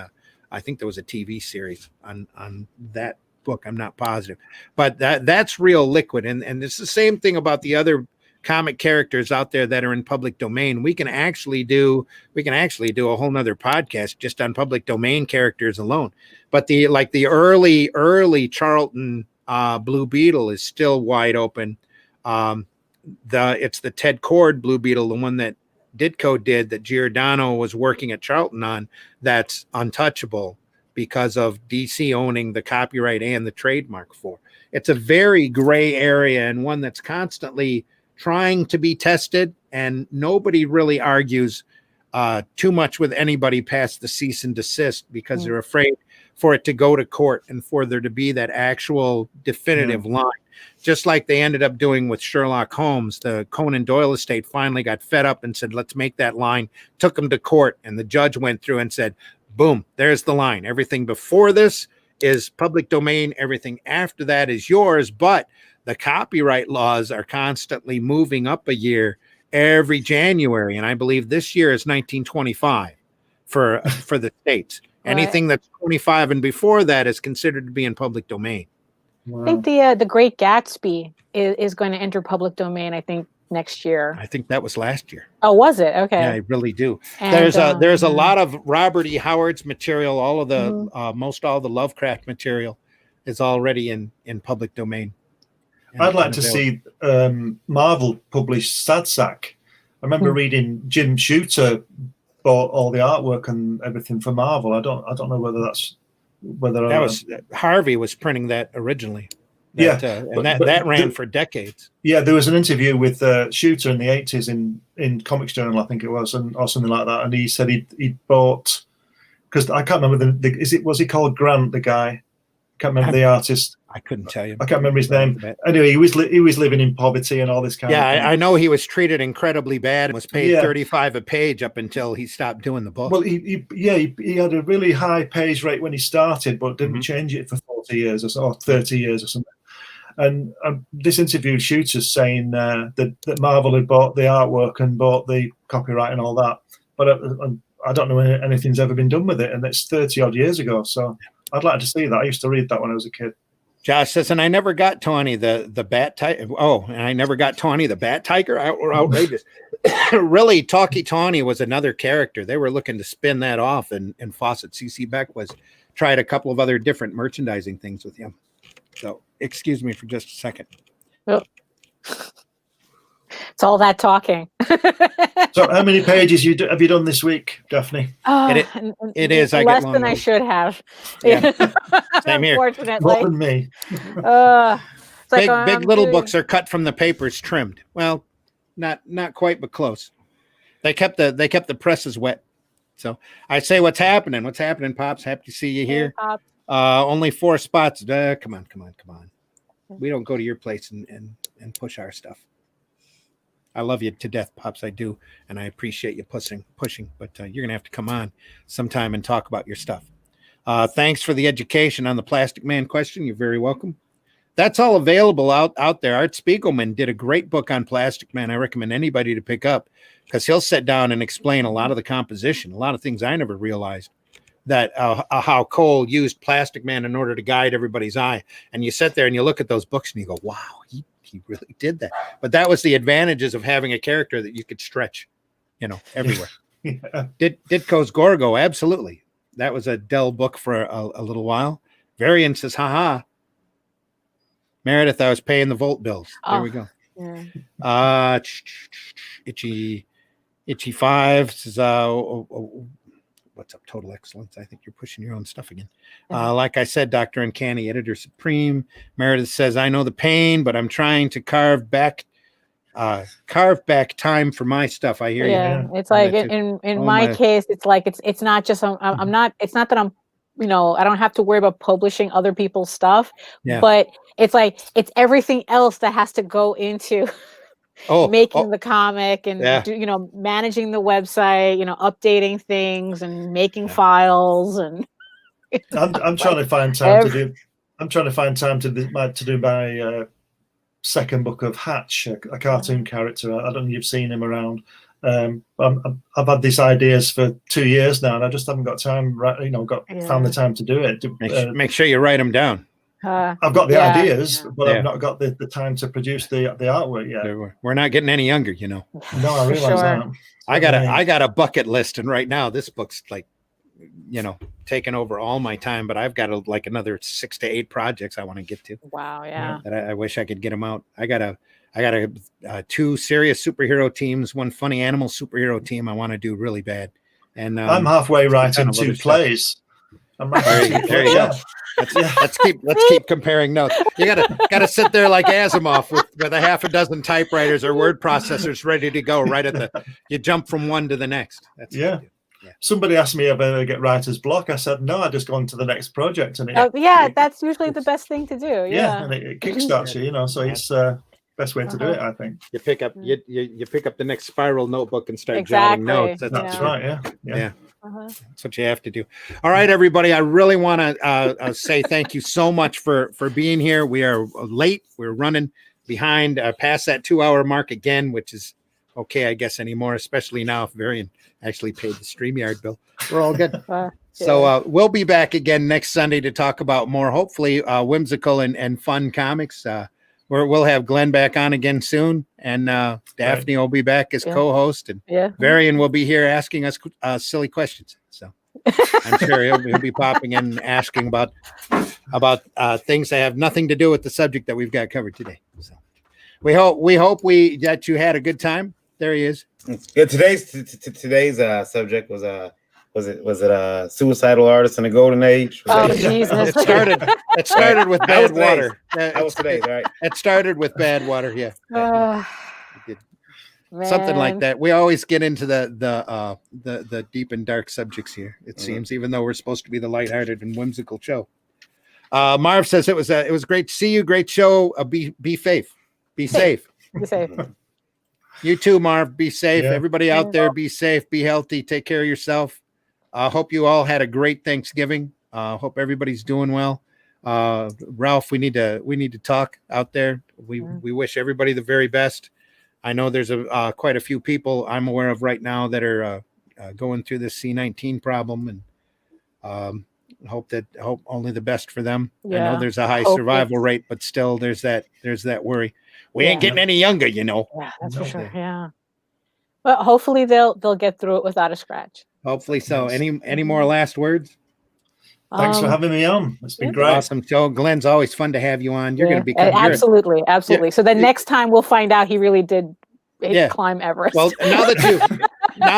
I think there was a TV series on that book. I'm not positive, but that's real liquid. And it's the same thing about the other comic characters out there that are in public domain. We can actually do a whole nother podcast just on public domain characters alone. But the early Charlton Blue Beetle is still wide open. It's the Ted Cord Blue Beetle, the one that Ditko did, that Giordano was working at Charlton on, that's untouchable because of DC owning the copyright and the trademark for. It's a very gray area and one that's constantly trying to be tested, and nobody really argues too much with anybody past the cease and desist because they're afraid for it to go to court and for there to be that actual definitive line. Just like they ended up doing with Sherlock Holmes, the Conan Doyle estate finally got fed up and said, let's make that line, took them to court, and the judge went through and said, boom, there's the line. Everything before this is public domain. Everything after that is yours, but the copyright laws are constantly moving up a year every January. And I believe this year is 1925 for the states. Right. Anything that's 25 and before that is considered to be in public domain. Wow. I think the Great Gatsby is going to enter public domain, I think, next year. I think that was last year. Oh, was it? Okay. Yeah, I really do. And, There's a lot of Robert E. Howard's material, all of the most all the Lovecraft material is already in public domain. I'd like to see Marvel publish Sad Sack. I remember reading Jim Shooter bought all the artwork and everything for Marvel. I don't know whether that was Harvey was printing that originally. And that ran for decades. Yeah, there was an interview with Shooter in the 80s in Comics Journal, I think it was, or something like that. And he said he bought, because I can't remember was he called Grant, the guy? I can't remember the artist. I couldn't tell you. I can't remember his name. Anyway, he was living in poverty and all this kind of thing. Yeah, I know he was treated incredibly bad and was paid $35 a page up until he stopped doing the book. Well, he had a really high page rate when he started, but didn't change it for 40 years or 30 years or something. And this interview Shooter's saying that Marvel had bought the artwork and bought the copyright and all that, but I don't know if anything's ever been done with it, and it's 30 odd years ago. So I'd like to see that. I used to read that when I was a kid. Josh says, and I never got Tawny the bat tiger. Oh, and I never got Tawny the bat tiger. Outrageous. Really, Talkie Tawny was another character. They were looking to spin that off, and Fawcett CC Beck tried a couple of other different merchandising things with him. So excuse me for just a second. Oh. It's all that talking. So how many pages have you done this week, Daphne? It is. I less get than I should have. Yeah. Same here. Unfortunately. More than me. Big little books are cut from the papers, trimmed. Well, not quite, but close. They kept the presses wet. So I say, what's happening? What's happening, Pops? Happy to see you here. Hey, Pops. Only 4 spots. Come on. We don't go to your place and push our stuff. I love you to death, Pops. I do. And I appreciate you pushing, but you're going to have to come on sometime and talk about your stuff. Thanks for the education on the Plastic Man question. You're very welcome. That's all available out there. Art Spiegelman did a great book on Plastic Man. I recommend anybody to pick up, because he'll sit down and explain a lot of the composition, a lot of things I never realized, that how Cole used Plastic Man in order to guide everybody's eye. And you sit there and you look at those books and you go, wow, he really did that. But that was the advantages of having a character that you could stretch, everywhere. Yeah. Ditko's Gorgo, absolutely. That was a Dell book for a little while. Varian says, haha. Meredith, I was paying the Volt bills. There we go. Yeah. Itchy 5 says, what's up, Total Excellence? I think you're pushing your own stuff again. Like I said, Dr. Uncanny, Editor Supreme. Meredith says, I know the pain, but I'm trying to carve back time for my stuff. I hear you. Yeah, it's like in my case, it's like it's not just I'm not. It's not that I'm. I don't have to worry about publishing other people's stuff, but it's like it's everything else that has to go into making the comic and managing the website, updating things and making files and. I'm trying to find time to do. I'm trying to find time to do my second book of Hatch, a cartoon character. I don't know if you've seen him around. I've had these ideas for 2 years now, and I just haven't got time. Found the time to do it. Make sure you write them down. I've got the ideas, but I've not got the time to produce the artwork yet. We're not getting any younger, No, I realize that. I got a bucket list, and right now this book's like, taking over all my time. But I've got another 6 to 8 projects I want to get to. Wow, yeah. That I wish I could get them out. I got a 2 serious superhero teams, 1 funny animal superhero team I want to do really bad. And I'm halfway writing 2 plays. There you go. Let's keep comparing notes. You gotta sit there like Asimov with a half a dozen typewriters or word processors ready to go. Right you jump from one to the next. That's yeah. Somebody asked me if I ever get writer's block. I said no. I just go on to the next project, and that's usually the best thing to do. Yeah, and it kickstarts you. So it's best way to do it, I think. You pick up you pick up the next spiral notebook and start jotting notes. That's right. Yeah. That's what you have to do. All right, everybody. I really want to say thank you so much for being here. We are late. We're running behind past that 2-hour mark again, which is okay, I guess, anymore, especially now if Varian actually paid the StreamYard bill. We're all good. So we'll be back again next Sunday to talk about more, hopefully, whimsical and fun comics. We'll have Glenn back on again soon, and Daphne will be back as co-host, and Varian will be here asking us silly questions. So I'm sure he'll be popping in and asking about things that have nothing to do with the subject that we've got covered today. So we hope that you had a good time. There he is. Yeah, today's subject was it suicidal artist in the golden age? Oh, Was that- Jesus. It started with bad water. That was today's, right? It started with bad water. Yeah. It did. Something like Man. that. We always get into the deep and dark subjects here. It seems, even though we're supposed to be the lighthearted and whimsical show. Marv says it was great to see you. Great show. Be safe. Be safe. Be safe. You too, Marv. Be safe. Yeah. Everybody out there, be safe. Be healthy. Take care of yourself. Hope you all had a great Thanksgiving. Hope everybody's doing well. Ralph, we need to talk out there. We wish everybody the very best. I know there's quite a few people I'm aware of right now that are going through this C-19 problem, and hope only the best for them. Yeah. I know there's a high Hope survival it's- rate, but still there's that worry. We ain't getting any younger, you know. Yeah, that's for No. sure. Yeah. But hopefully they'll get through it without a scratch. Hopefully so. Yes. Any more last words? Thanks for Um, having me on. It's been yeah. great. Awesome show. Glenn's always fun to have you on. You're going to yeah, become absolutely. So then next time we'll find out he really did Yeah. climb Everest. Well, now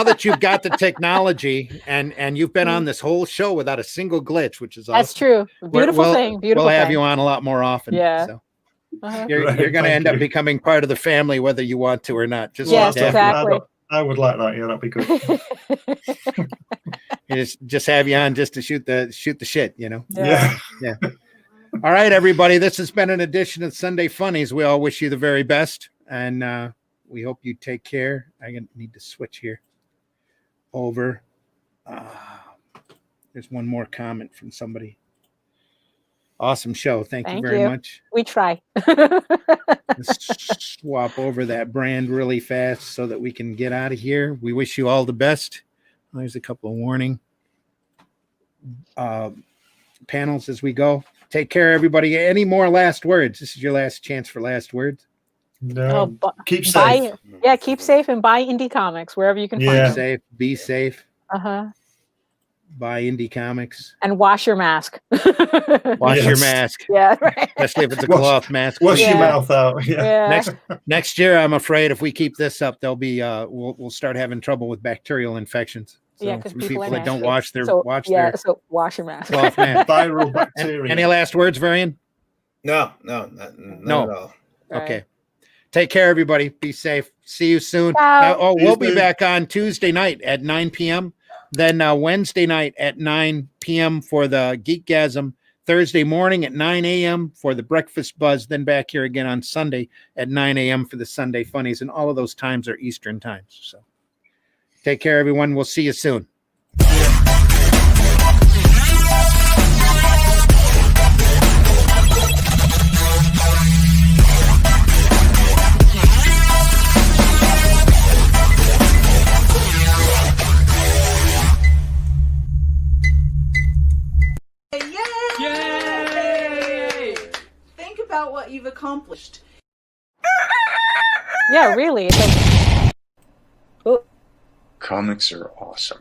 that you've got the technology and you've been on this whole show without a single glitch, which is awesome. that's true. Beautiful We'll- thing. Beautiful We'll have thing. you on a lot more often. Yeah. So Uh-huh. you're Right, going to thank end up you. becoming part of the family, whether you want to or not. Just Yes, like that. exactly. I would like that. Yeah, that'd be good. Just have you on just to shoot the shit, you know. Yeah. All right, everybody. This has been an edition of Sunday Funnies. We all wish you the very best, and we hope you take care. I need to switch here over. There's one more comment from somebody. Awesome show. Thank you Thank very you. much. We try. Let's swap over that brand really fast so that we can get out of here. We wish you all the best. There's a couple of warning panels as we go. Take care, everybody. Any more last words? This is your last chance for last words. No. Keep safe. Keep safe and buy indie comics wherever you can Yeah. find them. Safe. Be safe. Uh-huh. Buy indie comics. And wash your mask. Wash your Yes. mask, Yeah, right. especially if it's a Wash- cloth mask. Wash your Yeah. mouth out. Yeah. Yeah. Next year, I'm afraid if we keep this up, there'll be we'll start having trouble with bacterial infections. So Yeah, because people are that don't nasty. wash their so wash your mask. cloth mask. Viral bacteria. Any last words, Varian? No, No. at all. Right. Okay. Take care, everybody. Be safe. See you soon. Ciao. We'll See you be soon. back on Tuesday night at 9 p.m. Then Wednesday night at 9 p.m. for the Geekgasm. Thursday morning at 9 a.m. for the Breakfast Buzz. Then back here again on Sunday at 9 a.m. for the Sunday Funnies. And all of those times are Eastern times. So take care, everyone. We'll see you soon. Yay! Think about what you've accomplished. Yeah, really. Comics are awesome.